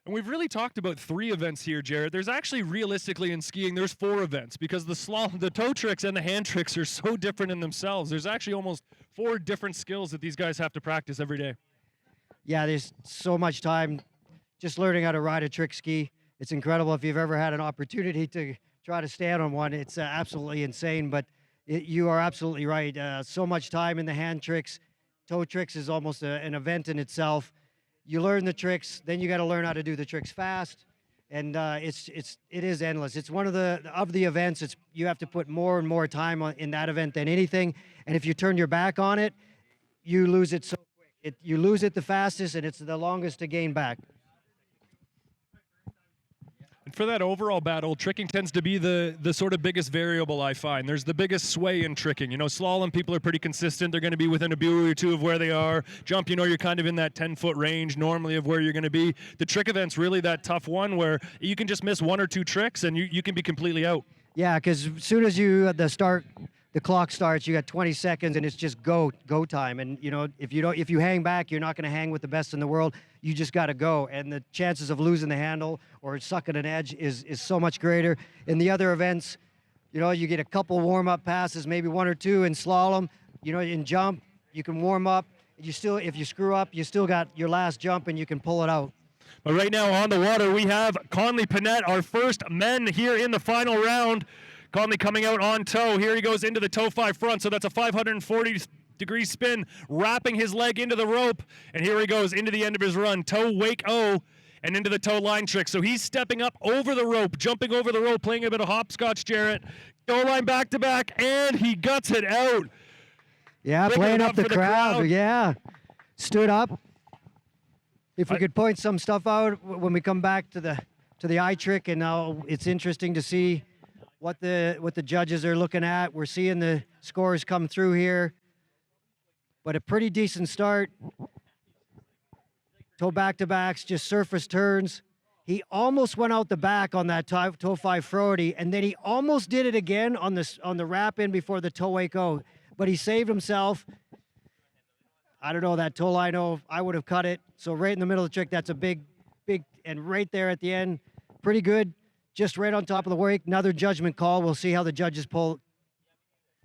And we've really talked about 3 events here, Jared. There's actually, realistically, in skiing, there's 4 events because the slalom, the toe tricks and the hand tricks are so different in themselves. There's actually almost 4 different skills that these guys have to practice every day. Yeah, there's so much time just learning how to ride a trick ski. It's incredible. If you've ever had an opportunity to try to stand on one, it's absolutely insane, but you are absolutely right. So much time in the hand tricks. Toe tricks is almost an event in itself. You learn the tricks, then you got to learn how to do the tricks fast, and it is endless. It's one of the events. You have to put more and more time in that event than anything, and if you turn your back on it, you lose it so quick. You lose it the fastest, and it's the longest to gain back. And for that overall battle, tricking tends to be the sort of biggest variable I find. There's the biggest sway in tricking. You know, slalom, people are pretty consistent. They're going to be within a buoy or 2 of where they are. Jump, you know, you're kind of in that 10-foot range normally of where you're going to be. The trick event's really that tough one where you can just miss 1 or 2 tricks and you can be completely out. Yeah, because as soon as the clock starts, you got 20 seconds and it's just go time. And you know, if you hang back, you're not going to hang with the best in the world. You just got to go, and the chances of losing the handle or sucking an edge is so much greater. In the other events, you know, you get a couple warm-up passes, maybe 1 or 2 in slalom. You know, in jump, you can warm up. If you screw up, you still got your last jump and you can pull it out. But right now on the water, we have Conley Panett, our first men here in the final round. Conley coming out on toe. Here he goes into the toe 5 front, so that's a 540-degree spin, wrapping his leg into the rope, and here he goes into the end of his run. Toe wake O, and into the toe line trick. So he's stepping up over the rope, jumping over the rope, playing a bit of hopscotch, Jarrett. Toe line back to back, and he guts it out. Yeah, playing up the crowd. Yeah, stood up. If we could point some stuff out when we come back to the eye trick, and now it's interesting to see what the judges are looking at. We're seeing the scores come through here, but a pretty decent start. Toe back-to-backs, just surface turns. He almost went out the back on that toe 540, and then he almost did it again on the wrap in before the toe wake O, but he saved himself. I don't know, that toe line O, I would have cut it. So right in the middle of the trick, that's a big, and right there at the end, pretty good. Just right on top of the wake. Another judgment call. We'll see how the judges pull.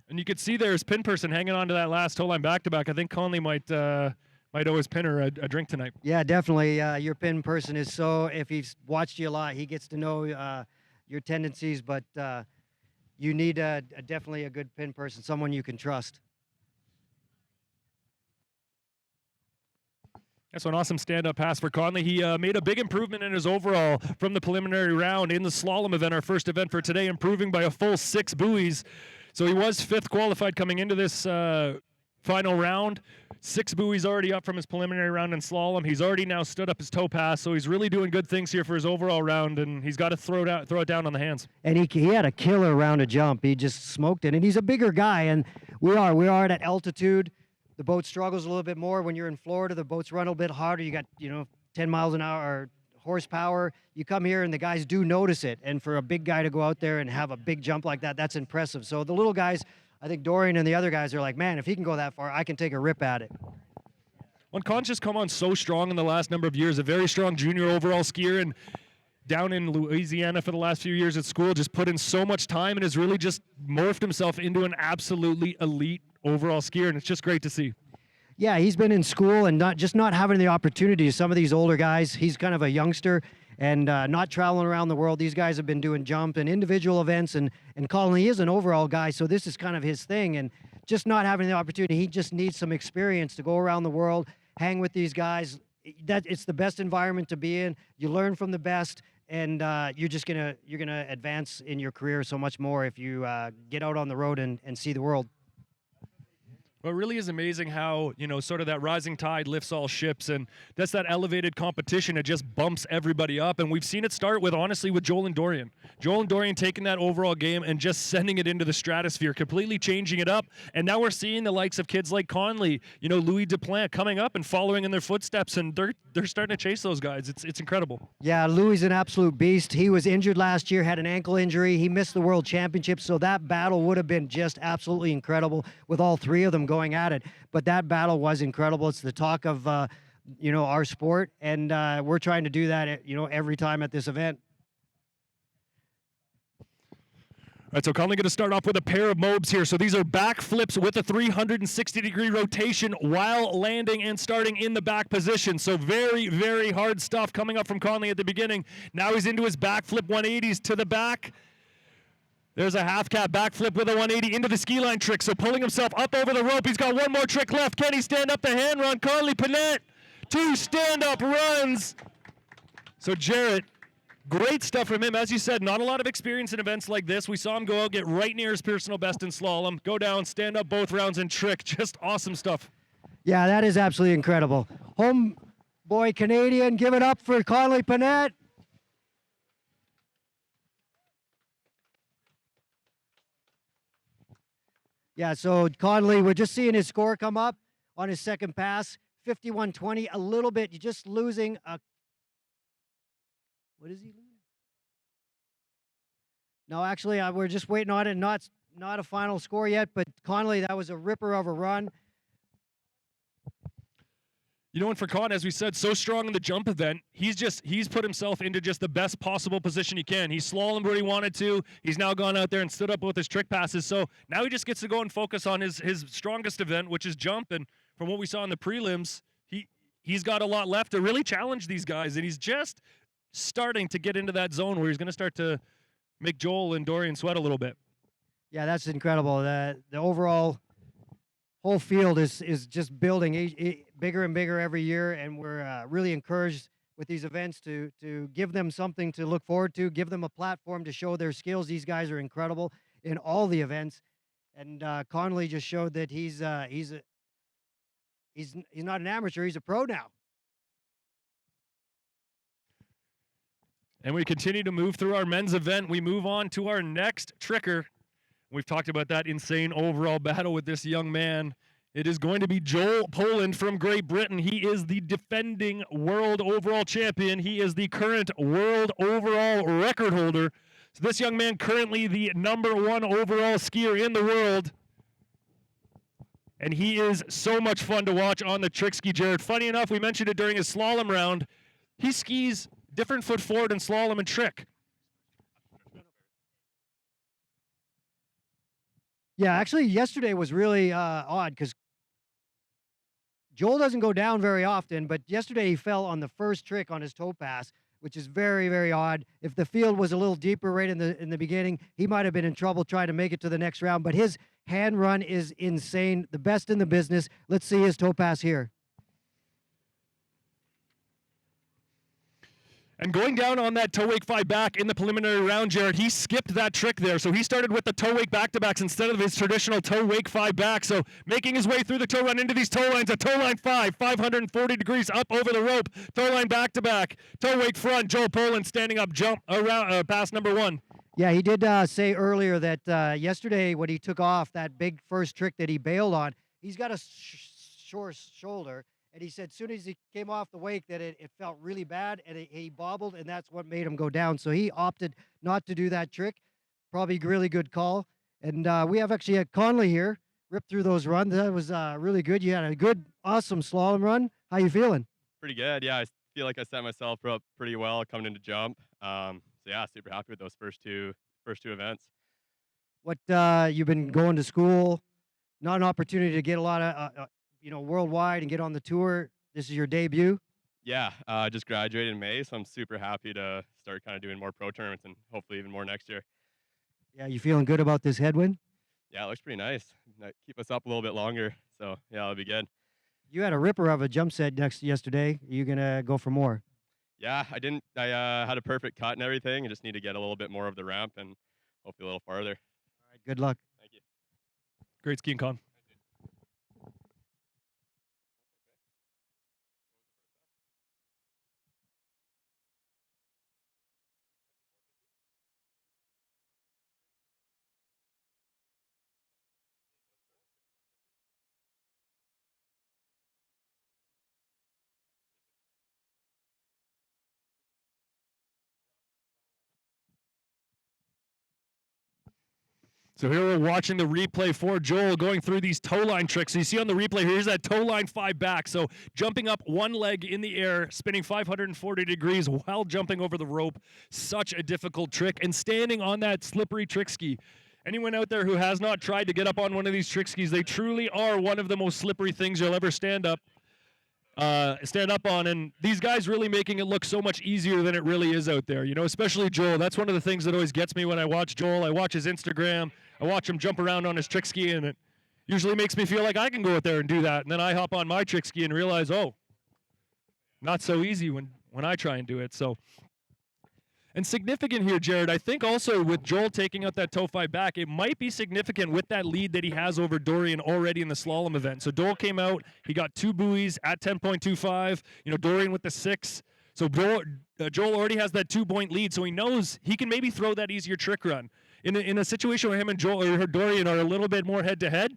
And you could see there's pin person hanging on to that last toe line back-to-back. I think Conley might owe his pinner a drink tonight. Yeah, definitely. Your pin person is if he's watched you a lot, he gets to know your tendencies. But you need definitely a good pin person, someone you can trust. That's an awesome stand-up pass for Conley. He made a big improvement in his overall from the preliminary round in the slalom event, our first event for today, improving by a full 6 buoys. So he was 5th qualified coming into this final round. 6 buoys already up from his preliminary round in slalom. He's already now stood up his toe pass, so he's really doing good things here for his overall round, and he's got to throw it down on the hands. And he had a killer round of jump. He just smoked it, and he's a bigger guy, and we are at altitude. The boat struggles a little bit more when you're in Florida. The boats run a little bit harder. You got 10 miles an hour horsepower. You come here and the guys do notice it. And for a big guy to go out there and have a big jump like that, that's impressive. So the little guys, I think Dorian and the other guys are like, man, if he can go that far, I can take a rip at it. Well, Con's just come on so strong in the last number of years. A very strong junior overall skier, and down in Louisiana for the last few years at school, just put in so much time and has really just morphed himself into an absolutely elite overall skier, and it's just great to see. Yeah, he's been in school and not having the opportunity. Some of these older guys, he's kind of a youngster and not traveling around the world. These guys have been doing jump and individual events, and Colin, he is an overall guy, so this is kind of his thing, and just not having the opportunity. He just needs some experience to go around the world, hang with these guys. It's the best environment to be in. You learn from the best, and you're gonna advance in your career so much more if you get out on the road and see the world. Well, it really is amazing how, sort of that rising tide lifts all ships, and that's that elevated competition. It just bumps everybody up, and we've seen it start with Joel and Dorian. Joel and Dorian taking that overall game and just sending it into the stratosphere, completely changing it up, and now we're seeing the likes of kids like Conley, Louis Duplant coming up and following in their footsteps, and they're starting to chase those guys. It's incredible. Yeah, Louis is an absolute beast. He was injured last year, had an ankle injury. He missed the World Championship, so that battle would have been just absolutely incredible with all three of them going at it. But that battle was incredible. It's the talk of our sport, and we're trying to do that every time at this event. All right, so Conley going to start off with a pair of mobs here. So these are back flips with a 360-degree rotation while landing and starting in the back position. So very, very hard stuff coming up from Conley at the beginning. Now he's into his back flip 180s to the back. There's a half cap backflip with a 180 into the ski line trick. So pulling himself up over the rope. He's got one more trick left. Can he stand up the hand run? Conley Panett, 2 stand-up runs. So Jarrett, great stuff from him. As you said, not a lot of experience in events like this. We saw him go out, get right near his personal best in slalom, go down, stand up both rounds and trick. Just awesome stuff. Yeah, that is absolutely incredible. Homeboy Canadian, give it up for Conley Panett. Yeah, so Conley, we're just seeing his score come up on his second pass, 51.20, a little bit. You're just losing a... What is he losing? No, actually, we're just waiting on it. Not a final score yet, but Conley, that was a ripper of a run. And for Con, as we said, so strong in the jump event, he's put himself into just the best possible position he can. He slalomed where he wanted to. He's now gone out there and stood up with his trick passes. So now he just gets to go and focus on his strongest event, which is jump. And from what we saw in the prelims, he's got a lot left to really challenge these guys. And he's just starting to get into that zone where he's going to start to make Joel and Dorian sweat a little bit. Yeah, that's incredible. The overall whole field is just building bigger and bigger every year, and we're really encouraged with these events to give them something to look forward to, give them a platform to show their skills. These guys are incredible in all the events, and Conley just showed that he's not an amateur, he's a pro now. And we continue to move through our men's event. We move on to our next tricker. We've talked about that insane overall battle with this young man. It is going to be Joel Poland from Great Britain. He is the defending world overall champion. He is the current world overall record holder. So this young man currently the #1 overall skier in the world. And he is so much fun to watch on the trick ski, Jared. Funny enough, we mentioned it during his slalom round. He skis different foot forward in slalom and trick. Yeah, actually, yesterday was really odd because Joel doesn't go down very often, but yesterday he fell on the first trick on his toe pass, which is very, very odd. If the field was a little deeper right in the beginning, he might have been in trouble trying to make it to the next round. But his hand run is insane, the best in the business. Let's see his toe pass here. And going down on that toe wake 5 back in the preliminary round, Jared, he skipped that trick there. So he started with the toe wake back-to-backs instead of his traditional toe wake 5 back. So making his way through the toe run into these toe lines, a toe line 540 degrees up over the rope, toe line back-to-back, toe wake front, Joel Poland standing up, jump around pass number 1. Yeah, he did say earlier that yesterday when he took off that big first trick that he bailed on, he's got a sore shoulder. And he said as soon as he came off the wake that it felt really bad and he bobbled, and that's what made him go down. So he opted not to do that trick. Probably a really good call. And we have actually Conley here, ripped through those runs. That was really good. You had a good, awesome slalom run. How you feeling? Pretty good. Yeah, I feel like I set myself up pretty well coming into jump. So yeah, super happy with those first two events. What you've been going to school, not an opportunity to get a lot of worldwide and get on the tour. This is your debut. Yeah, I just graduated in May, so I'm super happy to start kind of doing more pro tournaments and hopefully even more next year. Yeah, you feeling good about this headwind? Yeah, it looks pretty nice. Keep us up a little bit longer, so yeah, it'll be good. You had a ripper of a jump set yesterday. Are you gonna go for more? Yeah, I didn't. I had a perfect cut and everything. I just need to get a little bit more of the ramp and hopefully a little farther. All right, good luck. Thank you. Great skiing, Con. So here we're watching the replay for Joel going through these toe line tricks. So you see on the replay, here's that toe line 5 back. So jumping up one leg in the air, spinning 540 degrees while jumping over the rope. Such a difficult trick. And standing on that slippery trick ski. Anyone out there who has not tried to get up on one of these trick skis, they truly are one of the most slippery things you'll ever stand up on, and these guys really making it look so much easier than it really is out there, especially Joel. That's one of the things that always gets me when I watch Joel. I watch his Instagram, I watch him jump around on his trick ski, and it usually makes me feel like I can go out there and do that, and then I hop on my trick ski and realize, oh, not so easy when I try and do it. So, and significant here, Jared, I think also with Joel taking out that toe 5 back, it might be significant with that lead that he has over Dorian already in the slalom event. So Joel came out, he got 2 buoys at 10.25, Dorian with the 6. So Joel already has that 2-point lead, so he knows he can maybe throw that easier trick run. In a situation where him and Joel or Dorian are a little bit more head-to-head,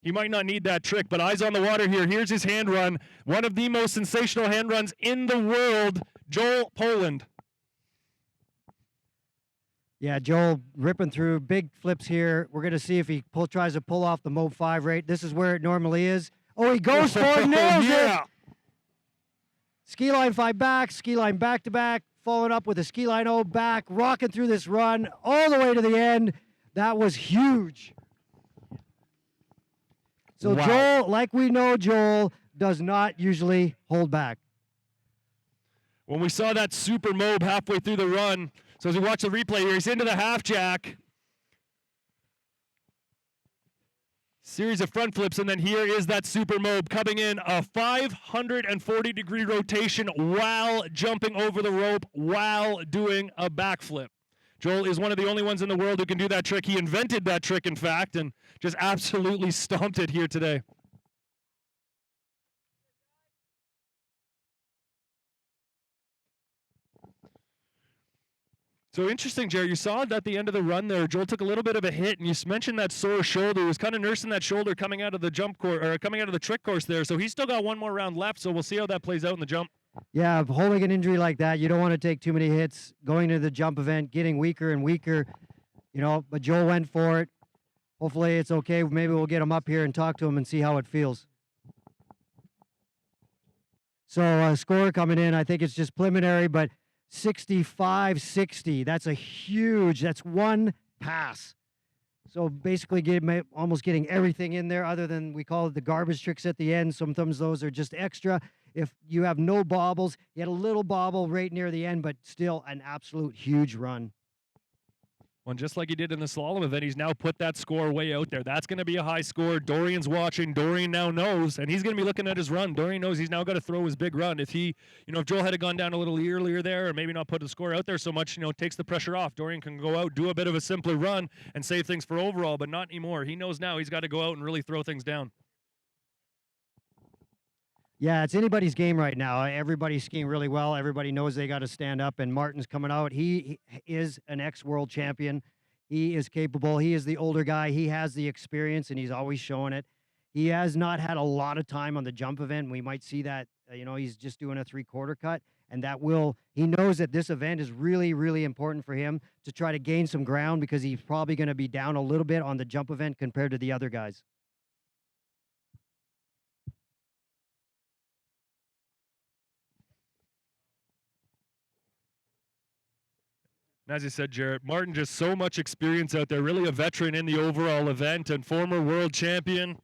he might not need that trick, but eyes on the water here. Here's his hand run, one of the most sensational hand runs in the world, Joel Poland. Yeah, Joel ripping through big flips here. We're going to see if he tries to pull off the Mob 5 rate. This is where it normally is. Oh, he goes for it, nails it. Ski line 5 back, ski line back-to-back, following up with a ski line O back, rocking through this run all the way to the end. That was huge. So wow. Joel, like we know, Joel does not usually hold back. When we saw that super mob halfway through the run, so as we watch the replay here, he's into the half jack. Series of front flips, and then here is that super mob coming in a 540-degree rotation while jumping over the rope, while doing a backflip. Joel is one of the only ones in the world who can do that trick. He invented that trick, in fact, and just absolutely stomped it here today. So interesting, Jerry. You saw it at the end of the run there. Joel took a little bit of a hit, and you mentioned that sore shoulder. He was kind of nursing that shoulder coming out of the jump course or coming out of the trick course there. So he's still got one more round left. So we'll see how that plays out in the jump. Yeah, holding an injury like that, you don't want to take too many hits. Going to the jump event, getting weaker and weaker, But Joel went for it. Hopefully it's okay. Maybe we'll get him up here and talk to him and see how it feels. So score coming in. I think it's just preliminary, but 65-60. That's one pass. So basically almost getting everything in there other than we call it the garbage tricks at the end. Sometimes those are just extra. if you have no bobbles, he had a little bobble right near the end, but still an absolute huge run. Well, just like he did in the slalom event, he's now put that score way out there. That's going to be a high score. Dorian's watching. Dorian now knows, and he's going to be looking at his run. Dorian knows he's now got to throw his big run. If he, if Joel had gone down a little earlier there, or maybe not put the score out there so much, takes the pressure off. Dorian can go out, do a bit of a simpler run, and save things for overall, but not anymore. He knows now he's got to go out and really throw things down. Yeah, it's anybody's game right now. Everybody's skiing really well. Everybody knows they got to stand up, and Martin's coming out. He is an ex-world champion. He is capable. He is the older guy. He has the experience, and he's always showing it. He has not had a lot of time on the jump event. We might see that, he's just doing a 3/4 cut, and he knows that this event is really, really important for him to try to gain some ground because he's probably going to be down a little bit on the jump event compared to the other guys. And as you said, Jarrett, Martin, just so much experience out there, really a veteran in the overall event and former world champion.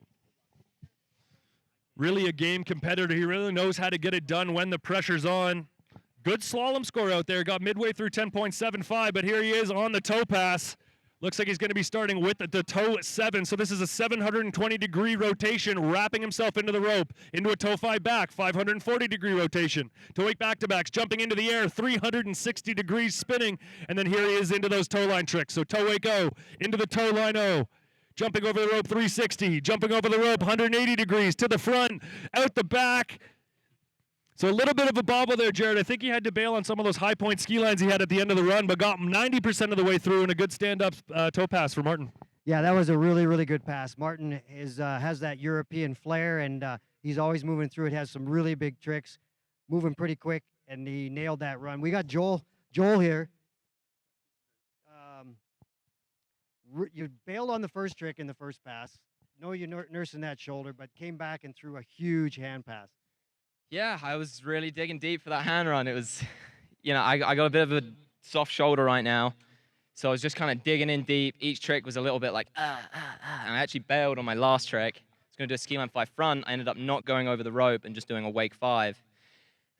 Really a game competitor. He really knows how to get it done when the pressure's on. Good slalom score out there. Got midway through 10.75, but here he is on the toe pass. Looks like he's going to be starting with the toe 7. So this is a 720-degree rotation, wrapping himself into the rope, into a toe 5 back, 540-degree rotation. Toe 8 back-to-backs, jumping into the air, 360 degrees spinning, and then here he is into those toe line tricks. So toe 8 go, into the toe line O. Jumping over the rope 360, jumping over the rope 180 degrees to the front, out the back. So a little bit of a bobble there, Jared. I think he had to bail on some of those high point ski lines he had at the end of the run, but got 90% of the way through and a good stand-up toe pass for Martin. Yeah, that was a really, really good pass. Martin has that European flair, and he's always moving through it, has some really big tricks, moving pretty quick, and he nailed that run. We got Joel here. You bailed on the first trick in the first pass. No, you're nursing that shoulder, but came back and threw a huge hand pass. Yeah, I was really digging deep for that hand run. It was, I got a bit of a soft shoulder right now. So I was just kind of digging in deep. Each trick was a little bit like, And I actually bailed on my last trick. I was going to do a ski line 5 front. I ended up not going over the rope and just doing a wake 5.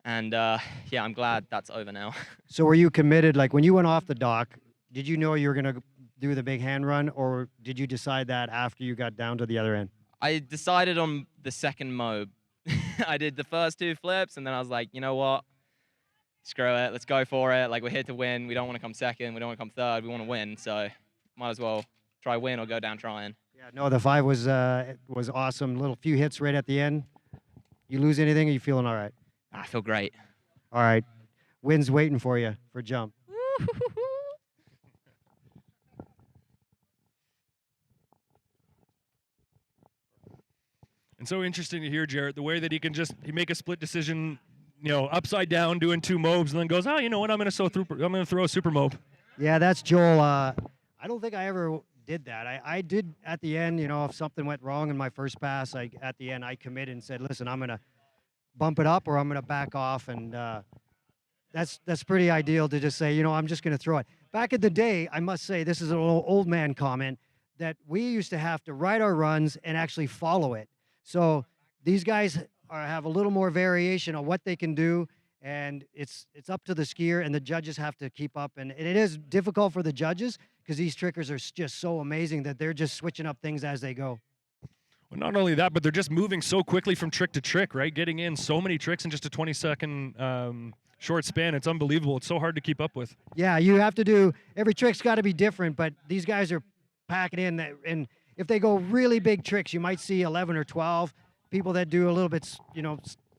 And yeah, I'm glad that's over now. So were you committed? Like when you went off the dock, did you know you were going to do the big hand run, or did you decide that after you got down to the other end? I decided on the second mob. I did the first 2 flips, and then I was like, you know what? Screw it. Let's go for it. Like, we're here to win. We don't want to come second. We don't want to come third. We want to win. So might as well try win or go down trying. Yeah, no, the 5 was awesome. Little few hits right at the end. You lose anything, or you feeling all right? I feel great. All right. Win's waiting for you for jump. And so interesting to hear, Jarrett, the way that he can he make a split decision, upside down, doing 2 mobs, and then goes, oh, you know what, I'm going to throw a super mob. Yeah, that's Joel. I don't think I ever did that. I did at the end, if something went wrong in my first pass, at the end I committed and said, listen, I'm going to bump it up or I'm going to back off, and that's pretty ideal to just say, I'm just going to throw it. Back in the day, I must say, this is an old man comment, that we used to have to write our runs and actually follow it. So these guys have a little more variation on what they can do, and it's up to the skier, and the judges have to keep up. And it is difficult for the judges because these trickers are just so amazing that they're just switching up things as they go. Well, not only that, but they're just moving so quickly from trick to trick, right? Getting in so many tricks in just a 20-second short span. It's unbelievable. It's so hard to keep up with. Yeah, you have to do – every trick's got to be different, but these guys are packing in and – if they go really big tricks, you might see 11 or 12. People that do a little bit,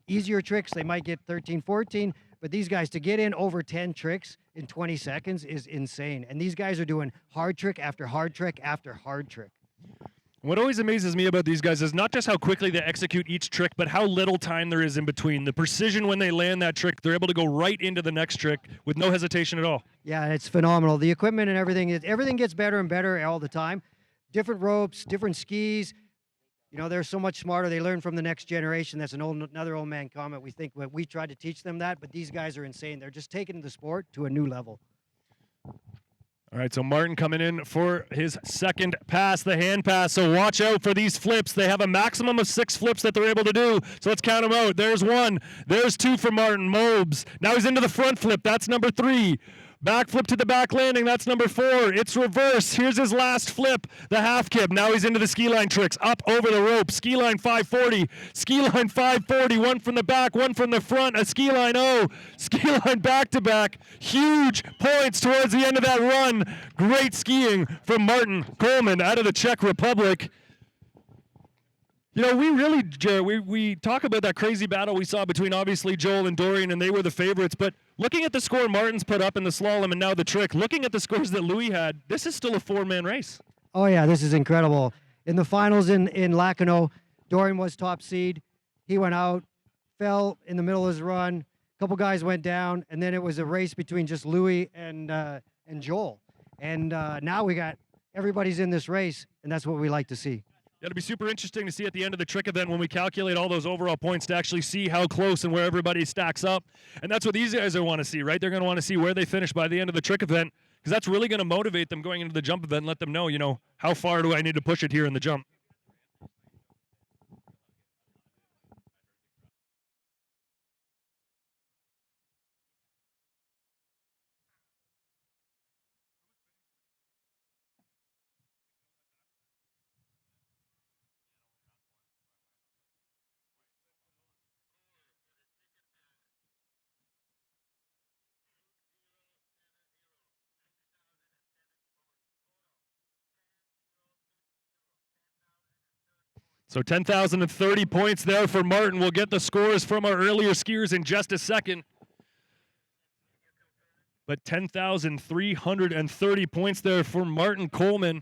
easier tricks, they might get 13, 14. But these guys, to get in over 10 tricks in 20 seconds is insane. And these guys are doing hard trick after hard trick after hard trick. What always amazes me about these guys is not just how quickly they execute each trick, but how little time there is in between. The precision when they land that trick, they're able to go right into the next trick with no hesitation at all. Yeah, it's phenomenal. The equipment and everything gets better and better all the time. Different ropes, different skis. They're so much smarter. They learn from the next generation. That's another old man comment. We tried to teach them that, but these guys are insane. They're just taking the sport to a new level. All right, so Martin coming in for his second pass, the hand pass. So watch out for these flips. They have a maximum of 6 flips that they're able to do. So let's count them out. There's 1. There's 2 for Martin. Mobes. Now he's into the front flip. That's number 3. Back flip to the back landing. That's number 4. It's reverse. Here's his last flip, the half kip. Now he's into the ski line tricks. Up over the rope. Ski line 540. Ski line 540. 1 from the back, 1 from the front. A ski line O. Ski line back to back. Huge points towards the end of that run. Great skiing from Martin Coleman out of the Czech Republic. You know, we really, Jared, we talk about that crazy battle we saw between obviously Joel and Dorian, and they were the favorites. But looking at the score Martin's put up in the slalom and now the trick, looking at the scores that Louis had, this is still a 4-man race. Oh, yeah, this is incredible. In the finals in Lacanau, Dorian was top seed. He went out, fell in the middle of his run. A couple guys went down, and then it was a race between just Louis and Joel. And now we got everybody's in this race, and that's what we like to see. It'll be super interesting to see at the end of the trick event when we calculate all those overall points to actually see how close and where everybody stacks up. And that's what these guys want to see, right? They're going to want to see where they finish by the end of the trick event, because that's really going to motivate them going into the jump event and let them know, you know, how far do I need to push it here in the jump. So 10,030 points there for Martin. We'll get the scores from our earlier skiers in just a second. But 10,330 points there for Martin Coleman.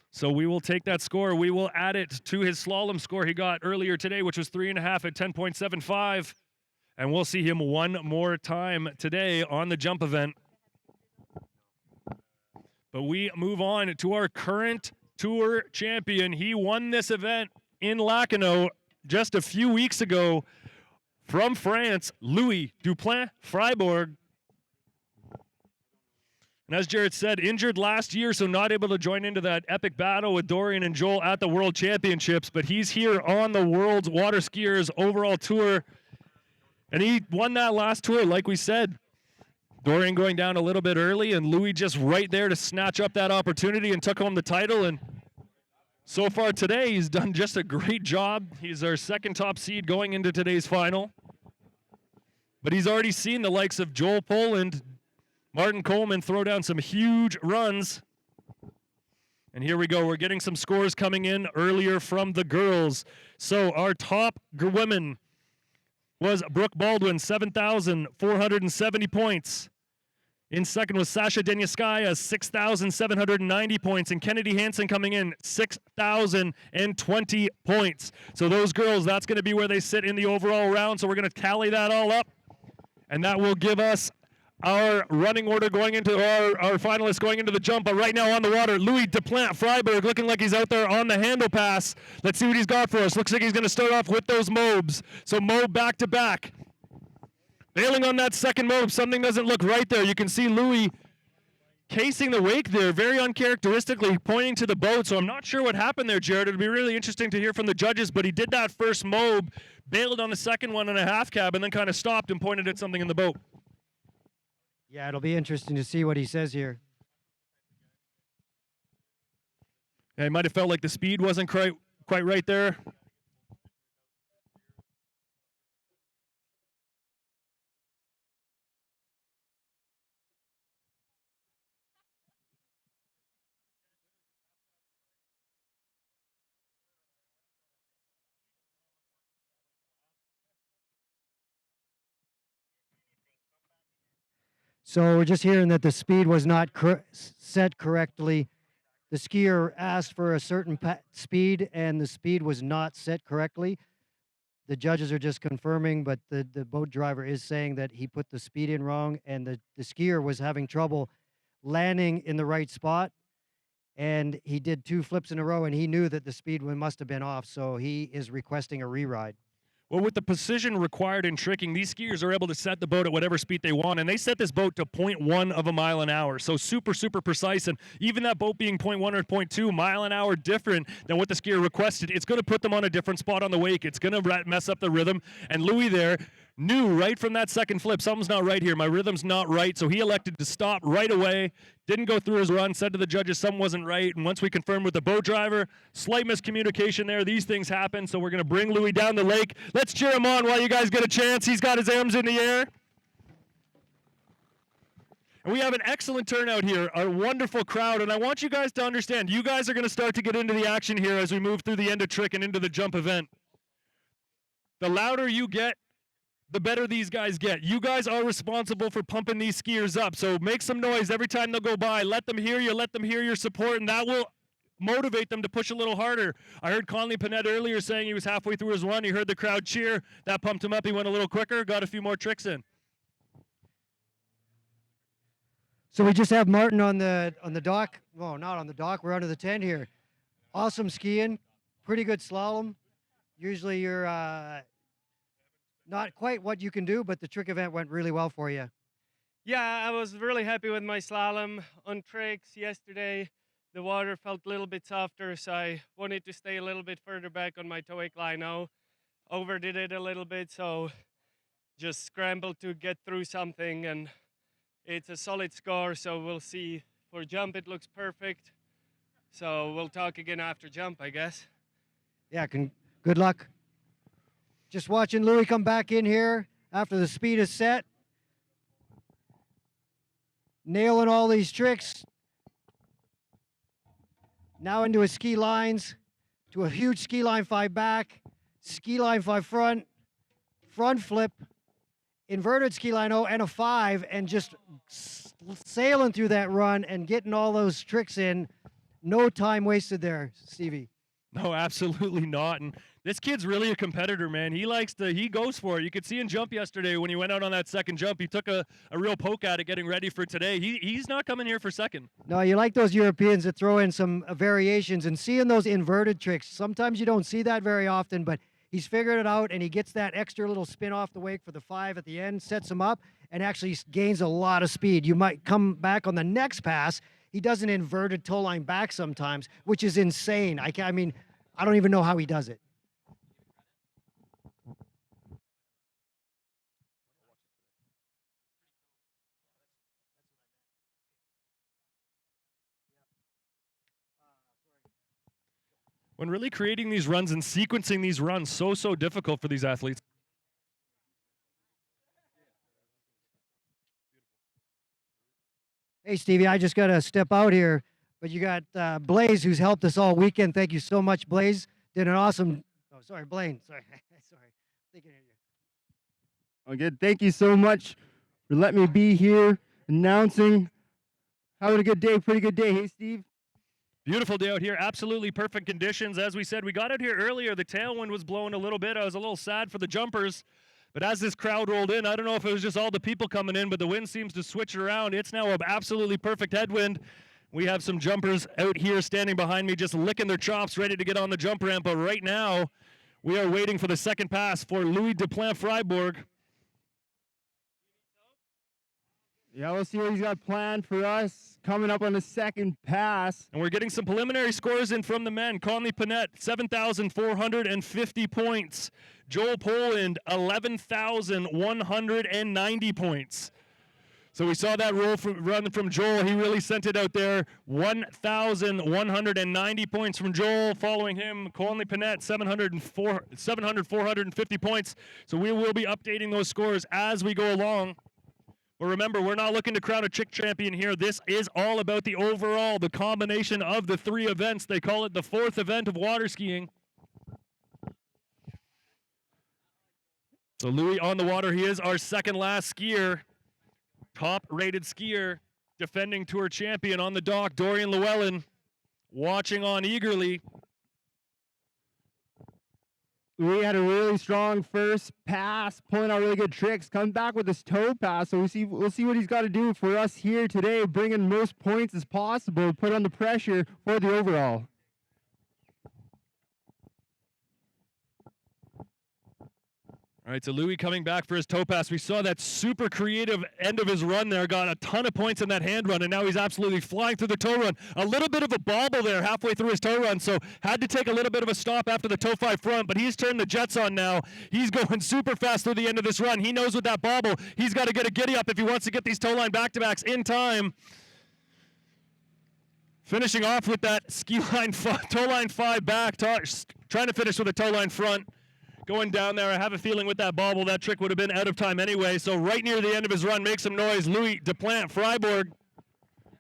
So we will take that score. We will add it to his slalom score he got earlier today, which was 3.5 at 10.75. And we'll see him one more time today on the jump event. But we move on to our current tour champion. He won this event in Lacanau just a few weeks ago from France, Louis Duplain-Freiburg. And as Jared said, injured last year, so not able to join into that epic battle with Dorian and Joel at the World Championships, but he's here on the WorldWaterSkiers overall tour, and he won that last tour, like we said. Dorian going down a little bit early, and Louis just right there to snatch up that opportunity and took home the title. And so far today, he's done just a great job. He's our second top seed going into today's final. But he's already seen the likes of Joel Poland, Martin Coleman throw down some huge runs. And here we go. We're getting some scores coming in earlier from the girls. So our top women was Brooke Baldwin, 7,470 points. In second was Sasha Denyaskaya, 6,790 points. And Kennedy Hansen coming in, 6,020 points. So those girls, that's going to be where they sit in the overall round. So we're going to tally that all up. And that will give us our running order going into our finalists going into the jump. But right now on the water, Louis Duplain-Freiburg looking like he's out there on the handle pass. Let's see what he's got for us. Looks like he's going to start off with those mobes. So mobe back to back. Bailing on that second mobe, something doesn't look right there. You can see Louis casing the wake there, very uncharacteristically pointing to the boat. So I'm not sure what happened there, Jared. It'll be really interesting to hear from the judges, but he did that first mobe, bailed on the second one in a half cab, and then kind of stopped and pointed at something in the boat. Yeah, it'll be interesting to see what he says here. Yeah, he might have felt like the speed wasn't quite right there. So we're just hearing that the speed was not set correctly. The skier asked for a certain speed, and the speed was not set correctly. The judges are just confirming, but the boat driver is saying that he put the speed in wrong, and the skier was having trouble landing in the right spot. And he did 2 flips in a row, and he knew that the speed must have been off, so he is requesting a re-ride. Well, with the precision required in tricking, these skiers are able to set the boat at whatever speed they want, and they set this boat to 0.1 of a mile an hour. So super, super precise, and even that boat being 0.1 or 0.2 mile an hour different than what the skier requested, it's going to put them on a different spot on the wake. It's going to mess up the rhythm, and Louis there knew right from that second flip, something's not right here. My rhythm's not right, so he elected to stop right away, didn't go through his run, said to the judges something wasn't right, and once we confirmed with the boat driver, slight miscommunication there. These things happen, so we're going to bring Louis down the lake. Let's cheer him on while you guys get a chance. He's got his arms in the air. And we have an excellent turnout here, a wonderful crowd, and I want you guys to understand, you guys are going to start to get into the action here as we move through the end of trick and into the jump event. The louder you get, the better these guys get. You guys are responsible for pumping these skiers up, so make some noise every time they'll go by. Let them hear you, let them hear your support, and that will motivate them to push a little harder. I heard Conley Panette earlier saying he was halfway through his run. He heard the crowd cheer. That pumped him up. He went a little quicker, got a few more tricks in. So we just have Martin on the dock. Well, not on the dock. We're under the tent here. Awesome skiing, pretty good slalom. Usually you're not quite what you can do, but the trick event went really well for you. Yeah, I was really happy with my slalom on tricks yesterday. The water felt a little bit softer, so I wanted to stay a little bit further back on my TOEIC lino. Overdid it a little bit, so just scrambled to get through something, and it's a solid score, so we'll see. For jump, it looks perfect. So we'll talk again after jump, I guess. Yeah, good luck. Just watching Louis come back in here after the speed is set. Nailing all these tricks. Now into his ski lines, to a huge ski line 5 back, ski line 5 front, front flip, inverted ski line O, and a 5, and just sailing through that run and getting all those tricks in. No time wasted there, Stevie. No, absolutely not. And this kid's really a competitor, man. He goes for it. You could see him jump yesterday when he went out on that second jump. He took a real poke at it getting ready for today. He's not coming here for second. No, you like those Europeans that throw in some variations and seeing those inverted tricks. Sometimes you don't see that very often, but he's figured it out, and he gets that extra little spin off the wake for the 5 at the end, sets him up, and actually gains a lot of speed. You might come back on the next pass. He does an inverted toe line back sometimes, which is insane. I don't even know how he does it. When really creating these runs and sequencing these runs, so difficult for these athletes. Hey, Stevie, I just got to step out here, but you got Blaze, who's helped us all weekend. Thank you so much, Blaze. Did an awesome. Oh, sorry, Blaine. Sorry, sorry. Thinking of you. Okay, thank you so much for letting me be here announcing. Having a good day, pretty good day. Hey, Steve. Beautiful day out here. Absolutely perfect conditions. As we said, we got out here earlier. The tailwind was blowing a little bit. I was a little sad for the jumpers. But as this crowd rolled in, I don't know if it was just all the people coming in, but the wind seems to switch it around. It's now an absolutely perfect headwind. We have some jumpers out here standing behind me just licking their chops, ready to get on the jump ramp. But right now, we are waiting for the second pass for Louis Duplan-Freiburg. Yeah, we'll see what he's got planned for us coming up on the second pass. And we're getting some preliminary scores in from the men. Conley Panette, 7,450 points. Joel Poland, 11,190 points. So we saw that run from Joel. He really sent it out there. 1,190 points from Joel. Following him, Conley Panette, 450 points. So we will be updating those scores as we go along. But remember, we're not looking to crown a chick champion here. This is all about the overall, the combination of the 3 events. They call it the 4th event of water skiing. So Louis on the water. He is our second last skier. Top-rated skier, defending tour champion on the dock, Dorian Llewellyn, watching on eagerly. We had a really strong first pass, pulling out really good tricks, come back with this toe pass. So we'll see what he's got to do for us here today, bring in most points as possible, put on the pressure for the overall. All right, so Louis coming back for his toe pass. We saw that super creative end of his run there, got a ton of points in that hand run, and now he's absolutely flying through the toe run. A little bit of a bobble there halfway through his toe run, so had to take a little bit of a stop after the toe 5 front, but he's turned the jets on now. He's going super fast through the end of this run. He knows with that bobble, he's got to get a giddy up if he wants to get these toe line back-to-backs in time. Finishing off with that toe line 5 back, trying to finish with a toe line front. Going down there, I have a feeling with that bobble, that trick would have been out of time anyway. So right near the end of his run, make some noise. Louis Duplant, Freiburg.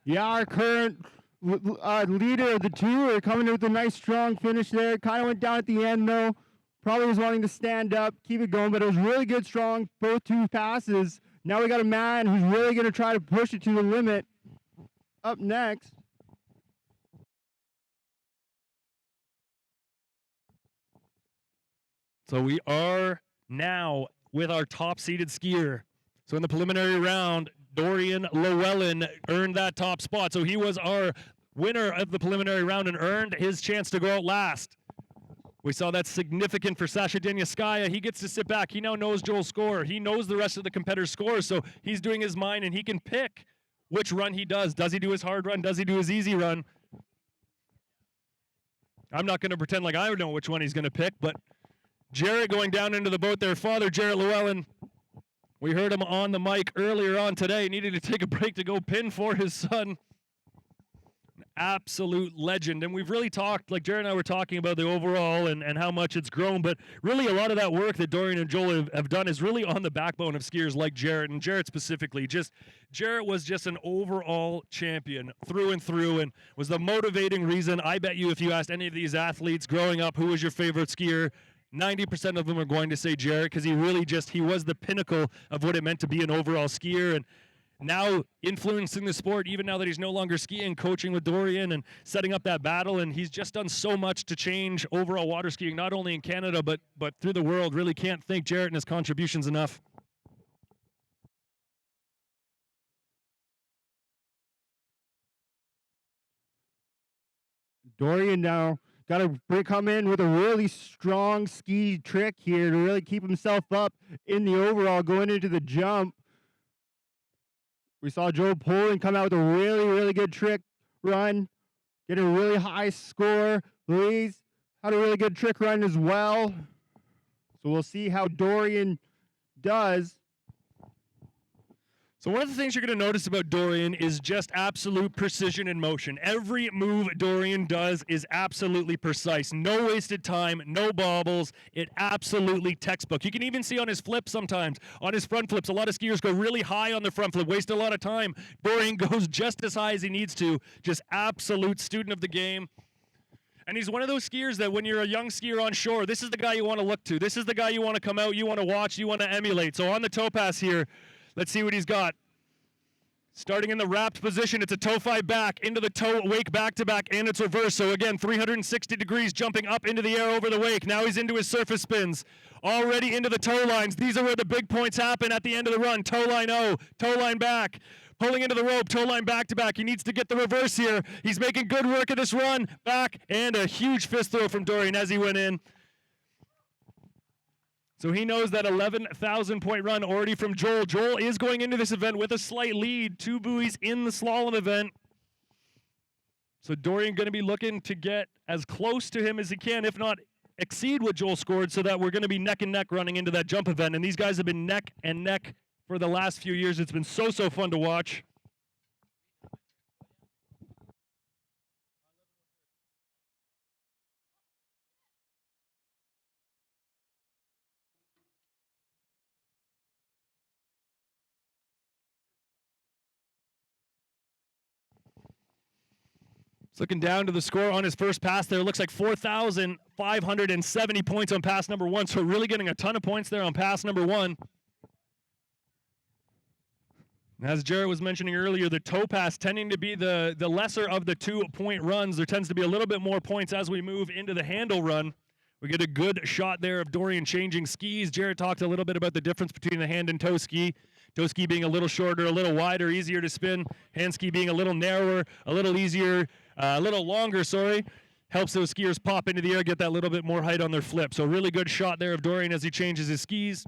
Yeah, our current leader of the two are coming with a nice strong finish there. Kind of went down at the end though. Probably was wanting to stand up, keep it going, but it was really good, strong, both two passes. Now we got a man who's really going to try to push it to the limit. Up next. So we are now with our top-seeded skier. So in the preliminary round, Dorian Llewellyn earned that top spot. So he was our winner of the preliminary round and earned his chance to go out last. We saw that significant for Sasha Denyaskaya. He gets to sit back. He now knows Joel's score. He knows the rest of the competitors' scores, so he's doing his mind, and he can pick which run he does. Does he do his hard run? Does he do his easy run? I'm not going to pretend like I know which one he's going to pick, but Jarrett going down into the boat there. Father Jarrett Llewellyn, we heard him on the mic earlier on today. Needed to take a break to go pin for his son. An absolute legend. And we've really talked, like Jarrett and I were talking about the overall and how much it's grown, but really a lot of that work that Dorian and Joel have done is really on the backbone of skiers like Jarrett, and Jarrett specifically. Jarrett was just an overall champion through and through, and was the motivating reason. I bet you if you asked any of these athletes growing up, who was your favorite skier, 90% of them are going to say Jarrett, because he was the pinnacle of what it meant to be an overall skier, and now influencing the sport, even now that he's no longer skiing, coaching with Dorian and setting up that battle, and he's just done so much to change overall water skiing, not only in Canada, but through the world. Really can't thank Jarrett and his contributions enough. Dorian now got to come in with a really strong ski trick here to really keep himself up in the overall going into the jump. We saw Joe Poland come out with a really, really good trick run, get a really high score. Louise had a really good trick run as well. So we'll see how Dorian does. So one of the things you're going to notice about Dorian is just absolute precision in motion. Every move Dorian does is absolutely precise. No wasted time, no bobbles. It absolutely textbook. You can even see on his flips sometimes, on his front flips, a lot of skiers go really high on the front flip, waste a lot of time. Dorian goes just as high as he needs to. Just absolute student of the game. And he's one of those skiers that when you're a young skier on shore, this is the guy you want to look to. This is the guy you want to come out, you want to watch, you want to emulate. So on the toe pass here, let's see what he's got. Starting in the wrapped position, it's a toe 5 back, into the toe wake back-to-back, and it's reverse. So again, 360 degrees, jumping up into the air over the wake. Now he's into his surface spins. Already into the toe lines. These are where the big points happen at the end of the run. Toe line O, toe line back. Pulling into the rope, toe line back-to-back. He needs to get the reverse here. He's making good work of this run. Back, and a huge fist throw from Dorian as he went in. So he knows that 11,000-point run already from Joel. Joel is going into this event with a slight lead, 2 buoys in the slalom event. So Dorian going to be looking to get as close to him as he can, if not exceed what Joel scored, so that we're going to be neck and neck running into that jump event. And these guys have been neck and neck for the last few years. It's been so fun to watch. Looking down to the score on his first pass there, looks like 4,570 points on pass number 1, so really getting a ton of points there on pass number 1. As Jarrett was mentioning earlier, the toe pass tending to be the lesser of the 2-point runs. There tends to be a little bit more points as we move into the handle run. We get a good shot there of Dorian changing skis. Jarrett talked a little bit about the difference between the hand and toe ski. Toe ski being a little shorter, a little wider, easier to spin. Hand ski being a little narrower, a little easier, a little longer, sorry. helps those skiers pop into the air, get that little bit more height on their flip. So really good shot there of Dorian as he changes his skis.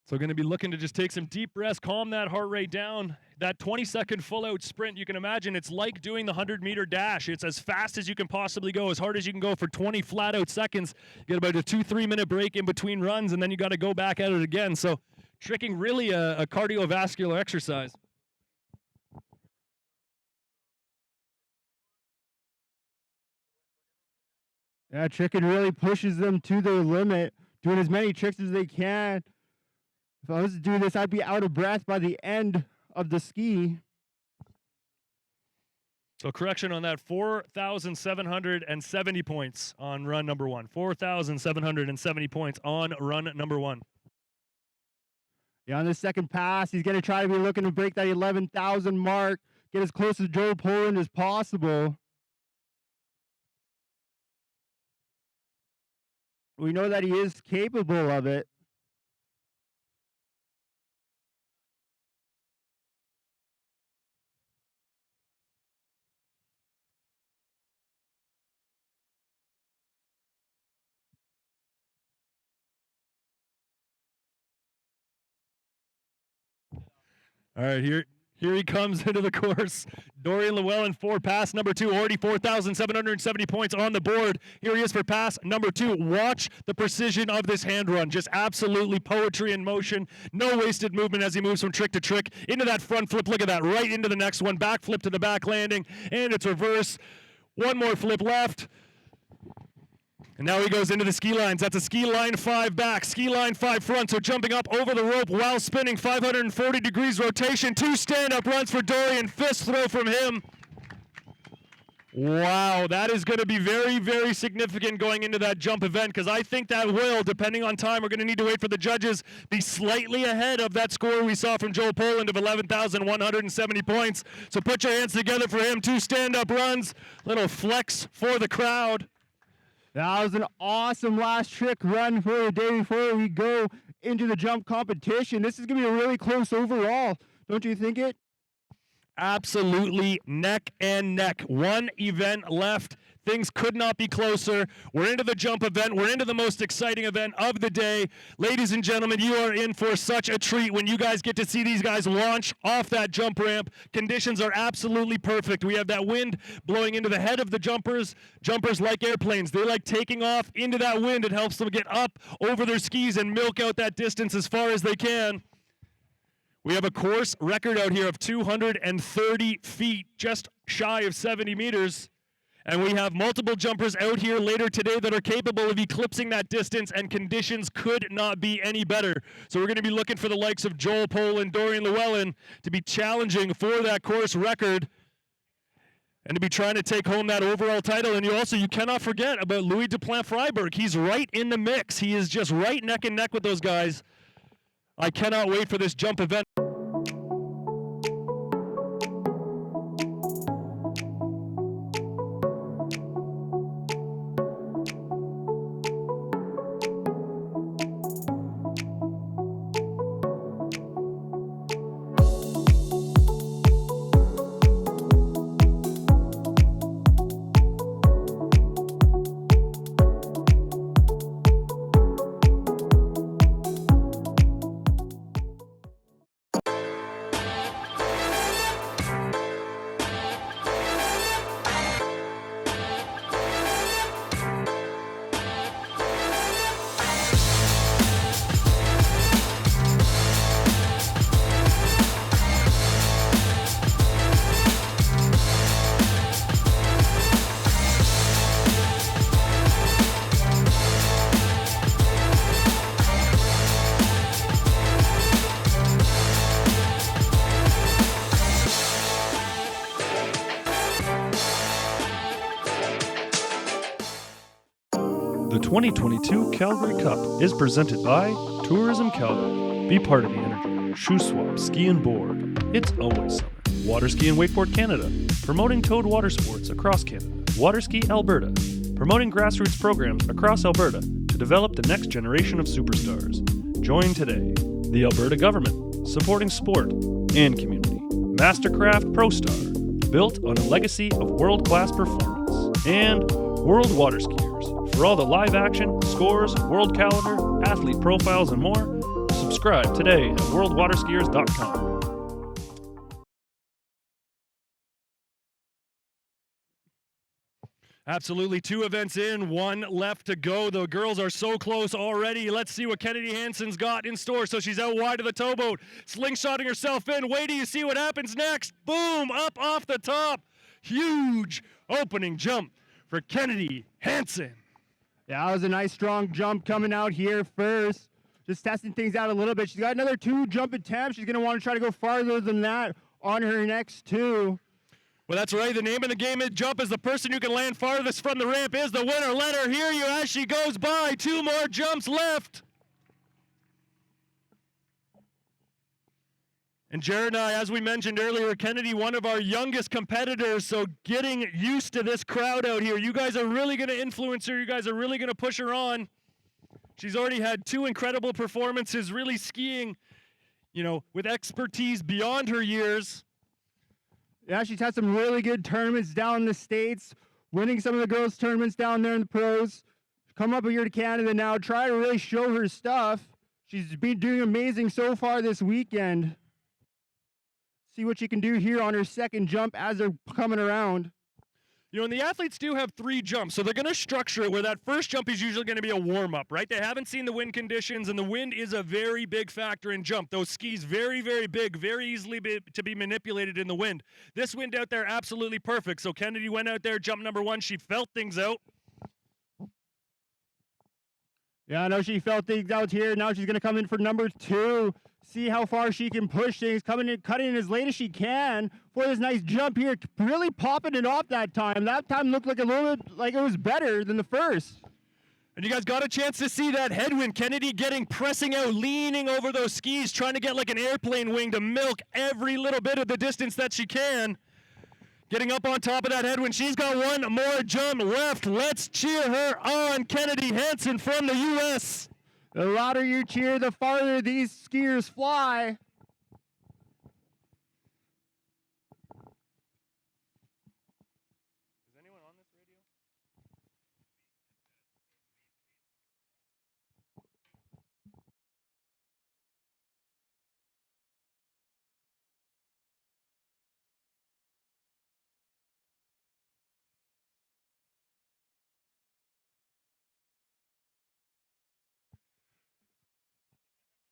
So going to be looking to just take some deep breaths, calm that heart rate down. That 20-second full-out sprint, you can imagine it's like doing the 100-meter dash. It's as fast as you can possibly go, as hard as you can go for 20 flat-out seconds. You get about a 2-3 minute break in between runs, and then you got to go back at it again. So tricking really a cardiovascular exercise. Yeah, tricking really pushes them to their limit, doing as many tricks as they can. If I was to do this, I'd be out of breath by the end of the ski. So correction on that, 4,770 points on run number 1. 4,770 points on run number 1. Yeah, on the second pass, he's going to try to be looking to break that 11,000 mark, get as close to Joe Poland as possible. We know that he is capable of it. All right, here he comes into the course. Dorian Llewellyn for pass number 2, already 4,770 points on the board. Here he is for pass number 2. Watch the precision of this hand run. Just absolutely poetry in motion. No wasted movement as he moves from trick to trick. Into that front flip, look at that, right into the next one. Back flip to the back landing, and it's reverse. One more flip left. And now he goes into the ski lines. That's a ski line 5 back, ski line 5 front. So jumping up over the rope while spinning, 540 degrees rotation. 2 stand-up runs for Dorian. Fist throw from him. Wow, that is going to be very, very significant going into that jump event, because I think that will, depending on time, we're going to need to wait for the judges, be slightly ahead of that score we saw from Joe Poland of 11,170 points. So put your hands together for him. 2 stand-up runs. Little flex for the crowd. That was an awesome last trick run for the day before we go into the jump competition. This is going to be a really close overall. Don't you think it? Absolutely neck and neck. One event left. Things could not be closer. We're into the jump event. We're into the most exciting event of the day. Ladies and gentlemen, you are in for such a treat when you guys get to see these guys launch off that jump ramp. Conditions are absolutely perfect. We have that wind blowing into the head of the jumpers. Jumpers like airplanes. They like taking off into that wind. It helps them get up over their skis and milk out that distance as far as they can. We have a course record out here of 230 feet, just shy of 70 meters. And we have multiple jumpers out here later today that are capable of eclipsing that distance, and conditions could not be any better. So we're going to be looking for the likes of Joel Poland, Dorian Llewellyn to be challenging for that course record and to be trying to take home that overall title. And you cannot forget about Louis Duplant-Freiberg. He's right in the mix. He is just right neck and neck with those guys. I cannot wait for this jump event. The 2022 Calgary Cup is presented by Tourism Calgary. Be part of the energy. Shoe swap, ski and board. It's always summer. Water Ski and Wakeboard Canada. Promoting towed water sports across Canada. Water Ski Alberta. Promoting grassroots programs across Alberta to develop the next generation of superstars. Join today. The Alberta Government. supporting sport and community. Mastercraft Pro Star, built on a legacy of world-class performance. And World Water Skiers, for all the live action, scores, world calendar, athlete profiles, and more. Subscribe today at worldwaterskiers.com. Absolutely. 2 events in, 1 left to go. The girls are so close already. Let's see what Kennedy Hansen's got in store. So she's out wide of the towboat, slingshotting herself in. Wait till you see what happens next. Boom, up off the top. Huge opening jump for Kennedy Hansen. Yeah, that was a nice strong jump coming out here first. Just testing things out a little bit. She's got another 2 jump attempts. She's going to want to try to go farther than that on her next 2. Well, that's right. The name of the game at jump is the person who can land farthest from the ramp is the winner. Let her hear you as she goes by. 2 more jumps left. And Jared and I, as we mentioned earlier, Kennedy, one of our youngest competitors, so getting used to this crowd out here. You guys are really going to influence her. You guys are really going to push her on. She's already had 2 incredible performances, really skiing, with expertise beyond her years. Yeah, she's had some really good tournaments down in the States, winning some of the girls' tournaments down there in the pros. Come up here to Canada now, try to really show her stuff. She's been doing amazing so far this weekend. See what she can do here on her second jump as they're coming around. And the athletes do have 3 jumps, so they're going to structure it where that first jump is usually going to be a warm-up, right? They haven't seen the wind conditions, and the wind is a very big factor in jump. Those skis, very, very big, very easily to be manipulated in the wind. This wind out there, absolutely perfect. So Kennedy went out there, jump number 1. She felt things out. Yeah, I know she felt things out here. Now she's going to come in for number 2. See how far she can push things, coming in, cutting in as late as she can for this nice jump here. Really popping it off that time. That time looked like a little bit like it was better than the first. And you guys got a chance to see that headwind. Kennedy pressing out, leaning over those skis, trying to get like an airplane wing to milk every little bit of the distance that she can. Getting up on top of that headwind. She's got 1 more jump left. Let's cheer her on, Kennedy Hansen from the U.S. The louder you cheer, the farther these skiers fly. Is anyone on this radio?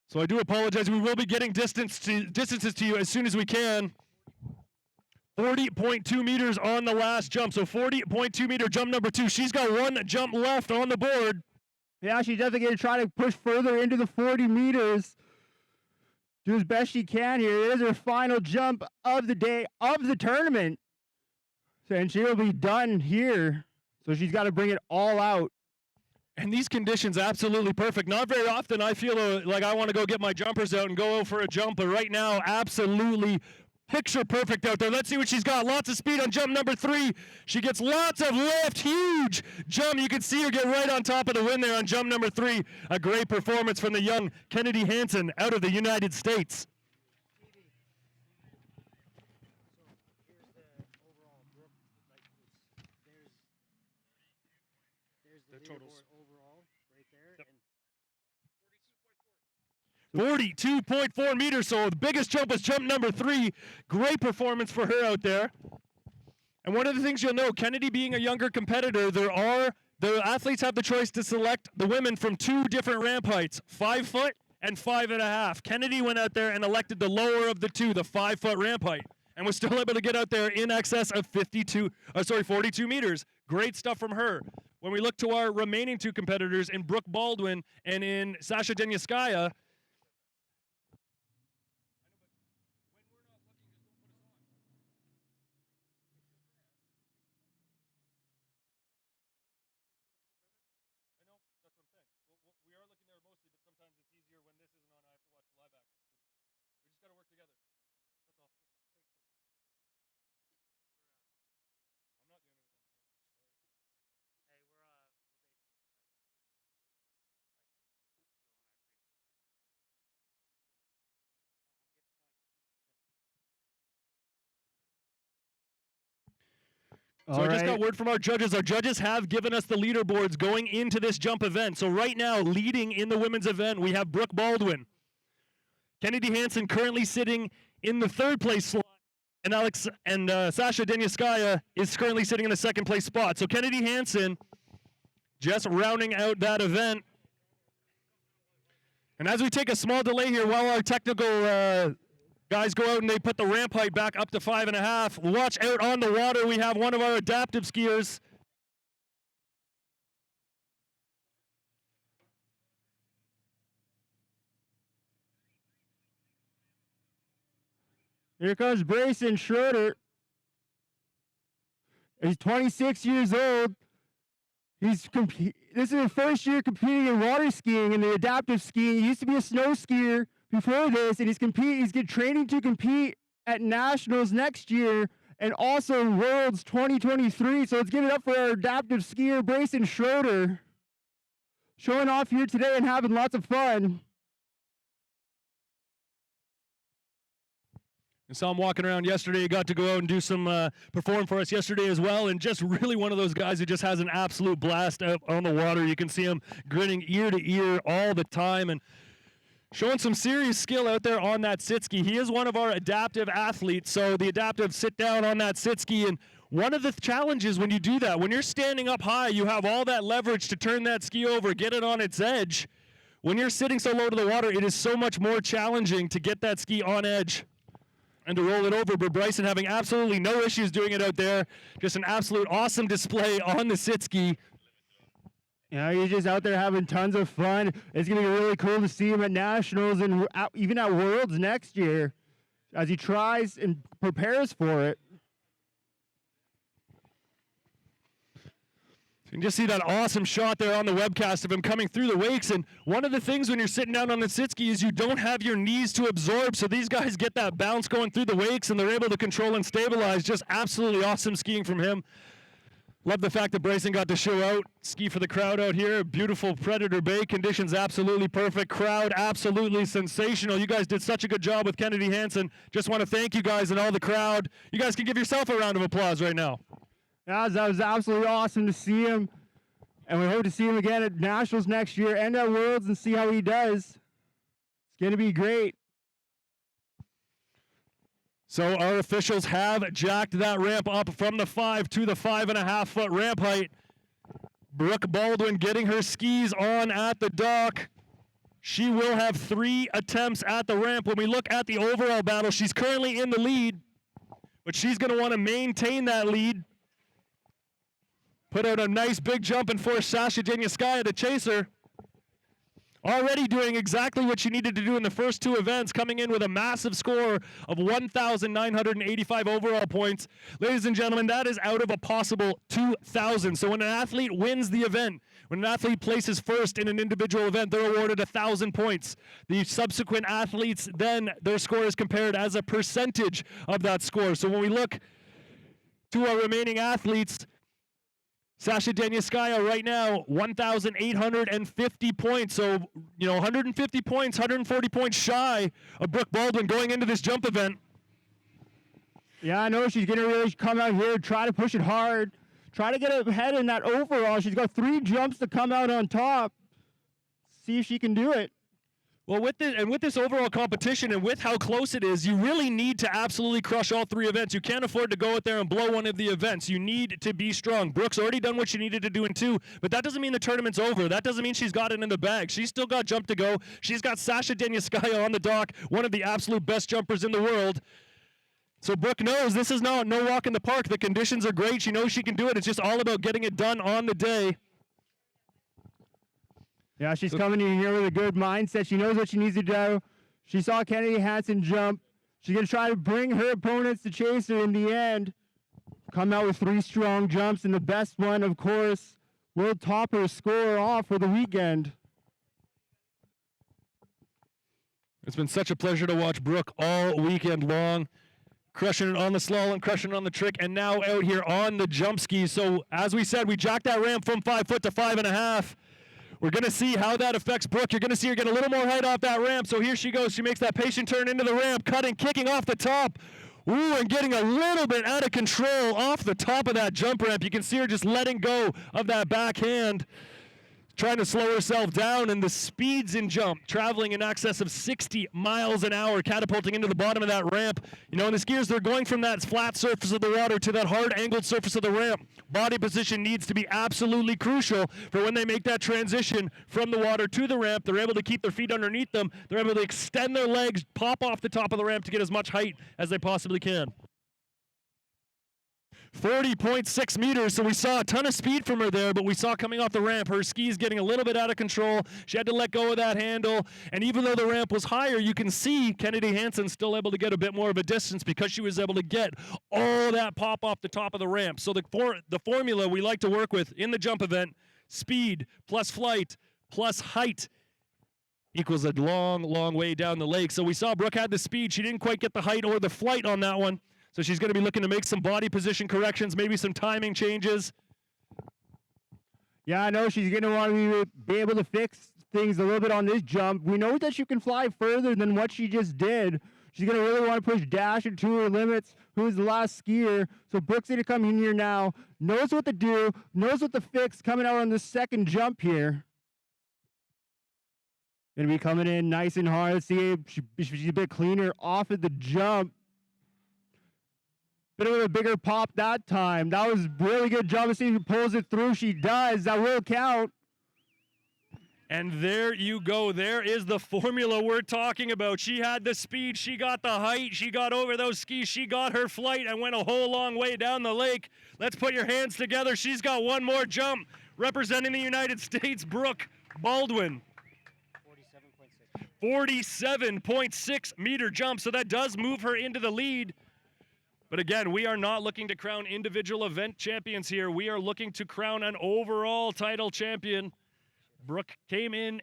So I do apologize. We will be getting distances to you as soon as we can. 40.2 meters on the last jump. So 40.2 meter jump number 2. She's got 1 jump left on the board. Yeah, she's definitely going to try to push further into the 40 meters. Do as best she can here. It is her final jump of the day of the tournament. And she will be done here. So she's got to bring it all out. And these conditions, absolutely perfect. Not very often I feel like I want to go get my jumpers out and go out for a jump, but right now, absolutely picture perfect out there. Let's see what she's got. Lots of speed on jump number 3. She gets lots of lift. Huge jump. You can see her get right on top of the wind there on jump number 3. A great performance from the young Kennedy Hansen out of the United States. The totals. 42.4 meters, so the biggest jump was jump number 3. Great performance for her out there. And one of the things you'll know, Kennedy being a younger competitor, the athletes have the choice to select the women from 2 different ramp heights, 5 foot and 5.5. Kennedy went out there and elected the lower of the 2, the 5-foot ramp height, and was still able to get out there in excess of 42 meters. Great stuff from her. When we look to our remaining 2 competitors in Brooke Baldwin and in Sasha Denyaskaya, So I just got word from our judges. Our judges have given us the leaderboards going into this jump event. So right now, leading in the women's event, we have Brooke Baldwin. Kennedy Hansen currently sitting in the 3rd place slot, and Sasha Denyaskaya is currently sitting in the 2nd place spot. So Kennedy Hansen just rounding out that event. And as we take a small delay here while our technical guys go out and they put the ramp height back up to 5.5. Watch out on the water. We have one of our adaptive skiers. Here comes Brayson Schroeder. He's 26 years old. This is his first year competing in water skiing and the adaptive skiing. He used to be a snow skier before this, and he's training to compete at nationals next year and also Worlds 2023. So let's give it up for our adaptive skier, Brayson Schroeder, showing off here today and having lots of fun. I saw him walking around yesterday. He got to go out and do some perform for us yesterday as well, and just really one of those guys who just has an absolute blast out on the water. You can see him grinning ear to ear all the time and showing some serious skill out there on that sit ski. He is one of our adaptive athletes, so the adaptive sit down on that sit ski, and one of the challenges when you do that, when you're standing up high, you have all that leverage to turn that ski over, get it on its edge. When you're sitting so low to the water, it is so much more challenging to get that ski on edge and to roll it over, but Bryson having absolutely no issues doing it out there. Just an absolute awesome display on the sit ski. He's just out there having tons of fun. It's going to be really cool to see him at Nationals and even at Worlds next year as he tries and prepares for it. You can just see that awesome shot there on the webcast of him coming through the wakes. And one of the things when you're sitting down on the sit ski is you don't have your knees to absorb. So these guys get that bounce going through the wakes and they're able to control and stabilize. Just absolutely awesome skiing from him. Love the fact that Bryson got to show out, ski for the crowd out here. Beautiful Predator Bay conditions, absolutely perfect. Crowd, absolutely sensational. You guys did such a good job with Kennedy Hansen. Just want to thank you guys and all the crowd. You guys can give yourself a round of applause right now. Yeah, that was absolutely awesome to see him. And we hope to see him again at Nationals next year and at Worlds and see how he does. It's going to be great. So our officials have jacked that ramp up from the 5 to the 5.5 foot ramp height. Brooke Baldwin getting her skis on at the dock. She will have 3 attempts at the ramp. When we look at the overall battle, she's currently in the lead, but she's going to want to maintain that lead. Put out a nice big jump and force Sasha Denyaskaya to chase her. Already doing exactly what she needed to do in the first 2 events, coming in with a massive score of 1,985 overall points. Ladies and gentlemen, that is out of a possible 2,000. So when an athlete wins the event, when an athlete places first in an individual event, they're awarded 1,000 points. The subsequent athletes, then their score is compared as a percentage of that score. So when we look to our remaining athletes, Sasha Denyaskaya right now, 1,850 points. So, 150 points, 140 points shy of Brooke Baldwin going into this jump event. Yeah, I know she's going to really come out here, try to push it hard, try to get ahead in that overall. She's got 3 jumps to come out on top. See if she can do it. Well, with this overall competition and with how close it is, you really need to absolutely crush all 3 events. You can't afford to go out there and blow one of the events. You need to be strong. Brooke's already done what she needed to do in 2, but that doesn't mean the tournament's over. That doesn't mean she's got it in the bag. She's still got jump to go. She's got Sasha Denyaskaya on the dock, one of the absolute best jumpers in the world. So Brooke knows this is no walk in the park. The conditions are great. She knows she can do it. It's just all about getting it done on the day. Yeah, she's coming in here with a good mindset. She knows what she needs to do. She saw Kennedy Hansen jump. She's going to try to bring her opponents to chase her in the end. Come out with 3 strong jumps, and the best one, of course, will top her score off for the weekend. It's been such a pleasure to watch Brooke all weekend long. Crushing it on the slalom, crushing it on the trick, and now out here on the jump skis. So, as we said, we jacked that ramp from 5 foot to 5.5. We're going to see how that affects Brooke. You're going to see her get a little more height off that ramp. So here she goes. She makes that patient turn into the ramp, cutting, kicking off the top. Ooh, and getting a little bit out of control off the top of that jump ramp. You can see her just letting go of that backhand, trying to slow herself down, and the speeds in jump, traveling in excess of 60 miles an hour, catapulting into the bottom of that ramp. You know, and the skiers, they're going from that flat surface of the water to that hard angled surface of the ramp. Body position needs to be absolutely crucial for when they make that transition from the water to the ramp. They're able to keep their feet underneath them. They're able to extend their legs, pop off the top of the ramp to get as much height as they possibly can. 40.6 meters, so we saw a ton of speed from her there, but we saw coming off the ramp, her skis getting a little bit out of control. She had to let go of that handle, and even though the ramp was higher, you can see Kennedy Hansen still able to get a bit more of a distance because she was able to get all that pop off the top of the ramp. So the formula we like to work with in the jump event, speed plus flight plus height equals a long, long way down the lake. So we saw Brooke had the speed. She didn't quite get the height or the flight on that one. So she's going to be looking to make some body position corrections, maybe some timing changes. Yeah, I know she's going to want to be able to fix things a little bit on this jump. We know that she can fly further than what she just did. She's going to really want to push Dasha to her limits, who's the last skier. So Brooke's going to come in here now, knows what to do, knows what to fix coming out on the second jump here. Going to be coming in nice and hard. See if she's a bit cleaner off of the jump. Bit of a bigger pop that time. That was really good job. See if she pulls it through. She does. That will count. And there you go. There is the formula we're talking about. She had the speed. She got the height. She got over those skis. She got her flight and went a whole long way down the lake. Let's put your hands together. She's got one more jump. Representing the United States, Brooke Baldwin. 47.6 meter jump. So that does move her into the lead. But again, we are not looking to crown individual event champions here. We are looking to crown an overall title champion. Brooke came in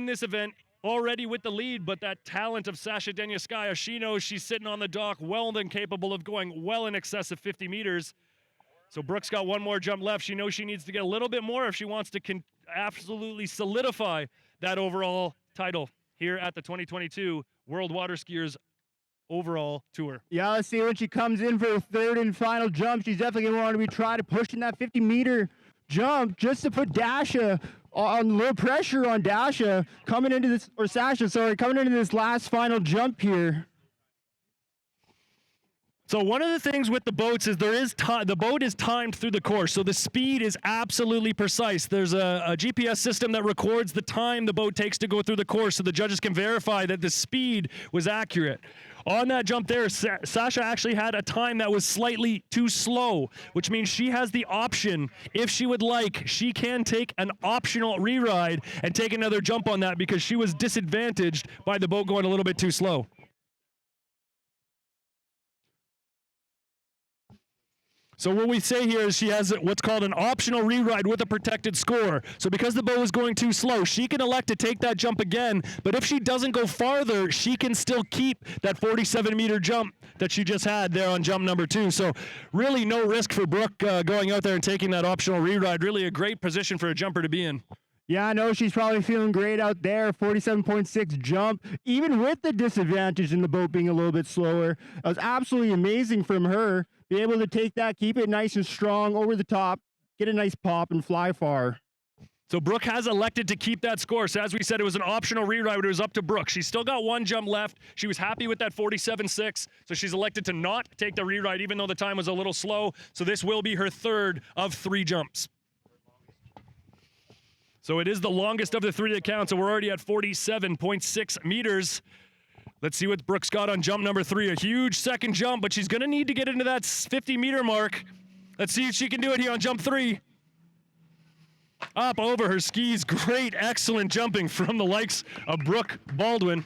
this event already with the lead, but that talent of Sasha Denyaskaya, she knows she's sitting on the dock well and capable of going well in excess of 50 meters. So Brooke's got one more jump left. She knows she needs to get a little bit more if she wants to absolutely solidify that overall title here at the 2022 World Waterskiers overall tour. Yeah, let's see when she comes in for her third and final jump. She's definitely going to want to be trying to push in that 50-meter jump just to put Dasha on a little pressure on Dasha coming into this, or Sasha, sorry, coming into this last final jump here. So one of the things with the boats is the boat is timed through the course, so the speed is absolutely precise. There's a GPS system that records the time the boat takes to go through the course, so the judges can verify that the speed was accurate. On that jump there, Sasha actually had a time that was slightly too slow, which means she has the option, if she would like, she can take an optional re-ride and take another jump on that because she was disadvantaged by the boat going a little bit too slow. So what we say here is she has what's called an optional re-ride with a protected score. So because the boat was going too slow, she can elect to take that jump again, but if she doesn't go farther, she can still keep that 47-meter jump that she just had there on jump number 2. So really no risk for Brooke going out there and taking that optional re-ride. Really a great position for a jumper to be in. Yeah, I know she's probably feeling great out there. 47.6 jump, even with the disadvantage in the boat being a little bit slower. That was absolutely amazing from her. Be able to take that, keep it nice and strong over the top, get a nice pop, and fly far. So Brooke has elected to keep that score. So as we said, it was an optional re-ride, but it was up to Brooke. She's still got one jump left. She was happy with that 47.6, so she's elected to not take the re-ride, even though the time was a little slow. So this will be her third of 3 jumps. So it is the longest of the 3 that count, so we're already at 47.6 meters. Let's see what Brooke's got on jump number 3. A huge second jump, but she's going to need to get into that 50-meter mark. Let's see if she can do it here on jump 3. Up over her skis. Great, excellent jumping from the likes of Brooke Baldwin.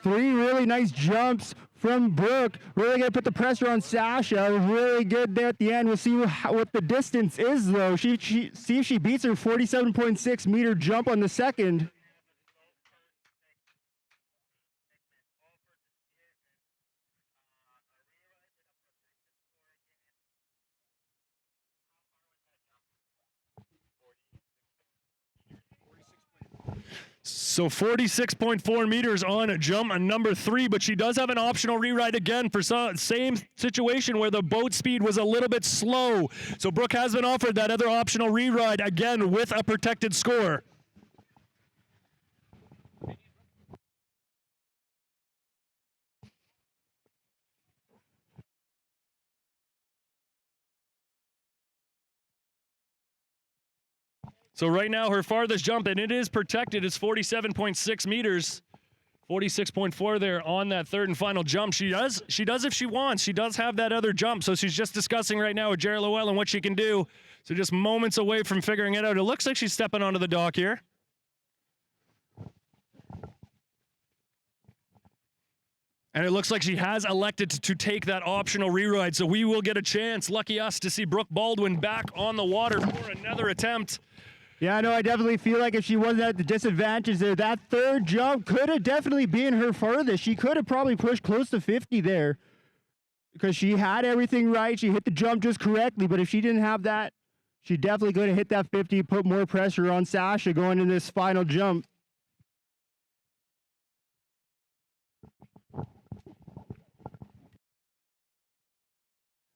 3 really nice jumps from Brooke. Really going to put the pressure on Sasha. Really good there at the end. We'll see what the distance is, though. See if she beats her 47.6 meter jump on the second. So 46.4 meters on jump number 3, but she does have an optional reride again for same situation where the boat speed was a little bit slow. So Brooke has been offered that other optional reride again with a protected score. So right now her farthest jump, and it is protected, is 47.6 meters. 46.4 there on that third and final jump. She does if she wants. She does have that other jump, so she's just discussing right now with Jerry Llewellyn what she can do. So just moments away from figuring it out. It looks like she's stepping onto the dock here. And it looks like she has elected to take that optional reride, so we will get a chance, lucky us, to see Brooke Baldwin back on the water for another attempt. Yeah, no, I definitely feel like if she wasn't at the disadvantage there, that third jump could have definitely been her furthest. She could have probably pushed close to 50 there because she had everything right. She hit the jump just correctly, but if she didn't have that, she definitely could have hit that 50, put more pressure on Sasha going in this final jump.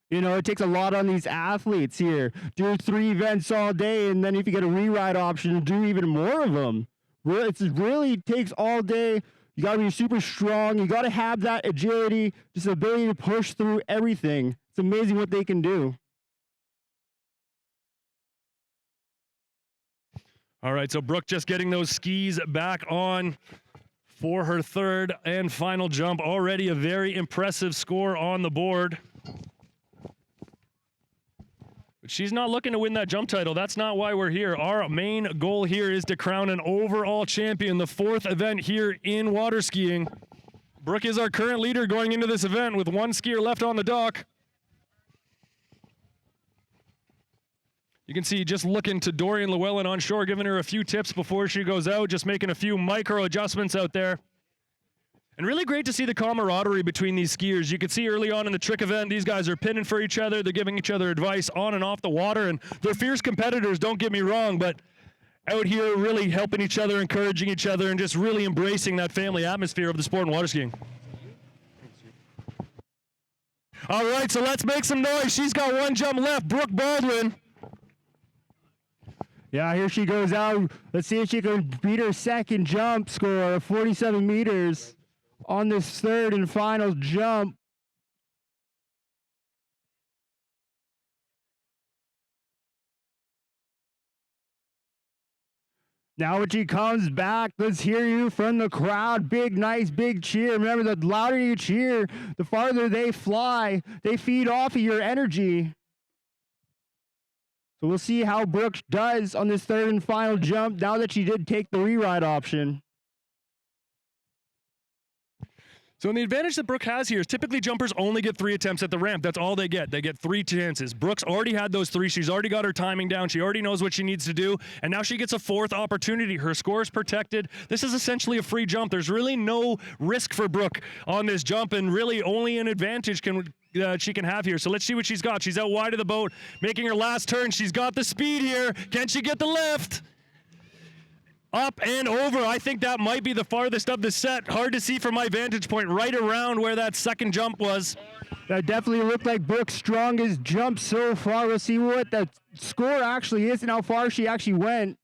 You know, it takes a lot on these athletes here. Do 3 events all day, and then if you get a reride option, do even more of them. It really takes all day. You got to be super strong. You got to have that agility, just the ability to push through everything. It's amazing what they can do. All right, so Brooke just getting those skis back on for her third and final jump. Already a very impressive score on the board. But she's not looking to win that jump title. That's not why we're here. Our main goal here is to crown an overall champion, the 4th event here in water skiing. Brooke is our current leader going into this event with 1 skier left on the dock. You can see just looking to Dorian Llewellyn on shore, giving her a few tips before she goes out, just making a few micro adjustments out there. And really great to see the camaraderie between these skiers. You could see early on in the trick event, these guys are pinning for each other. They're giving each other advice on and off the water, and they're fierce competitors, don't get me wrong, but out here really helping each other, encouraging each other, and just really embracing that family atmosphere of the sport in water skiing. All right, so let's make some noise. She's got 1 jump left, Brooke Baldwin. Yeah, here she goes out. Let's see if she can beat her second jump score of 47 meters on this third and final jump. Now when she comes back, let's hear you from the crowd. Big, nice, big cheer. Remember, the louder you cheer, the farther they fly. They feed off of your energy. So we'll see how Brooke does on this third and final jump now that she did take the reride option. So the advantage that Brooke has here is typically jumpers only get 3 attempts at the ramp. That's all they get. They get 3 chances. Brooke's already had those 3. She's already got her timing down. She already knows what she needs to do. And now she gets a 4th opportunity. Her score is protected. This is essentially a free jump. There's really no risk for Brooke on this jump, and really only an advantage she can have here. So let's see what she's got. She's out wide of the boat, making her last turn. She's got the speed here. Can she get the lift? Up and over. I think that might be the farthest of the set. Hard to see from my vantage point, right around where that second jump was. That definitely looked like Brooke's strongest jump so far. We'll see what the score actually is and how far she actually went.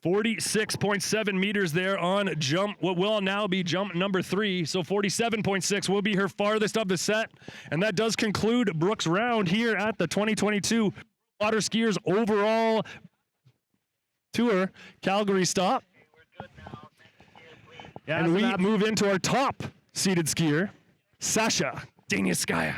.7 meters there on jump, what will now be jump number 3. So 47.6 will be her farthest of the set. And that does conclude Brooke's round here at the 2022 Water Skiers overall tour Calgary stop. Yeah, and we move into our top seeded skier, Sasha Daniskaya.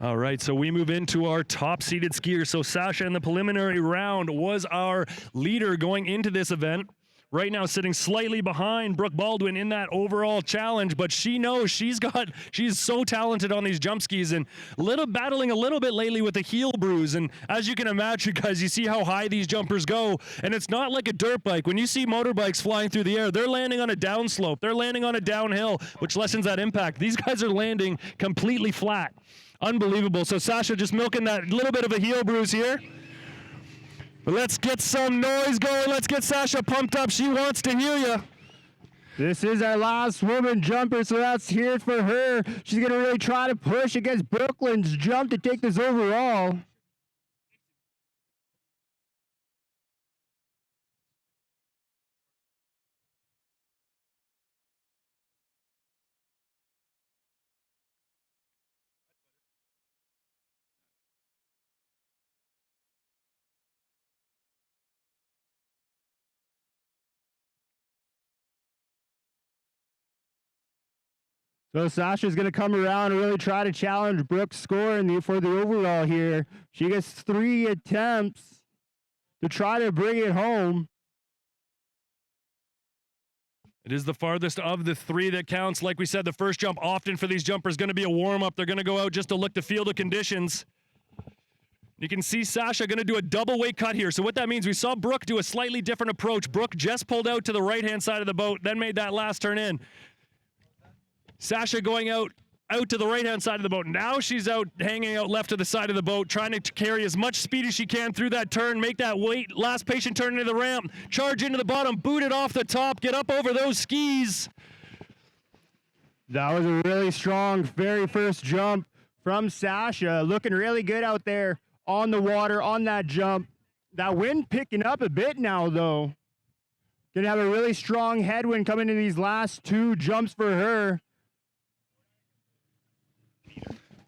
All right, so we move into our top-seeded skier. So Sasha in the preliminary round was our leader going into this event. Right now sitting slightly behind Brooke Baldwin in that overall challenge, but she knows she's so talented on these jump skis and battling a little bit lately with a heel bruise. And as you can imagine, guys, you see how high these jumpers go, and it's not like a dirt bike. When you see motorbikes flying through the air, they're landing on a downslope. They're landing on a downhill, which lessens that impact. These guys are landing completely flat. Unbelievable. So Sasha just milking that little bit of a heel bruise here. But let's get some noise going. Let's get Sasha pumped up. She wants to hear you. This is our last woman jumper, so let's hear it for her. She's going to really try to push against Brooklyn's jump to take this overall. So Sasha's going to come around and really try to challenge Brooke's score for the overall here. She gets 3 attempts to try to bring it home. It is the farthest of the 3 that counts. Like we said, the first jump often for these jumpers is going to be a warm-up. They're going to go out just to look to feel the conditions. You can see Sasha going to do a double weight cut here. So what that means, we saw Brooke do a slightly different approach. Brooke just pulled out to the right-hand side of the boat, then made that last turn in. Sasha going out to the right-hand side of the boat. Now she's hanging out left to the side of the boat, trying to carry as much speed as she can through that turn, make that last patient turn into the ramp, charge into the bottom, boot it off the top, get up over those skis. That was a really strong very first jump from Sasha. Looking really good out there on the water on that jump. That wind picking up a bit now, though. Gonna have a really strong headwind coming in these last 2 jumps for her.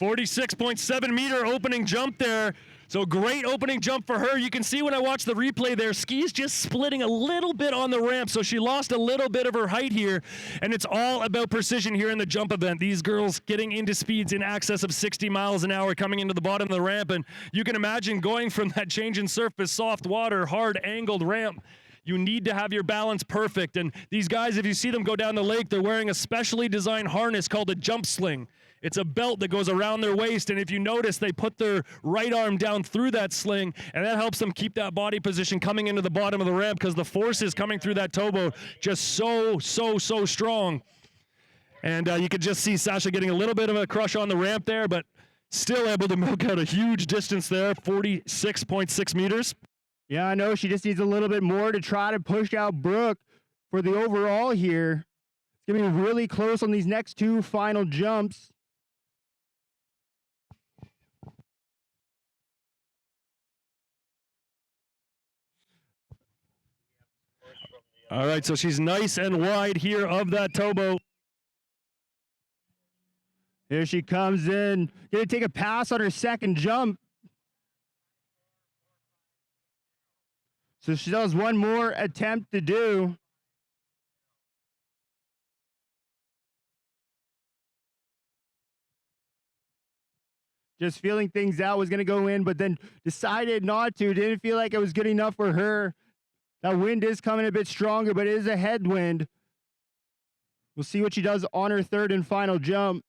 46.7 meter opening jump there. So great opening jump for her. You can see when I watch the replay there, skis just splitting a little bit on the ramp. So she lost a little bit of her height here. And it's all about precision here in the jump event. These girls getting into speeds in excess of 60 miles an hour coming into the bottom of the ramp. And you can imagine going from that change in surface, soft water, hard angled ramp. You need to have your balance perfect. And these guys, if you see them go down the lake, they're wearing a specially designed harness called a jump sling. It's a belt that goes around their waist, and if you notice, they put their right arm down through that sling, and that helps them keep that body position coming into the bottom of the ramp because the forces coming through that towboat just so strong. And you could just see Sasha getting a little bit of a crush on the ramp there, but still able to milk out a huge distance there, 46.6 meters. Yeah, I know she just needs a little bit more to try to push out Brooke for the overall here. It's going to be really close on these next 2 final jumps. All right, so she's nice and wide here of that towboat. Here she comes in. Going to take a pass on her second jump. So she does one more attempt to do. Just feeling things out, was going to go in, but then decided not to. Didn't feel like it was good enough for her. That wind is coming a bit stronger, but it is a headwind. We'll see what she does on her third and final jump.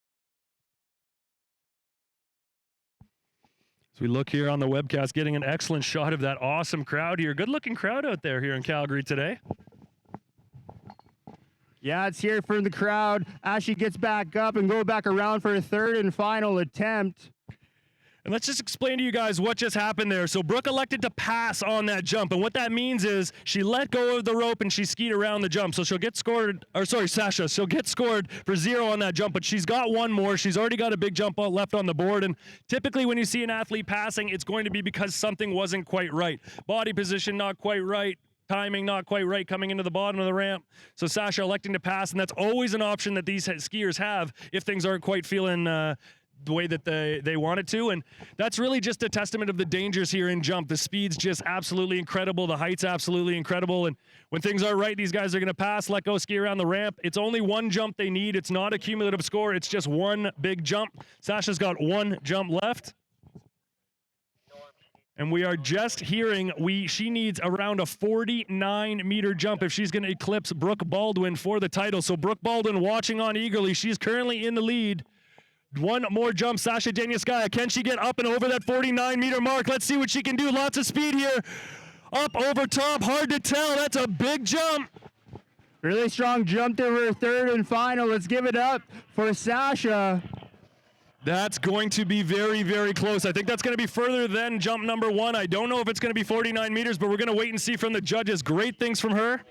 So we look here on the webcast, getting an excellent shot of that awesome crowd here. Good-looking crowd out there here in Calgary today. Yeah, it's here from the crowd as she gets back up and go back around for her third and final attempt. And let's just explain to you guys what just happened there. So Brooke elected to pass on that jump, and what that means is she let go of the rope and she skied around the jump. So she'll get scored, or sorry, Sasha, she'll get scored for 0 on that jump, but she's got one more. She's already got a big jump left on the board, and typically when you see an athlete passing, it's going to be because something wasn't quite right. Body position not quite right. Timing not quite right coming into the bottom of the ramp. So Sasha electing to pass, and that's always an option that these skiers have if things aren't quite feeling the way that they want it to, and that's really just a testament of the dangers here in jump. The speed's just absolutely incredible, the height's absolutely incredible, and when things are right, these guys are going to pass, let go, ski around the ramp. It's only one jump they need. It's not a cumulative score. It's just one big jump. Sasha's got one jump left. And we are just hearing she needs around a 49-meter jump if she's going to eclipse Brooke Baldwin for the title. So Brooke Baldwin watching on eagerly. She's currently in the lead. One more jump, Sasha Deniskaya. Can she get up and over that 49-meter mark? Let's see what she can do. Lots of speed here. Up over top, hard to tell. That's a big jump. Really strong jump to her third and final. Let's give it up for Sasha. That's going to be very, very close. I think that's going to be further than jump number one. I don't know if it's going to be 49 meters, but we're going to wait and see from the judges. Great things from her.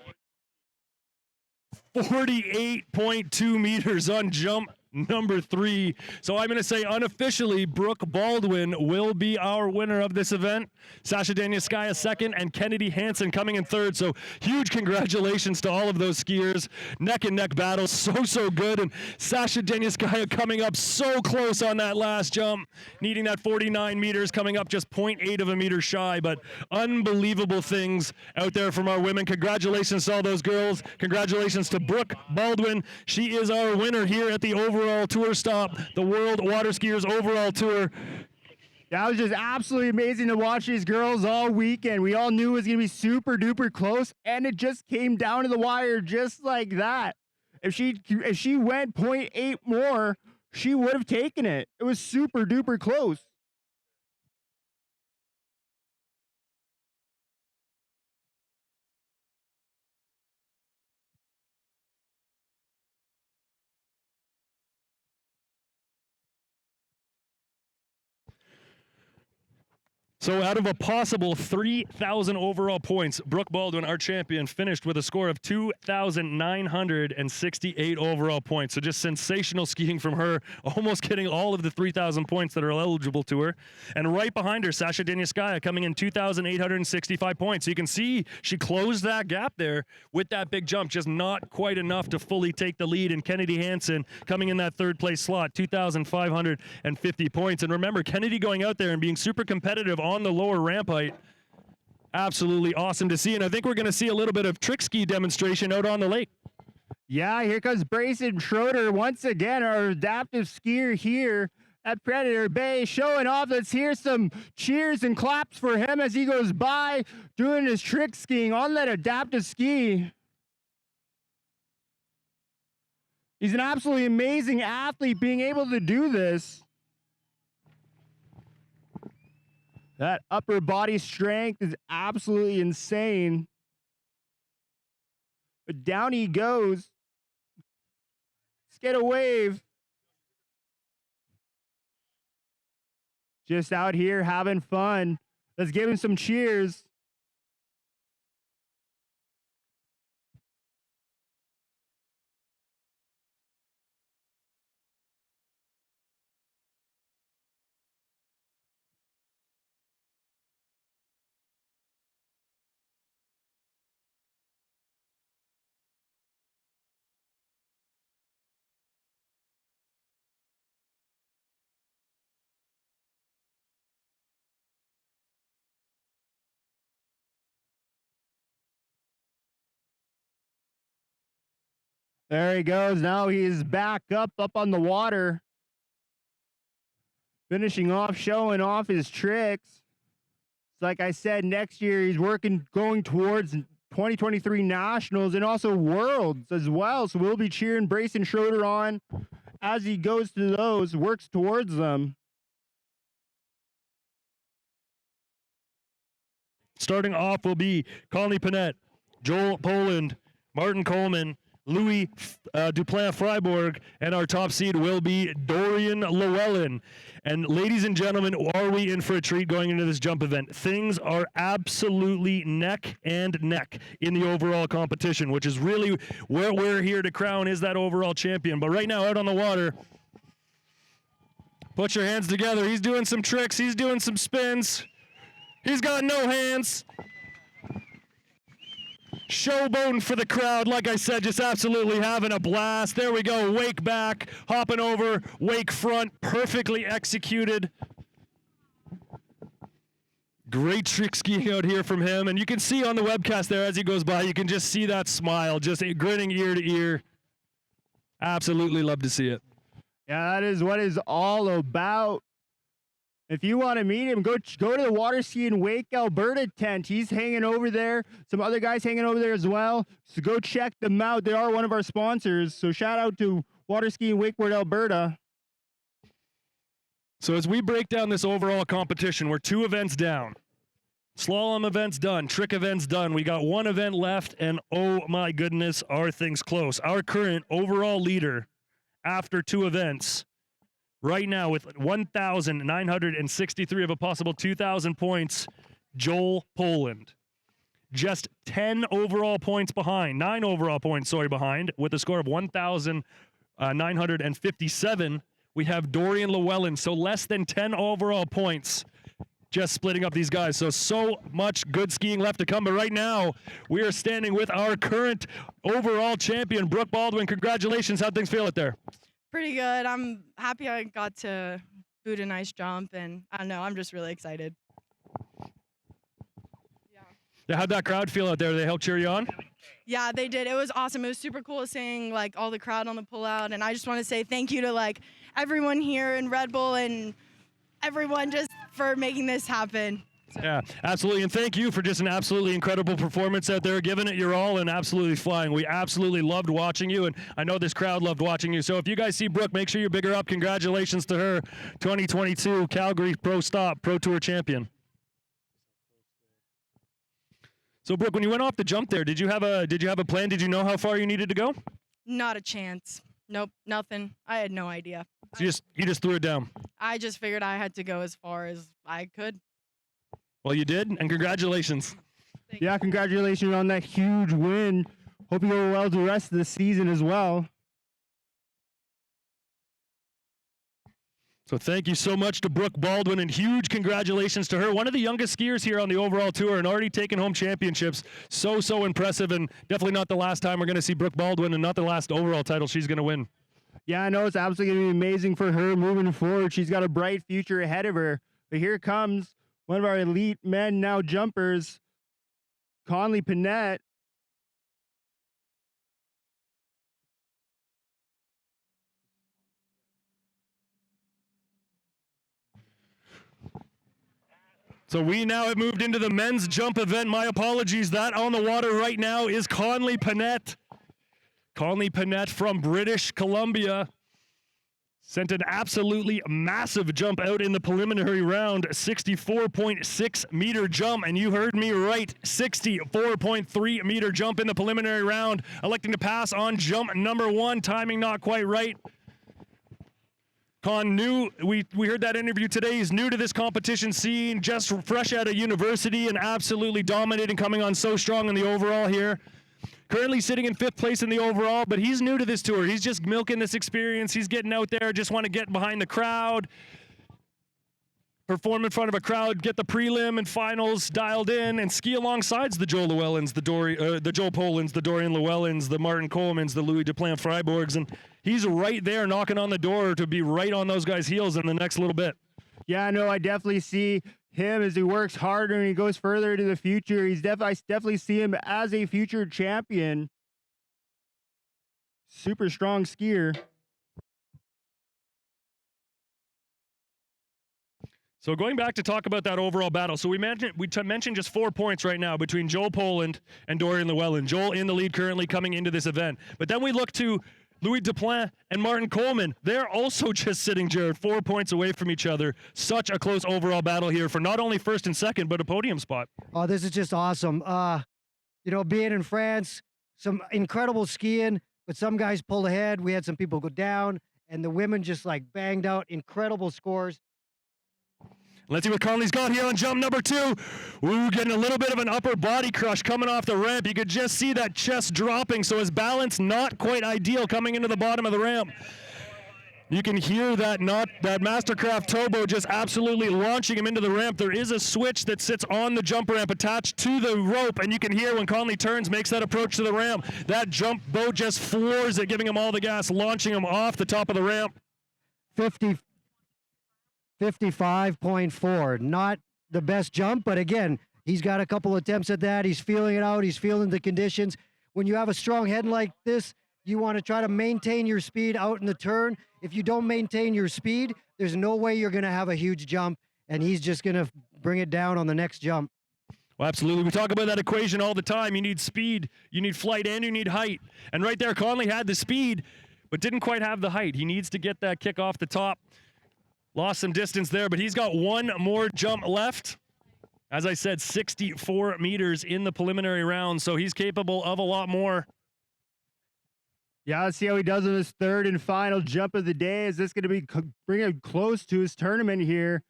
48.2 meters on jump number 3. So I'm going to say unofficially, Brooke Baldwin will be our winner of this event. Sasha Deniskaya second, and Kennedy Hansen coming in third. So huge congratulations to all of those skiers. Neck and neck battles, so good. And Sasha Deniskaya coming up so close on that last jump, needing that 49 meters, coming up just 0.8 of a meter shy. But unbelievable things out there from our women. Congratulations to all those girls. Congratulations to Brooke Baldwin. She is our winner here at the overall tour stop, the World Water Skiers overall tour. That was just absolutely amazing to watch these girls all weekend. We all knew it was going to be super duper close, and it just came down to the wire just like that. If she went 0.8 more, she would have taken it. It was super duper close. So out of a possible 3,000 overall points, Brooke Baldwin, our champion, finished with a score of 2,968 overall points. So just sensational skiing from her, almost getting all of the 3,000 points that are eligible to her. And right behind her, Sasha Deniskaya coming in 2,865 points. So you can see she closed that gap there with that big jump, just not quite enough to fully take the lead. And Kennedy Hansen coming in that third place slot, 2,550 points. And remember, Kennedy going out there and being super competitive on the lower ramp height. Absolutely awesome to see, and I think we're going to see a little bit of trick ski demonstration out on the lake. Yeah, here comes Brayson Schroeder once again, our adaptive skier here at Predator Bay, showing off. Let's hear some cheers and claps for him as he goes by doing his trick skiing on that adaptive ski. He's an absolutely amazing athlete being able to do this. That upper body strength is absolutely insane. But down he goes. Let's get a wave. Just out here having fun. Let's give him some cheers. There he goes. Now he's back up on the water. Finishing off, showing off his tricks. Like I said, next year he's going towards 2023 Nationals and also Worlds as well. So we'll be cheering Brayson Schroeder on as he goes to those, works towards them. Starting off will be Conley Panette, Joel Poland, Martin Coleman, Louis Duplain-Freiburg, and our top seed will be Dorian Llewellyn. And ladies and gentlemen, are we in for a treat going into this jump event? Things are absolutely neck and neck in the overall competition, which is really where we're here to crown is that overall champion. But right now, out on the water, put your hands together. He's doing some tricks. He's doing some spins. He's got no hands. showboating for the crowd. Like I said, just absolutely having a blast. There we go. Wake back, hopping over, wake front, perfectly executed. Great trick skiing out here from him. And you can see on the webcast there as he goes by, you can just see that smile, just grinning ear to ear. Absolutely love to see it. Yeah, that is what it's all about. If you want to meet him, go to the Water Ski and Wake Alberta tent. He's hanging over there. Some other guys hanging over there as well. So go check them out. They are one of our sponsors. So shout out to Water Ski and Wakeboard Alberta. So as we break down this overall competition, we're 2 events down. Slalom event's done, trick event's done. We got 1 event left, and oh my goodness, are things close. Our current overall leader after 2 events, right now with 1,963 of a possible 2,000 points, Joel Poland. Just 10 overall points behind, 9 overall points, behind, with a score of 1,957. We have Dorian Llewellyn, so less than 10 overall points, just splitting up these guys. So much good skiing left to come. But right now, we are standing with our current overall champion, Brooke Baldwin. Congratulations. How'd things feel out there? Pretty good. I'm happy I got to boot a nice jump, and I don't know, I'm just really excited. Yeah, how'd that crowd feel out there? They helped cheer you on? Yeah, they did. It was awesome. It was super cool seeing like all the crowd on the pullout, and I just want to say thank you to like everyone here in Red Bull and everyone just for making this happen. Yeah, absolutely. And thank you for just an absolutely incredible performance out there, giving it your all and absolutely flying. We absolutely loved watching you, and I know this crowd loved watching you. So if you guys see Brooke, make sure you big her up. Congratulations to her, 2022 Calgary Pro Tour champion. So Brooke, when you went off the jump there, did you have a plan? Did you know how far you needed to go? Not a chance. Nope, nothing. I had no idea. So you just threw it down. I just figured I had to go as far as I could. Well, you did, and congratulations. Yeah, congratulations on that huge win. Hope you go well the rest of the season as well. So thank you so much to Brooke Baldwin, and huge congratulations to her. One of the youngest skiers here on the overall tour and already taken home championships. So impressive, and definitely not the last time we're going to see Brooke Baldwin, and not the last overall title she's going to win. Yeah, I know it's absolutely going to be amazing for her moving forward. She's got a bright future ahead of her. But here comes one of our elite men now jumpers, Conley Panette. So we now have moved into the men's jump event. My apologies. That on the water right now is Conley Panette. Conley Panette from British Columbia sent an absolutely massive jump out in the preliminary round, 64.6 meter jump. And you heard me right, 64.3 meter jump in the preliminary round, electing to pass on jump number 1, timing not quite right. Con we heard that interview today. He's new to this competition scene, just fresh out of university and absolutely dominating, coming on so strong in the overall here. Currently sitting in 5th place in the overall, but he's new to this tour. He's just milking this experience. He's getting out there, just want to get behind the crowd, perform in front of a crowd, get the prelim and finals dialed in, and ski alongside the Joel Llewellyns, the Joel Polands, the Dorian Llewellyns, the Martin Colemans, the Louis Duplan Freiburgs, and he's right there knocking on the door to be right on those guys' heels in the next little bit. Yeah, no, I definitely see him as he works harder and he goes further into the future. I definitely see him as a future champion. Super strong skier. So going back to talk about that overall battle, so we mentioned just 4 points right now between Joel Poland and Dorian Llewellyn. Joel in the lead currently coming into this event. But then we look to Louis Duplan and Martin Coleman. They're also just sitting, Jared, 4 points away from each other. Such a close overall battle here for not only first and second, but a podium spot. Oh, this is just awesome. You know, being in France, some incredible skiing, but some guys pulled ahead. We had some people go down, and the women just like banged out incredible scores. Let's see what Conley's got here on jump number 2. Ooh, getting a little bit of an upper body crush coming off the ramp. You could just see that chest dropping, so his balance not quite ideal coming into the bottom of the ramp. You can hear that Mastercraft Turbo just absolutely launching him into the ramp. There is a switch that sits on the jump ramp attached to the rope, and you can hear when Conley turns, makes that approach to the ramp, that jump boat just floors it, giving him all the gas, launching him off the top of the ramp. 55.4. Not the best jump, but again, he's got a couple attempts at that. He's feeling it out. He's feeling the conditions. When you have a strong head like this, you want to try to maintain your speed out in the turn. If you don't maintain your speed, there's no way you're going to have a huge jump, and he's just going to bring it down on the next jump. Well, absolutely. We talk about that equation all the time. You need speed, you need flight, and you need height. And right there, Conley had the speed, but didn't quite have the height. He needs to get that kick off the top. Lost some distance there, but he's got one more jump left. As I said, 64 meters in the preliminary round, so he's capable of a lot more. Yeah, let's see how he does in his third and final jump of the day. Is this going to be bring him close to his tournament here?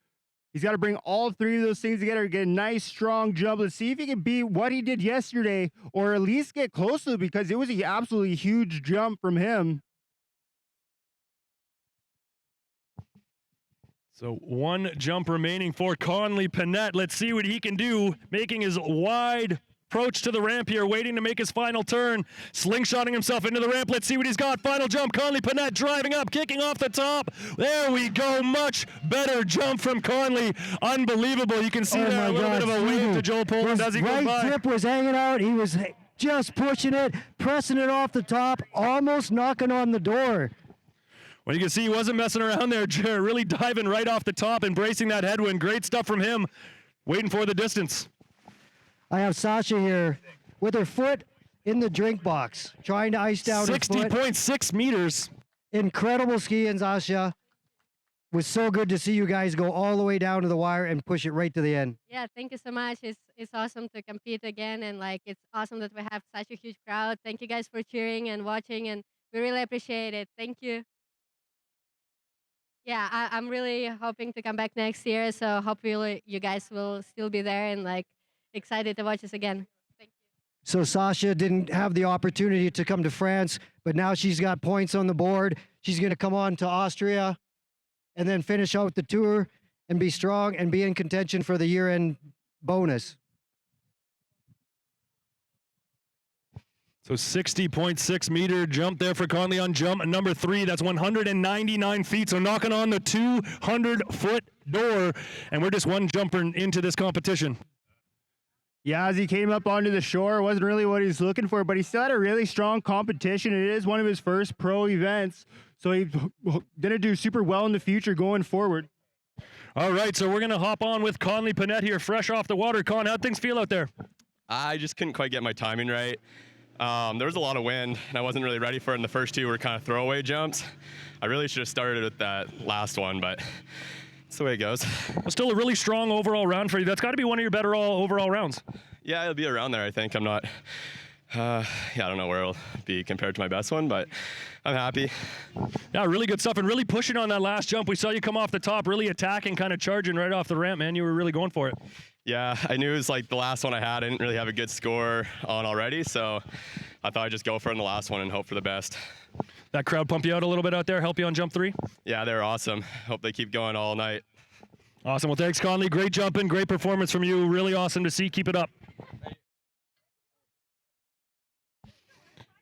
He's got to bring all three of those things together, get a nice, strong jump. Let's see if he can beat what he did yesterday, or at least get close to it, because it was an absolutely huge jump from him. So one jump remaining for Conley Panett. Let's see what he can do, making his wide approach to the ramp here, waiting to make his final turn, slingshotting himself into the ramp. Let's see what he's got. Final jump, Conley Panett driving up, kicking off the top. There we go. Much better jump from Conley. Unbelievable. You can see there a little bit of a wave to Joel Poland as he goes by. Right tip was hanging out. He was just pushing it, pressing it off the top, almost knocking on the door. Well, you can see he wasn't messing around there, really diving right off the top, embracing that headwind. Great stuff from him, waiting for the distance. I have Sasha here with her foot in the drink box, trying to ice down her foot. 60.6 meters. Incredible skiing, Sasha. It was so good to see you guys go all the way down to the wire and push it right to the end. Yeah, thank you so much. It's awesome to compete again, and it's awesome that we have such a huge crowd. Thank you guys for cheering and watching, and we really appreciate it. Thank you. Yeah, I'm really hoping to come back next year, so hopefully you guys will still be there and excited to watch us again. Thank you. So Sasha didn't have the opportunity to come to France, but now she's got points on the board. She's going to come on to Austria and then finish out the tour and be strong and be in contention for the year-end bonus. So 60.6 meter jump there for Conley on jump number 3. That's 199 feet. So knocking on the 200-foot door. And we're just one jumper into this competition. Yeah, as he came up onto the shore, it wasn't really what he was looking for, but he still had a really strong competition. It is one of his first pro events. So he's going to do super well in the future going forward. All right, so we're going to hop on with Conley Panett here, fresh off the water. Con, how'd things feel out there? I just couldn't quite get my timing right. There was a lot of wind, and I wasn't really ready for it, and the first two were kind of throwaway jumps. I really should have started with that last one, but it's the way it goes. Well, still a really strong overall round for you. That's got to be one of your better overall rounds. Yeah, it'll be around there, I think. I'm not, I don't know where it'll be compared to my best one, but I'm happy. Yeah, really good stuff, and really pushing on that last jump. We saw you come off the top, really attacking, kind of charging right off the ramp, man. You were really going for it. Yeah, I knew it was the last one I had. I didn't really have a good score on already, so I thought I'd just go for it in the last one and hope for the best. That crowd pump you out a little bit out there, help you on jump 3? Yeah, they're awesome. Hope they keep going all night. Awesome. Well, thanks, Conley. Great jumping, great performance from you. Really awesome to see. Keep it up.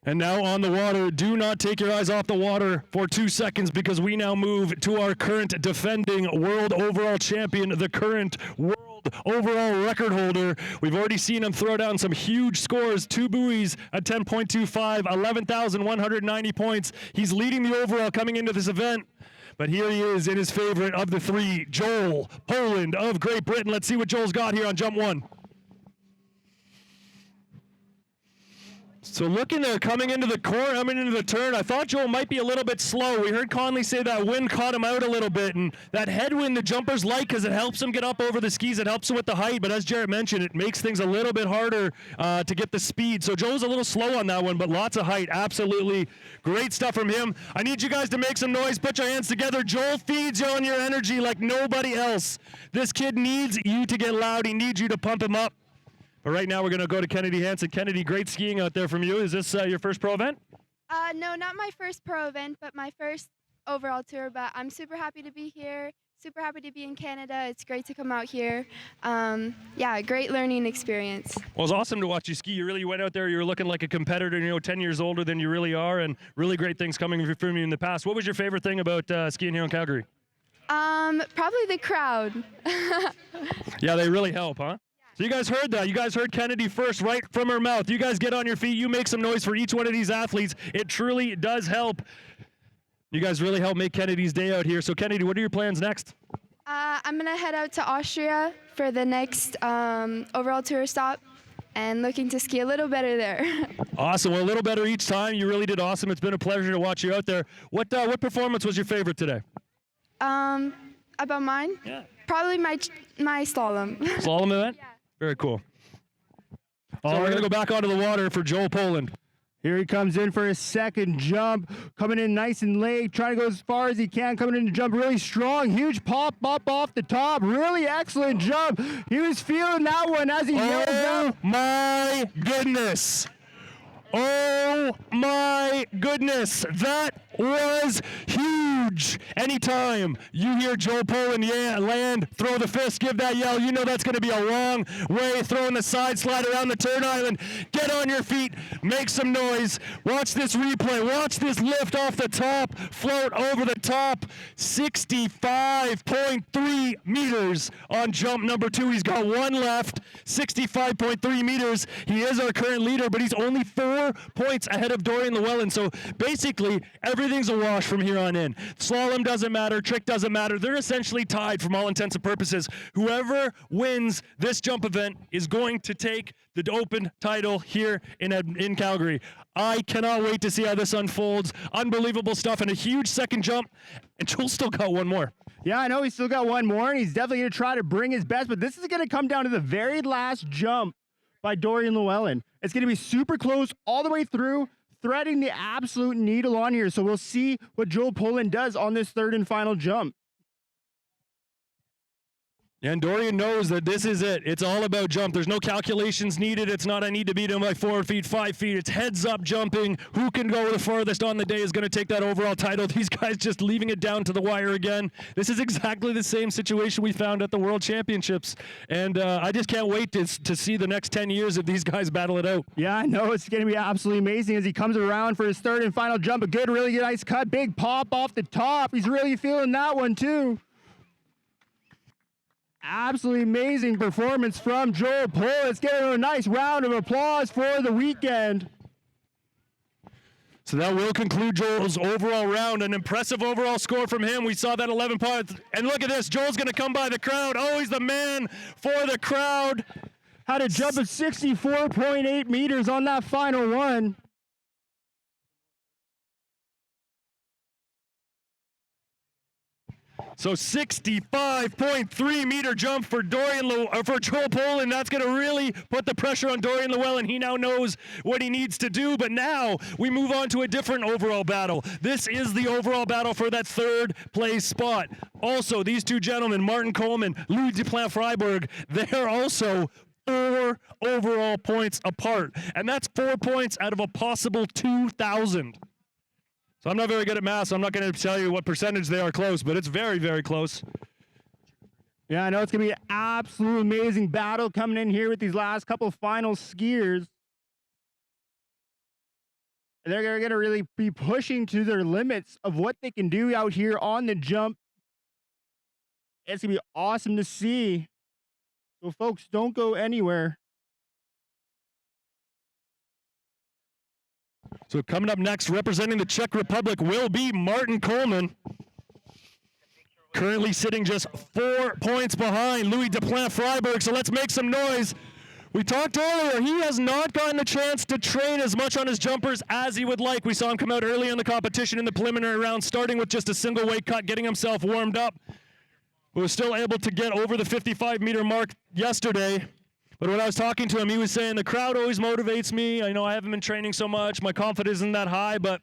And now on the water, do not take your eyes off the water for 2 seconds, because we now move to our current defending world overall champion, the current world overall record holder. We've already seen him throw down some huge scores, 2 buoys at 10.25, 11,190 points. He's leading the overall coming into this event. But here he is in his favorite of the 3, Joel Poland of Great Britain. Let's see what Joel's got here on jump 1. So looking there, coming into the corner, coming into the turn, I thought Joel might be a little bit slow. We heard Conley say that wind caught him out a little bit, and that headwind the jumpers like because it helps him get up over the skis. It helps him with the height, but as Jarrett mentioned, it makes things a little bit harder to get the speed. So Joel's a little slow on that one, but lots of height. Absolutely great stuff from him. I need you guys to make some noise. Put your hands together. Joel feeds you on your energy like nobody else. This kid needs you to get loud. He needs you to pump him up. But right now we're going to go to Kennedy Hansen. Kennedy, great skiing out there from you. Is this your first pro event? No, not my first pro event, but my first overall tour, but I'm super happy to be here. Super happy to be in Canada. It's great to come out here. Yeah, great learning experience. Well, it's awesome to watch you ski. You really went out there. You were looking like a competitor, 10 years older than you really are, and really great things coming from you in the past. What was your favorite thing about skiing here in Calgary? Probably the crowd. Yeah, they really help, huh? So you guys heard that. You guys heard Kennedy first right from her mouth. You guys get on your feet. You make some noise for each one of these athletes. It truly does help. You guys really help make Kennedy's day out here. So Kennedy, what are your plans next? I'm going to head out to Austria for the next overall tour stop and looking to ski a little better there. Awesome. Well, a little better each time. You really did awesome. It's been a pleasure to watch you out there. What performance was your favorite today? About mine? Yeah. Probably my slalom. Slalom event? Yeah. Very cool. We're going to go back onto the water for Joel Poland. Here he comes in for his second jump, coming in nice and late, trying to go as far as he can, coming in to jump really strong, huge pop up off the top, really excellent jump. He was feeling that one as he nailed down. My goodness. Oh my goodness, that was huge. Anytime you hear Joel Poland land, throw the fist, give that yell, you know that's going to be a long way, throwing the side slide around the turn island. Get on your feet, make some noise. Watch this replay, watch this lift off the top, float over the top, 65.3 meters on jump number 2. He's got one left, 65.3 meters. He is our current leader, but he's only 4 points ahead of Dorian Llewellyn. So basically, everything's a wash from here on in. Slalom doesn't matter, trick doesn't matter. They're essentially tied from all intents and purposes. Whoever wins this jump event is going to take the Open title here in Calgary. I cannot wait to see how this unfolds. Unbelievable stuff and a huge second jump. And Joel's still got one more. Yeah, I know he's still got one more, and he's definitely going to try to bring his best, but this is going to come down to the very last jump by Dorian Llewellyn. It's going to be super close all the way through, threading the absolute needle on here. So we'll see what Joel Poland does on this third and final jump. And Dorian knows that this is it. It's all about jump. There's no calculations needed. It's not I need to beat him by 4 feet, 5 feet. It's heads up jumping. Who can go the farthest on the day is going to take that overall title. These guys just leaving it down to the wire again. This is exactly the same situation we found at the World Championships. And I just can't wait to see the next 10 years if these guys battle it out. Yeah, I know. It's going to be absolutely amazing as he comes around for his third and final jump. A good, really nice cut. Big pop off the top. He's really feeling that one too. Absolutely amazing performance from Joel Poland. Let's get a nice round of applause for the weekend. So that will conclude Joel's overall round. An impressive overall score from him. We saw that 11 points. And look at this. Joel's going to come by the crowd. Oh, he's the man for the crowd. Had a jump of 64.8 meters on that final one. So 65.3 meter jump for for Joel Poland. That's going to really put the pressure on Dorian Llewellyn. He now knows what he needs to do. But now we move on to a different overall battle. This is the overall battle for that third place spot. Also, these two gentlemen, Martin Coleman, Louis Duplan-Freiberg, they're also 4 overall points apart. And that's 4 points out of a possible 2,000. So I'm not very good at math, so I'm not going to tell you what percentage they are close, but it's very, very close. Yeah, I know it's going to be an absolute amazing battle coming in here with these last couple final skiers. They're going to really be pushing to their limits of what they can do out here on the jump. It's going to be awesome to see. So, folks, don't go anywhere. So coming up next, representing the Czech Republic, will be Martin Coleman. Currently sitting just 4 points behind Louis Duplan-Freiberg. So let's make some noise. We talked earlier, he has not gotten a chance to train as much on his jumpers as he would like. We saw him come out early in the competition in the preliminary round, starting with just a single weight cut, getting himself warmed up. We were still able to get over the 55-meter mark yesterday. But when I was talking to him, he was saying, the crowd always motivates me. I know I haven't been training so much. My confidence isn't that high, but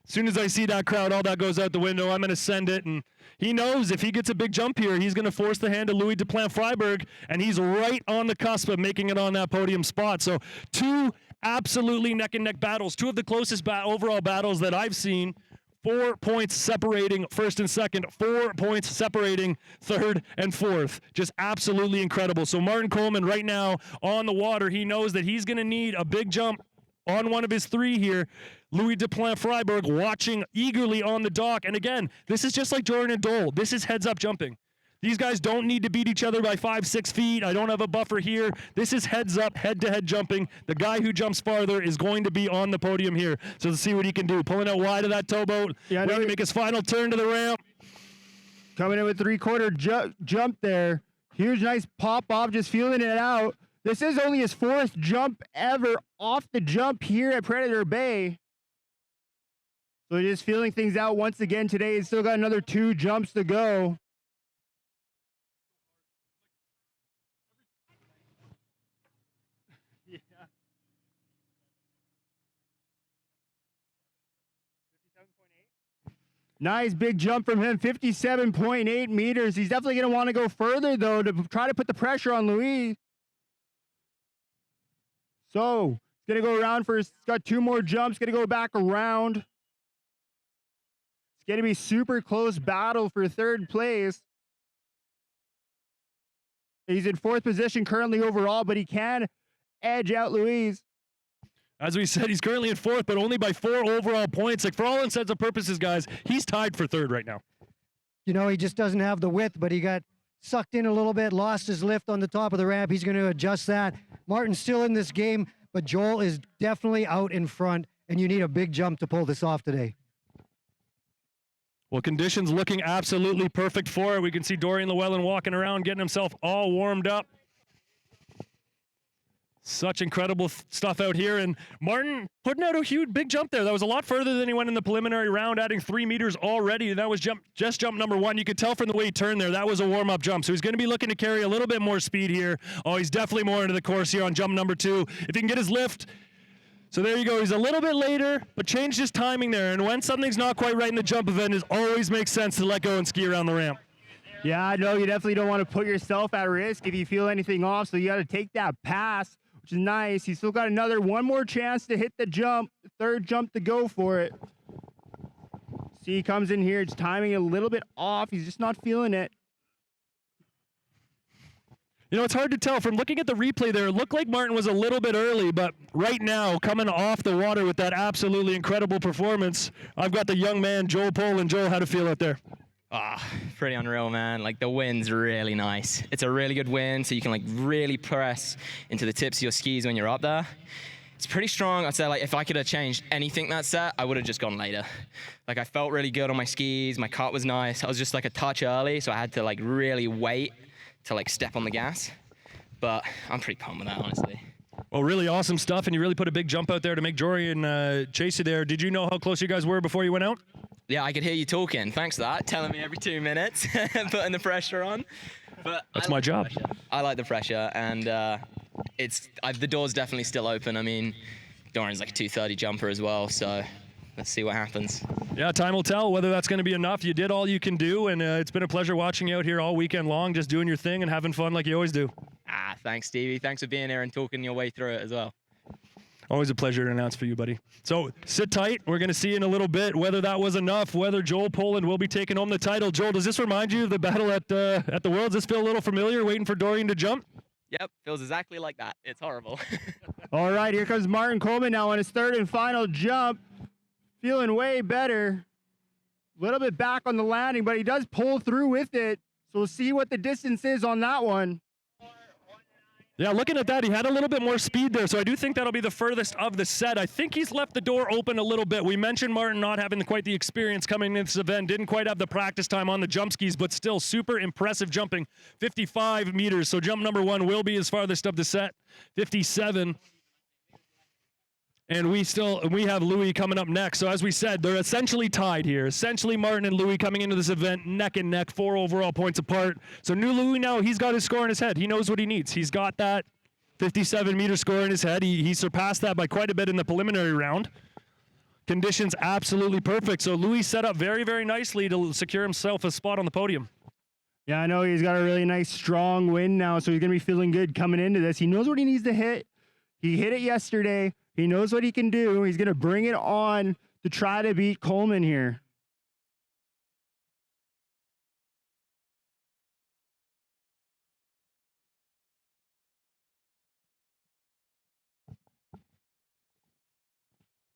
as soon as I see that crowd, all that goes out the window. I'm going to send it. And he knows if he gets a big jump here, he's going to force the hand of Louis Duplan-Freiberg, and he's right on the cusp of making it on that podium spot. So 2 absolutely neck-and-neck battles, 2 of the closest overall battles that I've seen 4 points separating first and second, 4 points separating third and fourth. Just absolutely incredible. So Martin Coleman right now on the water, he knows that he's going to need a big jump on one of his three here. Louis Duplan-Freiberg watching eagerly on the dock. And again, this is just like Jordan and Dole. This is heads-up jumping. These guys don't need to beat each other by 5-6 feet. I don't have a buffer here. This is heads up, head-to-head jumping. The guy who jumps farther is going to be on the podium here. So let's see what he can do. Pulling out wide of that towboat. Yeah, waiting to make his final turn to the ramp. Coming in with three-quarter jump there. Huge, nice pop-off, just feeling it out. This is only his 4th jump ever off the jump here at Predator Bay. So just feeling things out once again today. He's still got another 2 jumps to go. Nice big jump from him, 57.8 meters. He's definitely going to want to go further, though, to try to put the pressure on Louis. So, he's going to go around for he's got 2 more jumps, going to go back around. It's going to be super close battle for 3rd place. He's in 4th position currently overall, but he can edge out Louise. As we said, he's currently in 4th, but only by 4 overall points. Like, for all intents and purposes, guys, he's tied for 3rd right now. You know, he just doesn't have the width, but he got sucked in a little bit, lost his lift on the top of the ramp. He's going to adjust that. Martin's still in this game, but Joel is definitely out in front, and you need a big jump to pull this off today. Well, conditions looking absolutely perfect for it. We can see Dorian Llewellyn walking around, getting himself all warmed up. Such incredible stuff out here, and Martin putting out a huge big jump there. That was a lot further than he went in the preliminary round, adding 3 meters already. That was just jump number 1. You could tell from the way he turned there, that was a warm-up jump. So he's going to be looking to carry a little bit more speed here. Oh, he's definitely more into the course here on jump number 2. If he can get his lift. So there you go. He's a little bit later, but changed his timing there. And when something's not quite right in the jump event, it always makes sense to let go and ski around the ramp. Yeah, I know you definitely don't want to put yourself at risk if you feel anything off, so you got to take that pass, which is nice. He's still got one more chance to hit the jump, 3rd jump to go for it. See, he comes in here, it's timing a little bit off. He's just not feeling it. You know, it's hard to tell. From looking at the replay there, it looked like Martin was a little bit early, but right now, coming off the water with that absolutely incredible performance, I've got the young man, Joel Poland. Joel, how to feel out there? Pretty unreal, man. Like, the wind's really nice. It's a really good wind, so you can, like, really press into the tips of your skis when you're up there. It's pretty strong. I'd say, like, if I could have changed anything that set, I would have just gone later. Like, I felt really good on my skis. My cut was nice. I was just, like, a touch early, so I had to, like, really wait to, like, step on the gas. But I'm pretty pumped with that, honestly. Well, really awesome stuff, and you really put a big jump out there to make Dorian chase you there. Did you know how close you guys were before you went out? Yeah, I could hear you talking. Thanks for that. Telling me every 2 minutes, putting the pressure on. But that's my job. I like the pressure, and the door's definitely still open. I mean, Dorian's like a 230 jumper as well, so let's see what happens. Yeah, time will tell whether that's going to be enough. You did all you can do, and it's been a pleasure watching you out here all weekend long, just doing your thing and having fun like you always do. Thanks, Stevie. Thanks for being here and talking your way through it as well. Always a pleasure to announce for you, buddy. So sit tight. We're going to see in a little bit whether that was enough, whether Joel Poland will be taking home the title. Joel, does this remind you of the battle at the Worlds? Does this feel a little familiar, waiting for Dorian to jump? Yep, feels exactly like that. It's horrible. All right, here comes Martin Coleman now on his 3rd and final jump. Feeling way better. A little bit back on the landing, but he does pull through with it. So we'll see what the distance is on that one. Yeah, looking at that, he had a little bit more speed there, so I do think that'll be the furthest of the set. I think he's left the door open a little bit. We mentioned Martin not having quite the experience coming into this event, didn't quite have the practice time on the jump skis, but still super impressive jumping, 55 meters. So jump number 1 will be his farthest of the set, 57. And we have Louis coming up next. So as we said, they're essentially tied here. Essentially Martin and Louis coming into this event neck and neck, 4 overall points apart. So new Louis now, he's got his score in his head. He knows what he needs. He's got that 57-meter score in his head. He surpassed that by quite a bit in the preliminary round. Conditions absolutely perfect. So Louis set up very, very nicely to secure himself a spot on the podium. Yeah, I know he's got a really nice strong wind now, so he's going to be feeling good coming into this. He knows what he needs to hit. He hit it yesterday. He knows what he can do. He's going to bring it on to try to beat Coleman here.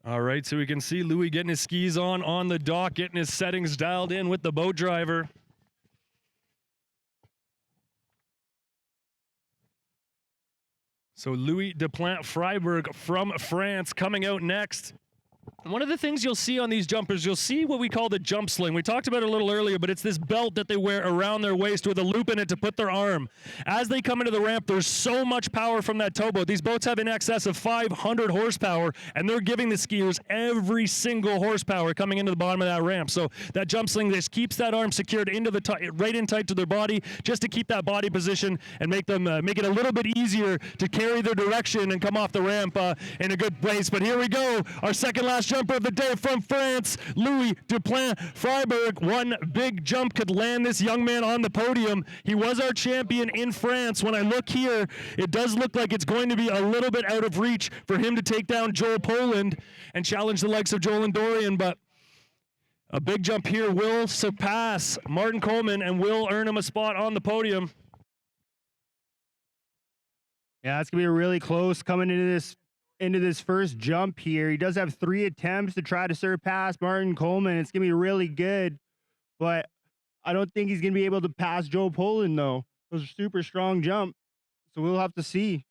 All right, so we can see Louis getting his skis on the dock, getting his settings dialed in with the boat driver. So Louis Duplant-Freiberg from France coming out next. One of the things you'll see on these jumpers, you'll see what we call the jump sling. We talked about it a little earlier, but it's this belt that they wear around their waist with a loop in it to put their arm. As they come into the ramp, there's so much power from that towboat. These boats have in excess of 500 horsepower, and they're giving the skiers every single horsepower coming into the bottom of that ramp. So that jump sling just keeps that arm secured into the right in tight to their body, just to keep that body position and make them make it a little bit easier to carry their direction and come off the ramp in a good place. But here we go, our second last jumper of the day from France, Louis Duplant-Freiberg. One big jump could land this young man on the podium. He was our champion in France. When I look here, it does look like it's going to be a little bit out of reach for him to take down Joel Poland and challenge the likes of Joel and Dorian, but a big jump here will surpass Martin Coleman and will earn him a spot on the podium. Yeah, it's gonna be really close coming into this first jump here. He does have 3 attempts to try to surpass Martin Coleman. It's gonna be really good, but I don't think he's gonna be able to pass Joe Poland though. It was a super strong jump, so we'll have to see.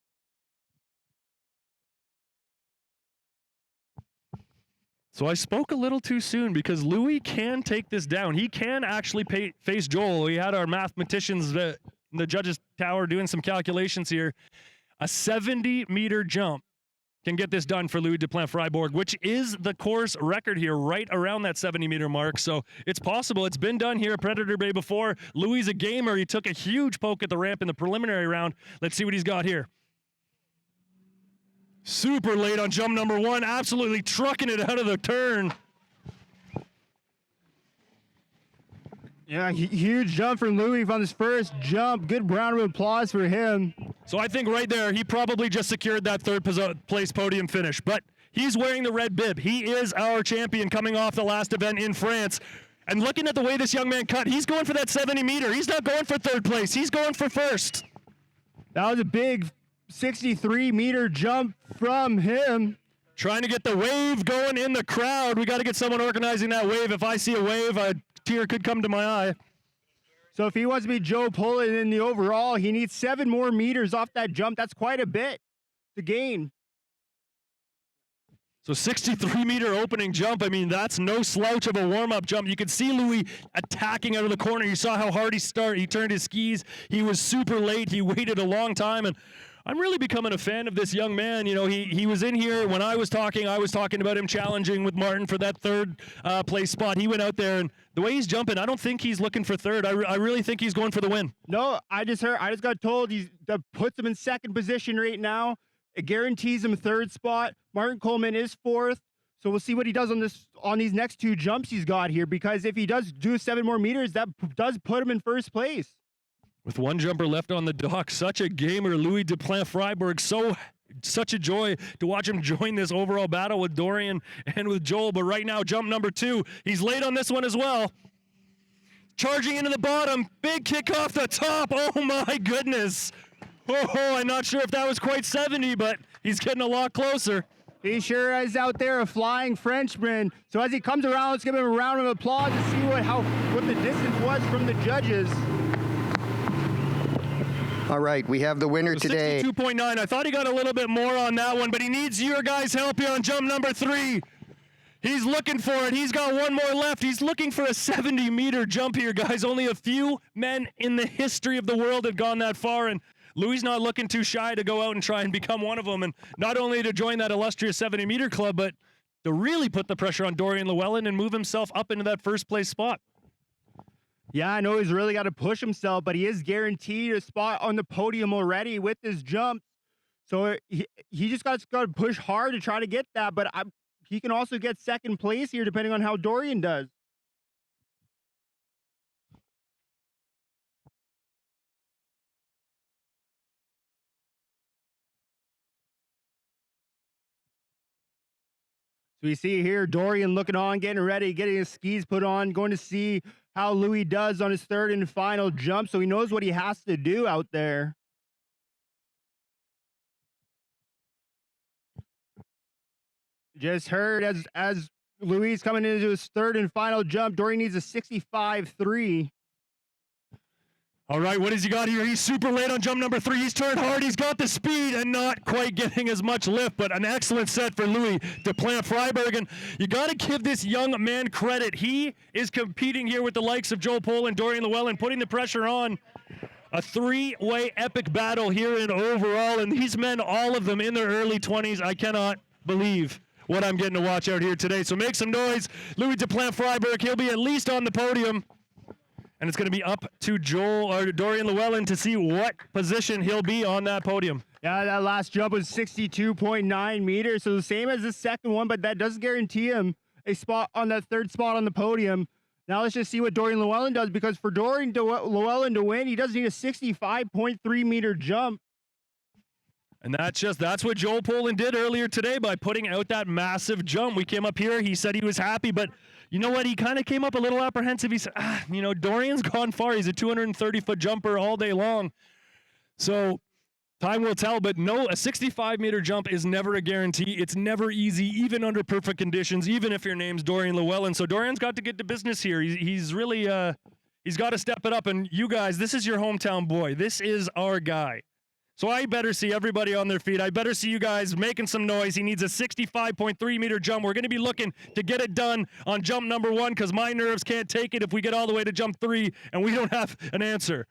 So I spoke a little too soon, because Louis can take this down. He can actually face Joel. We had our mathematicians in the judges' tower doing some calculations here. A 70-meter jump can get this done for Louis Duplant-Freiberg, which is the course record here, right around that 70-meter mark. So it's possible. It's been done here at Predator Bay before. Louis is a gamer. He took a huge poke at the ramp in the preliminary round. Let's see what he's got here. Super late on jump number 1, absolutely trucking it out of the turn. Yeah, huge jump from Louis on his first jump. Good round of applause for him. So I think right there, he probably just secured that third place podium finish, but he's wearing the red bib. He is our champion coming off the last event in France. And looking at the way this young man cut, he's going for that 70-meter. He's not going for third place. He's going for first. That was a big 63-meter jump from him. Trying to get the wave going in the crowd. We got to get someone organizing that wave. If I see a wave, a tear could come to my eye. So if he wants to be Joe Poland in the overall, he needs 7 more meters off that jump. That's quite a bit to gain. So 63-meter opening jump, I mean, that's no slouch of a warm-up jump. You can see Louis attacking out of the corner. You saw how hard he started. He turned his skis. He was super late. He waited a long time, and I'm really becoming a fan of this young man. You know, he was in here when I was talking about him challenging with Martin for that third place spot. He went out there, and the way he's jumping, I don't think he's looking for third. I really think he's going for the win. No, I just got told that puts him in second position right now. It guarantees him third spot. Martin Coleman is fourth. So we'll see what he does on these next 2 jumps he's got here, because if he does do 7 more meters, that does put him in first place. With 1 jumper left on the dock, such a gamer, Louis Duplant-Freiberg. Such a joy to watch him join this overall battle with Dorian and with Joel. But right now, jump number 2, he's late on this one as well. Charging into the bottom, big kick off the top. Oh my goodness. Oh, I'm not sure if that was quite 70, but he's getting a lot closer. He sure is out there, a flying Frenchman. So as he comes around, let's give him a round of applause to see what the distance was from the judges. All right, we have the winner today. 62.9. I thought he got a little bit more on that one, but he needs your guys' help here on jump number 3. He's looking for it. He's got 1 more left. He's looking for a 70-meter jump here, guys. Only a few men in the history of the world have gone that far, and Louis not looking too shy to go out and try and become one of them, and not only to join that illustrious 70-meter club, but to really put the pressure on Dorian Llewellyn and move himself up into that first place spot. Yeah, I know he's really got to push himself, but he is guaranteed a spot on the podium already with his jump. So he just got to push hard to try to get that, but he can also get second place here depending on how Dorian does. So we see here Dorian looking on, getting ready, getting his skis put on, going to see how Louis does on his third and final jump. So he knows what he has to do out there. Just heard as Luis coming into his third and final jump. Dorian needs a 65.3. All right, what has he got here? He's super late on jump number 3. He's turned hard. He's got the speed and not quite getting as much lift, but an excellent set for Louis Duplant-Freiberg. And you got to give this young man credit. He is competing here with the likes of Joe Poland, Dorian Llewellyn, putting the pressure on. A 3-way epic battle here in overall, and these men, all of them in their early 20s. I cannot believe what I'm getting to watch out here today. So make some noise. Louis Duplant-Freiberg, he'll be at least on the podium. And it's going to be up to Dorian Llewellyn to see what position he'll be on that podium. Yeah, that last jump was 62.9 meters, so the same as the second one, but that does guarantee him a spot on that third spot on the podium. Now let's just see what Dorian Llewellyn does, because for Dorian Llewellyn to win, he does need a 65.3 meter jump. And that's what Joel Poland did earlier today by putting out that massive jump. We came up here, he said he was happy, but you know what? He kind of came up a little apprehensive. He said, Dorian's gone far. He's a 230-foot jumper all day long. So time will tell, but no, a 65-meter jump is never a guarantee. It's never easy, even under perfect conditions, even if your name's Dorian Llewellyn. So Dorian's got to get to business here. He's really, he's got to step it up. And you guys, this is your hometown boy. This is our guy. So I better see everybody on their feet. I better see you guys making some noise. He needs a 65.3 meter jump. We're going to be looking to get it done on jump number 1 because my nerves can't take it if we get all the way to jump 3 and we don't have an answer.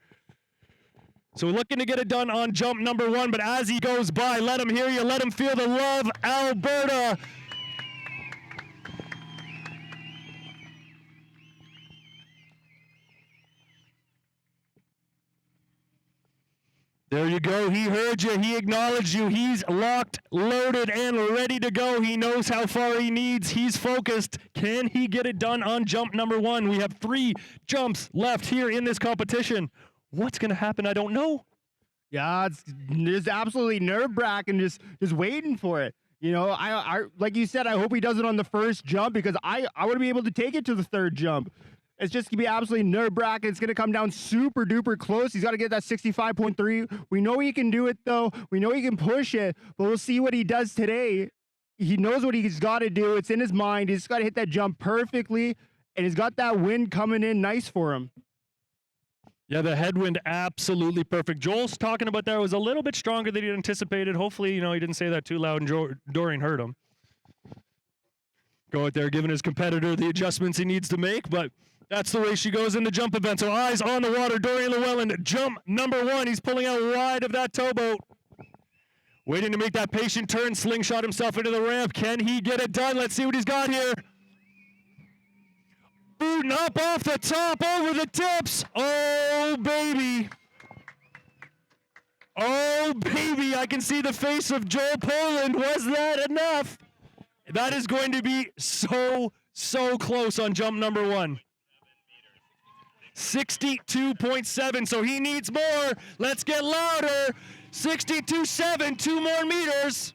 So we're looking to get it done on jump number 1, but as he goes by, let him hear you. Let him feel the love, Alberta. There you go. He heard you. He acknowledged you. He's locked, loaded, and ready to go. He knows how far he needs. He's focused. Can he get it done on jump number 1? We have 3 jumps left here in this competition. What's going to happen? I don't know. Yeah, it's absolutely nerve-wracking just waiting for it. You know, I like you said, I hope he does it on the first jump because I want to be able to take it to the third jump. It's just going to be absolutely nerve-wracking. It's going to come down super-duper close. He's got to get that 65.3. We know he can do it, though. We know he can push it, but we'll see what he does today. He knows what he's got to do. It's in his mind. He's got to hit that jump perfectly, and he's got that wind coming in nice for him. Yeah, the headwind, absolutely perfect. Joel's talking about that. It was a little bit stronger than he anticipated. Hopefully, he didn't say that too loud and Dorian heard him. Go out there giving his competitor the adjustments he needs to make, but that's the way she goes in the jump event. So eyes on the water. Dorian Llewellyn, jump number 1. He's pulling out wide of that towboat. Waiting to make that patient turn, slingshot himself into the ramp. Can he get it done? Let's see what he's got here. Booting up off the top, over the tips. Oh, baby. Oh, baby. I can see the face of Joel Poland. Was that enough? That is going to be so close on jump number 1. 62.7, so he needs more. Let's get louder. 62.7, 2 more meters.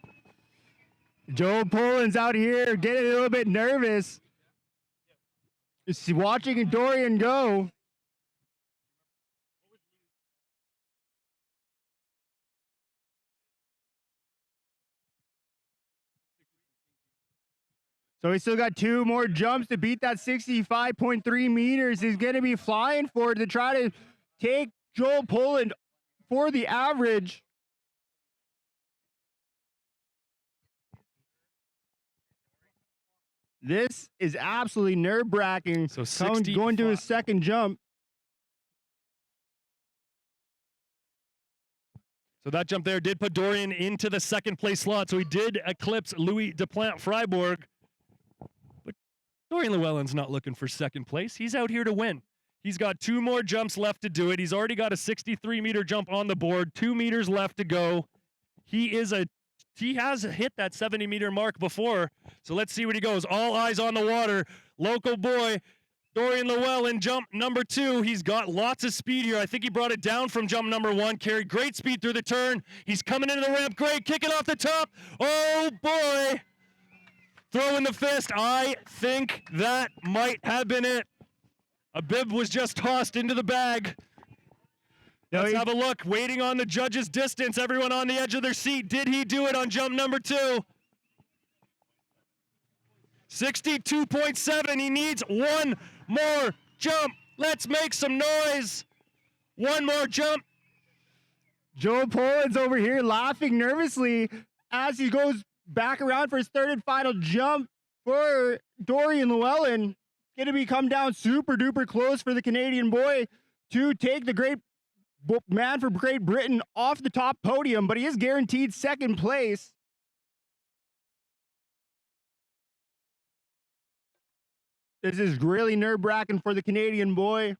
Joel Poland's out here getting a little bit nervous. Just watching Dorian go. So he's still got 2 more jumps to beat that 65.3 meters. He's going to be flying for it to try to take Joel Poland for the average. This is absolutely nerve-wracking. So going to his second jump. So that jump there did put Dorian into the second place slot. So he did eclipse Louis Duplant-Freiberg. But Dorian Llewellyn's not looking for second place. He's out here to win. He's got 2 more jumps left to do it. He's already got a 63-meter jump on the board, 2 meters left to go. He has hit that 70-meter mark before. So let's see what he goes. All eyes on the water. Local boy, Dorian Llewellyn, jump number 2. He's got lots of speed here. I think he brought it down from jump number 1. Carried great speed through the turn. He's coming into the ramp. Great, kicking off the top. Oh, boy. Throwing the fist. I think that might have been it. A bib was just tossed into the bag. Let's have a look. Waiting on the judge's distance. Everyone on the edge of their seat. Did he do it on jump number 2? 62.7. He needs one more jump. Let's make some noise. One more jump. Joe Poland's over here laughing nervously as he goes back around for his third and final jump for Dorian Llewellyn. Going to be come down super duper close for the Canadian boy to take the great man for Great Britain off the top podium, but he is guaranteed second place. This is really nerve-wracking for the Canadian boy.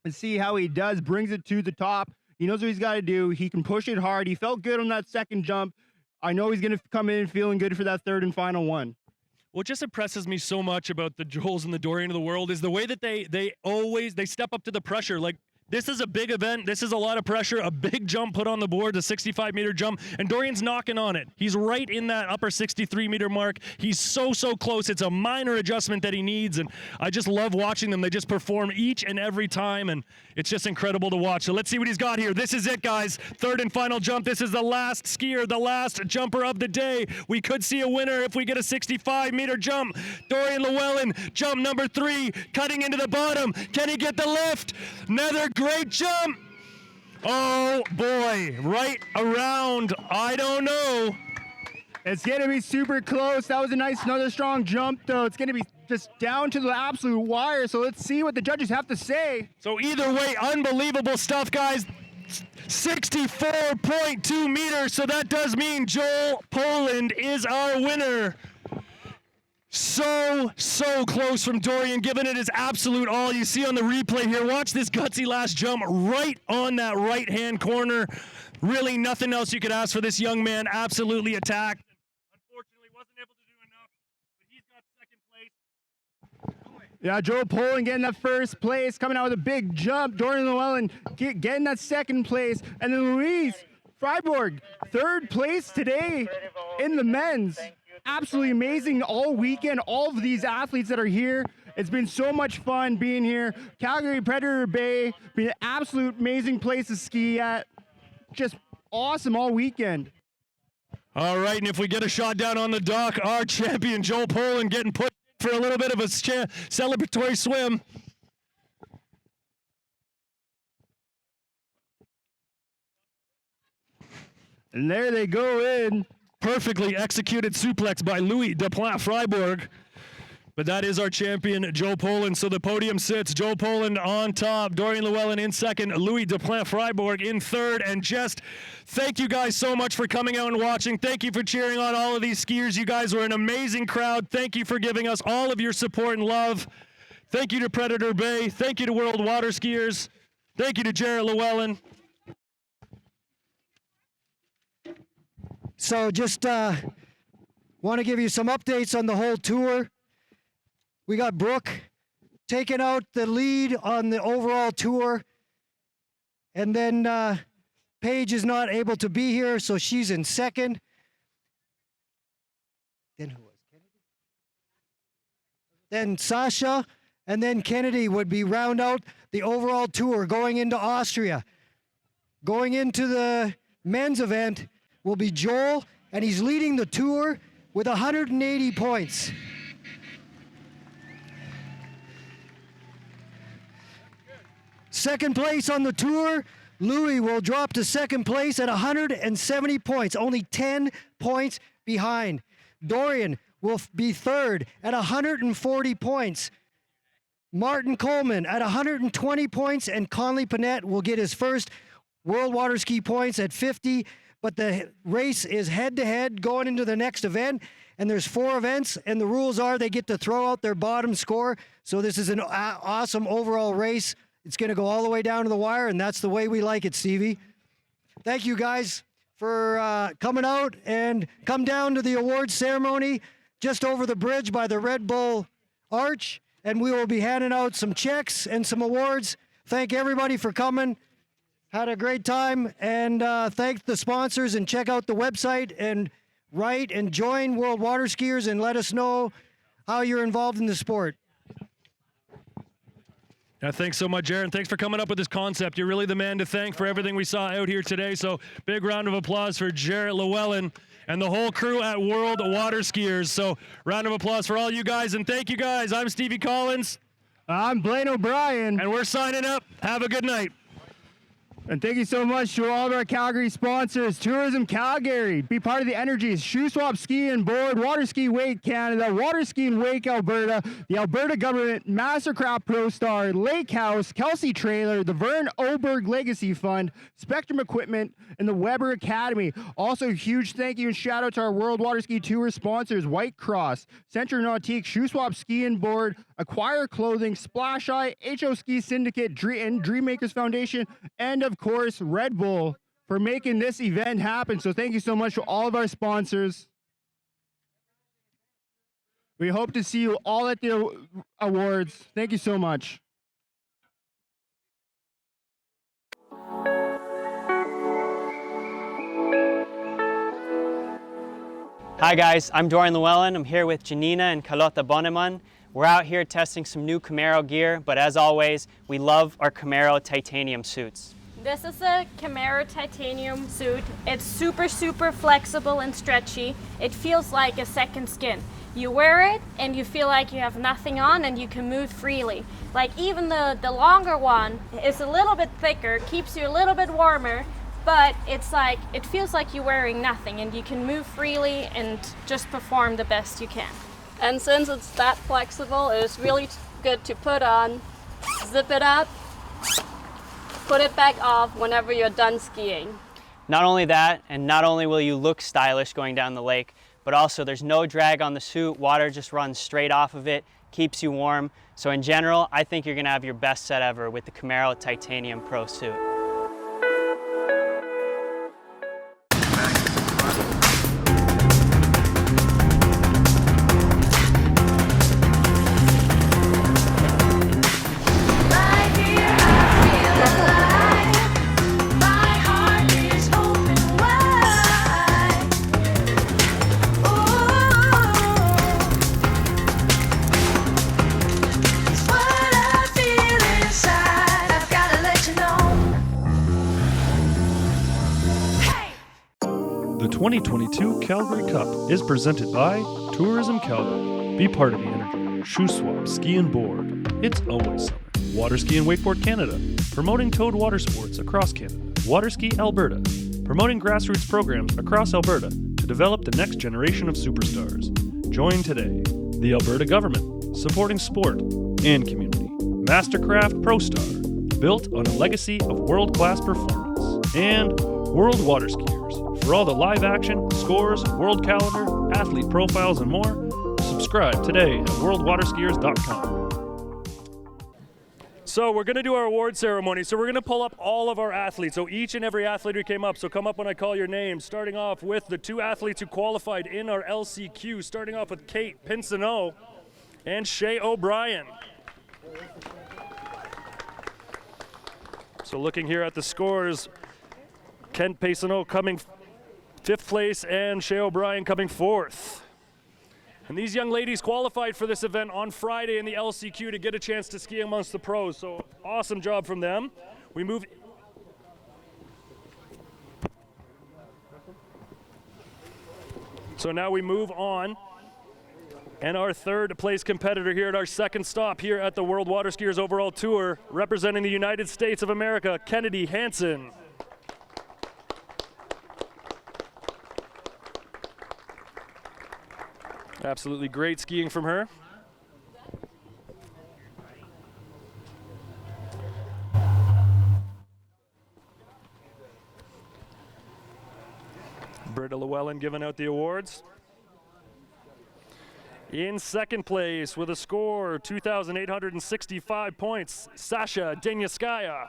And see how he does, brings it to the top. He knows what he's got to do. He can push it hard. He felt good on that second jump. I know he's going to come in feeling good for that third and final one. What just impresses me so much about the Joels and the Dorian of the world is the way that they always step up to the pressure. Like, this is a big event. This is a lot of pressure. A big jump put on the board, a 65-meter jump, and Dorian's knocking on it. He's right in that upper 63-meter mark. He's so close. It's a minor adjustment that he needs, and I just love watching them. They just perform each and every time, and it's just incredible to watch. So let's see what he's got here. This is it, guys. Third and final jump. This is the last skier, the last jumper of the day. We could see a winner if we get a 65-meter jump. Dorian Llewellyn, jump number 3, cutting into the bottom. Can he get the lift? Another great jump. Oh boy, right around, I don't know. It's going to be super close. That was a nice, another strong jump, though. It's going to be just down to the absolute wire. So let's see what the judges have to say. So either way, unbelievable stuff, guys. 64.2 meters. So that does mean Joel Poland is our winner. So close from Dorian, giving it his absolute all. You see on the replay here, watch this gutsy last jump right on that right-hand corner. Really nothing else you could ask for this young man. Absolutely attacked. Unfortunately, wasn't able to do enough, but he's got second place. Yeah, Joe Poland getting that first place, coming out with a big jump. Dorian Llewellyn getting that second place. And then Louise Freiburg, third place today in the men's. Absolutely amazing all weekend, all of these athletes that are here. It's been so much fun being here. Calgary Predator Bay, been an absolute amazing place to ski at. Just awesome all weekend. All right, and if we get a shot down on the dock, our champion Joel Poland getting put for a little bit of a celebratory swim. And there they go in. Perfectly executed suplex by Louis Deplat Freiburg. But that is our champion, Joe Poland. So the podium sits, Joe Poland on top, Dorian Llewellyn in second, Louis Deplat Freiburg in third. And just thank you guys so much for coming out and watching. Thank you for cheering on all of these skiers. You guys were an amazing crowd. Thank you for giving us all of your support and love. Thank you to Predator Bay. Thank you to WorldWaterSkiers. Thank you to Jarrett Llewellyn. So just want to give you some updates on the whole tour. We got Brooke taking out the lead on the overall tour. And then Paige is not able to be here, so she's in second. Then who was Kennedy? Then Sasha, and then Kennedy would be round out the overall tour going into Austria. Going into the men's event will be Joel, and he's leading the tour with 180 points. Second place on the tour, Louis will drop to second place at 170 points, only 10 points behind. Dorian will be third at 140 points. Martin Coleman at 120 points, and Conley Panette will get his first World Water Ski points at 50. But the race is head-to-head going into the next event, and there's 4 events, and the rules are they get to throw out their bottom score. So this is an awesome overall race. It's going to go all the way down to the wire, and that's the way we like it, Stevie. Thank you guys for coming out, and come down to the awards ceremony just over the bridge by the Red Bull Arch, and we will be handing out some checks and some awards. Thank everybody for coming. Had a great time, and thank the sponsors, and check out the website and write and join WorldWaterSkiers and let us know how you're involved in the sport. Yeah, thanks so much, Jared. Thanks for coming up with this concept. You're really the man to thank for everything we saw out here today. So big round of applause for Jarrett Llewellyn and the whole crew at WorldWaterSkiers. So round of applause for all you guys, and thank you guys. I'm Stevie Collins. I'm Blaine O'Brien. And we're signing up. Have a good night. And thank you so much to all of our Calgary sponsors. Tourism Calgary, be part of the Energies, Shoe Swap Ski and Board, Water Ski Wake Canada, Water Ski and Wake Alberta, the Alberta Government, Mastercraft Pro Star, Lake House, Kelsey Trailer, the Vern Oberg Legacy Fund, Spectrum Equipment, and the Weber Academy. Also, huge thank you and shout out to our World Water Ski Tour sponsors, White Cross, Centre Nautique, Shoe Swap Ski and Board, Acquire Clothing, Splash Eye, HO Ski Syndicate, and Dreammakers Foundation, and of course, Red Bull for making this event happen. So thank you so much to all of our sponsors. We hope to see you all at the awards. Thank you so much. Hi guys, I'm Dorian Llewellyn. I'm here with Janina and Carlota Boneman. We're out here testing some new Camaro gear, but as always, we love our Camaro titanium suits. This is a Camaro titanium suit. It's super flexible and stretchy. It feels like a second skin. You wear it and you feel like you have nothing on and you can move freely. Like even the longer one is a little bit thicker, keeps you a little bit warmer, but it's like, it feels like you're wearing nothing and you can move freely and just perform the best you can. And since it's that flexible, it's really good to put on, zip it up, put it back off whenever you're done skiing. Not only that, and not only will you look stylish going down the lake, but also there's no drag on the suit, water just runs straight off of it, keeps you warm. So in general, I think you're gonna have your best set ever with the Camaro Titanium Pro suit. The 2022 Calgary Cup is presented by Tourism Calgary. Be part of the energy. Shoe Swap, Ski and Board. It's always summer. Water Ski and Wakeboard Canada. Promoting towed water sports across Canada. Water Ski Alberta. Promoting grassroots programs across Alberta to develop the next generation of superstars. Join today. The Alberta Government. Supporting sport and community. Mastercraft Pro Star. Built on a legacy of world-class performance. And WorldWaterSkiers. For all the live action, scores, world calendar, athlete profiles, and more, subscribe today at worldwaterskiers.com. So we're going to do our award ceremony. So we're going to pull up all of our athletes. So each and every athlete who came up. So come up when I call your name. Starting off with the two athletes who qualified in our LCQ. Starting off with Kate Pinsoneau and Shay O'Brien. So looking here at the scores, Kent Pinsoneau coming 5th place and Shay O'Brien coming 4th. And these young ladies qualified for this event on Friday in the LCQ to get a chance to ski amongst the pros. So awesome job from them. We move. So now we move on. And our 3rd place competitor here at our 2nd stop here at the WorldWaterSkiers Overall Tour, representing the United States of America, Kennedy Hansen. Absolutely great skiing from her. Britta Llewellyn giving out the awards. In 2nd place with a score 2,865 points, Sasha Denyaskaya.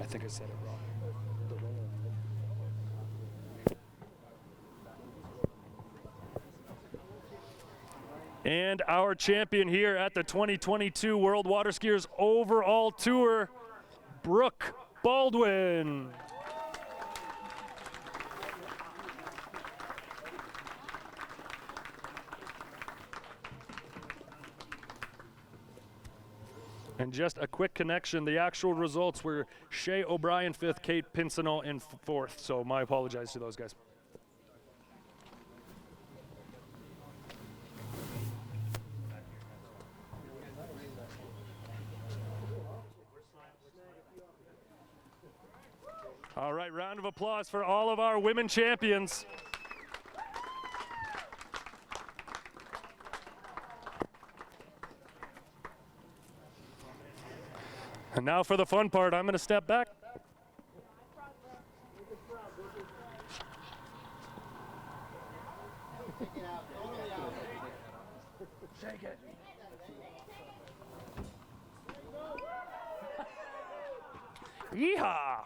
I think I said it wrong. And our champion here at the 2022 WorldWaterSkiers Overall Tour, Brooke Baldwin. And just a quick connection, the actual results were Shay O'Brien 5th, Kate Pincinel in 4th. So my apologies to those guys. All right, round of applause for all of our women champions. And now for the fun part, I'm going to step back. Shake it. Yeehaw!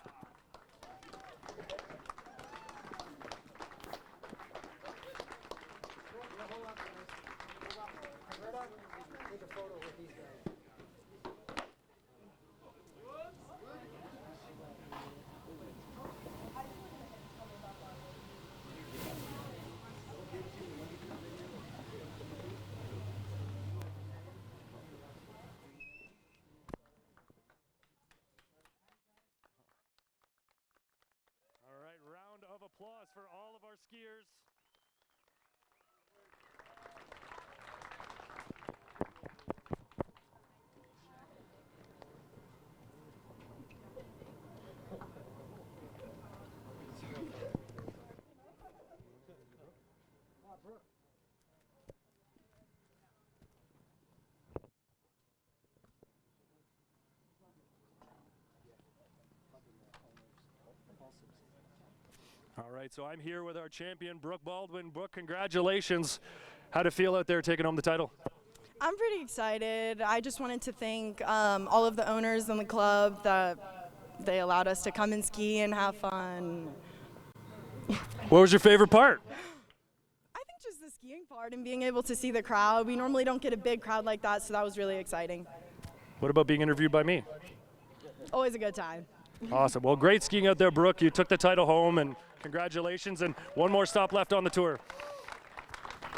Round of applause for all of our skiers. All right, so I'm here with our champion, Brooke Baldwin. Brooke, congratulations. How'd it feel out there taking home the title? I'm pretty excited. I just wanted to thank all of the owners in the club that they allowed us to come and ski and have fun. What was your favorite part? I think just the skiing part and being able to see the crowd. We normally don't get a big crowd like that, so that was really exciting. What about being interviewed by me? Always a good time. Awesome. Well, great skiing out there, Brooke. You took the title home, and congratulations. And one more stop left on the tour.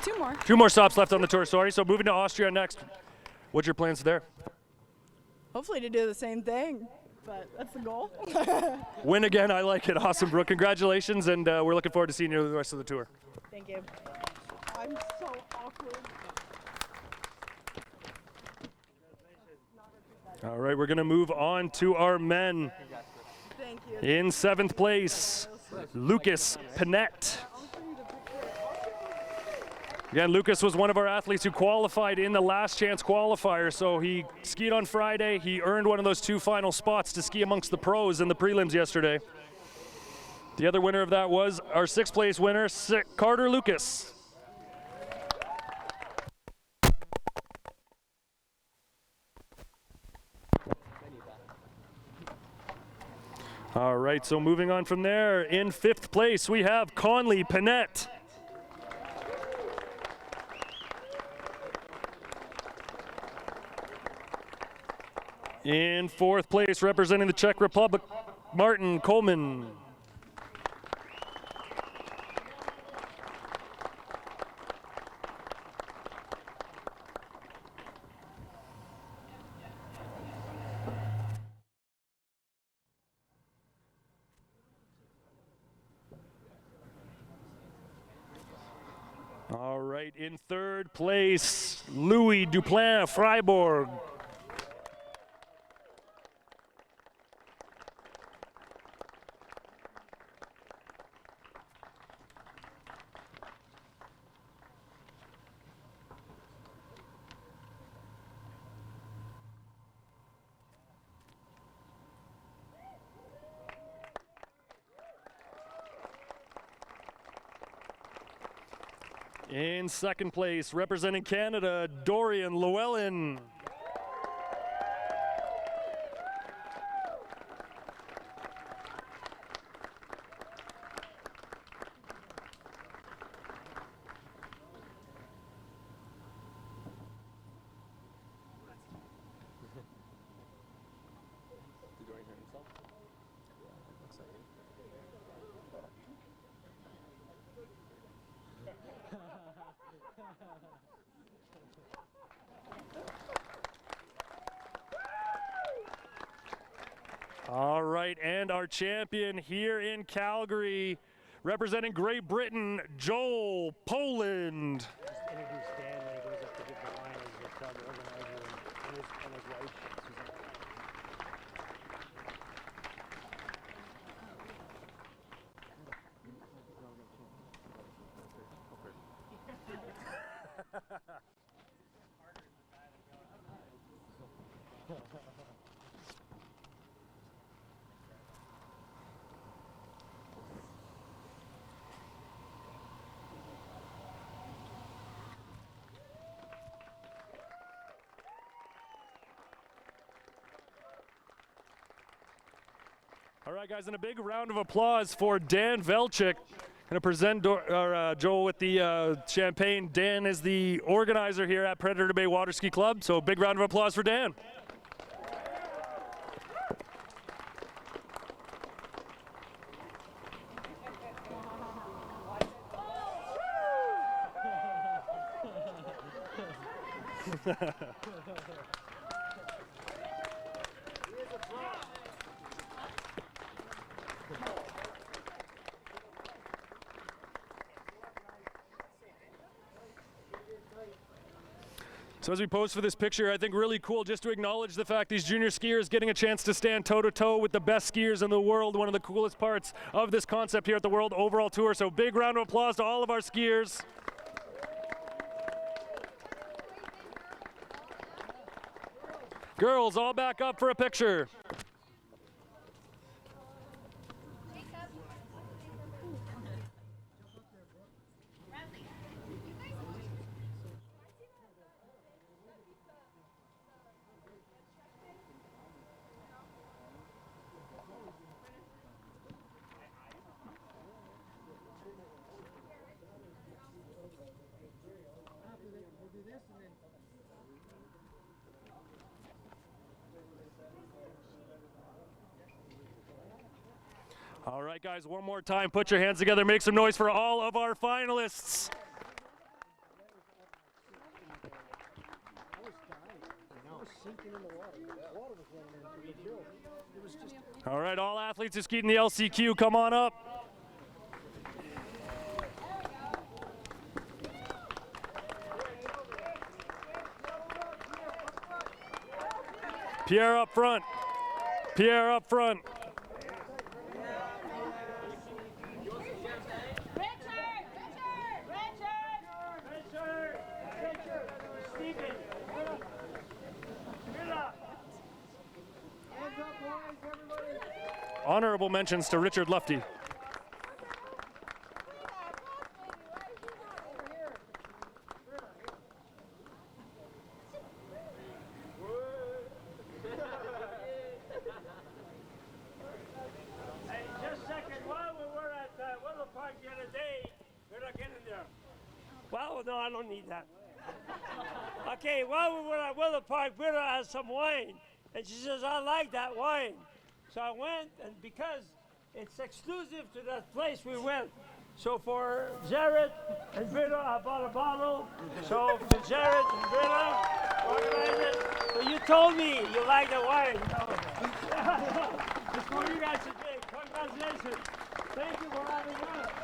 Two more. Two more stops left on the tour, sorry. So moving to Austria next. What's your plans there? Hopefully to do the same thing, but that's the goal. Win again. I like it. Awesome, Brooke. Congratulations, and we're looking forward to seeing you the rest of the tour. Thank you. I'm so awkward. All right, we're going to move on to our men. Thank you. In 7th place, Lucas Panette. Again, Lucas was one of our athletes who qualified in the last chance qualifier, so he skied on Friday. He earned one of those 2 final spots to ski amongst the pros in the prelims yesterday. The other winner of that was our 6th place winner, Carter Lucas. All right, so moving on from there, in 5th place we have Conley Panette. In 4th place, representing the Czech Republic, Martin Coleman. All right, in 3rd place, Louis Duplain, Freiburg. In 2nd place, representing Canada, Dorian Llewellyn. All right, and our champion here in Calgary, representing Great Britain, Joel Poland. Just introduce Dan when he goes up to give the line as the club organizer and his wife. All right, guys, and a big round of applause for Dan Velchik. Going to present Joel with the champagne. Dan is the organizer here at Predator Bay Water Ski Club, so a big round of applause for Dan. So as we pose for this picture, I think really cool just to acknowledge the fact these junior skiers getting a chance to stand toe-to-toe with the best skiers in the world, one of the coolest parts of this concept here at the World Overall Tour. So big round of applause to all of our skiers. Girls, all back up for a picture. All right, guys, one more time. Put your hands together. Make some noise for all of our finalists. All right, all athletes who skied in the LCQ, come on up. Pierre up front. Pierre up front. Honorable mentions to Richard Lufty. Hey, just a second. While we were at Willow Park the other day, we're not getting there. Well, no, I don't need that. Okay, while we were at Willow Park, Britta has some wine, and she says, I like that wine. So I went, and because it's exclusive to that place we went, so for Jared and Britta, I bought a bottle. So for Jared and Britta, organize it. But you told me you like the wine. It's for you guys today. Congratulations. Thank you for having us.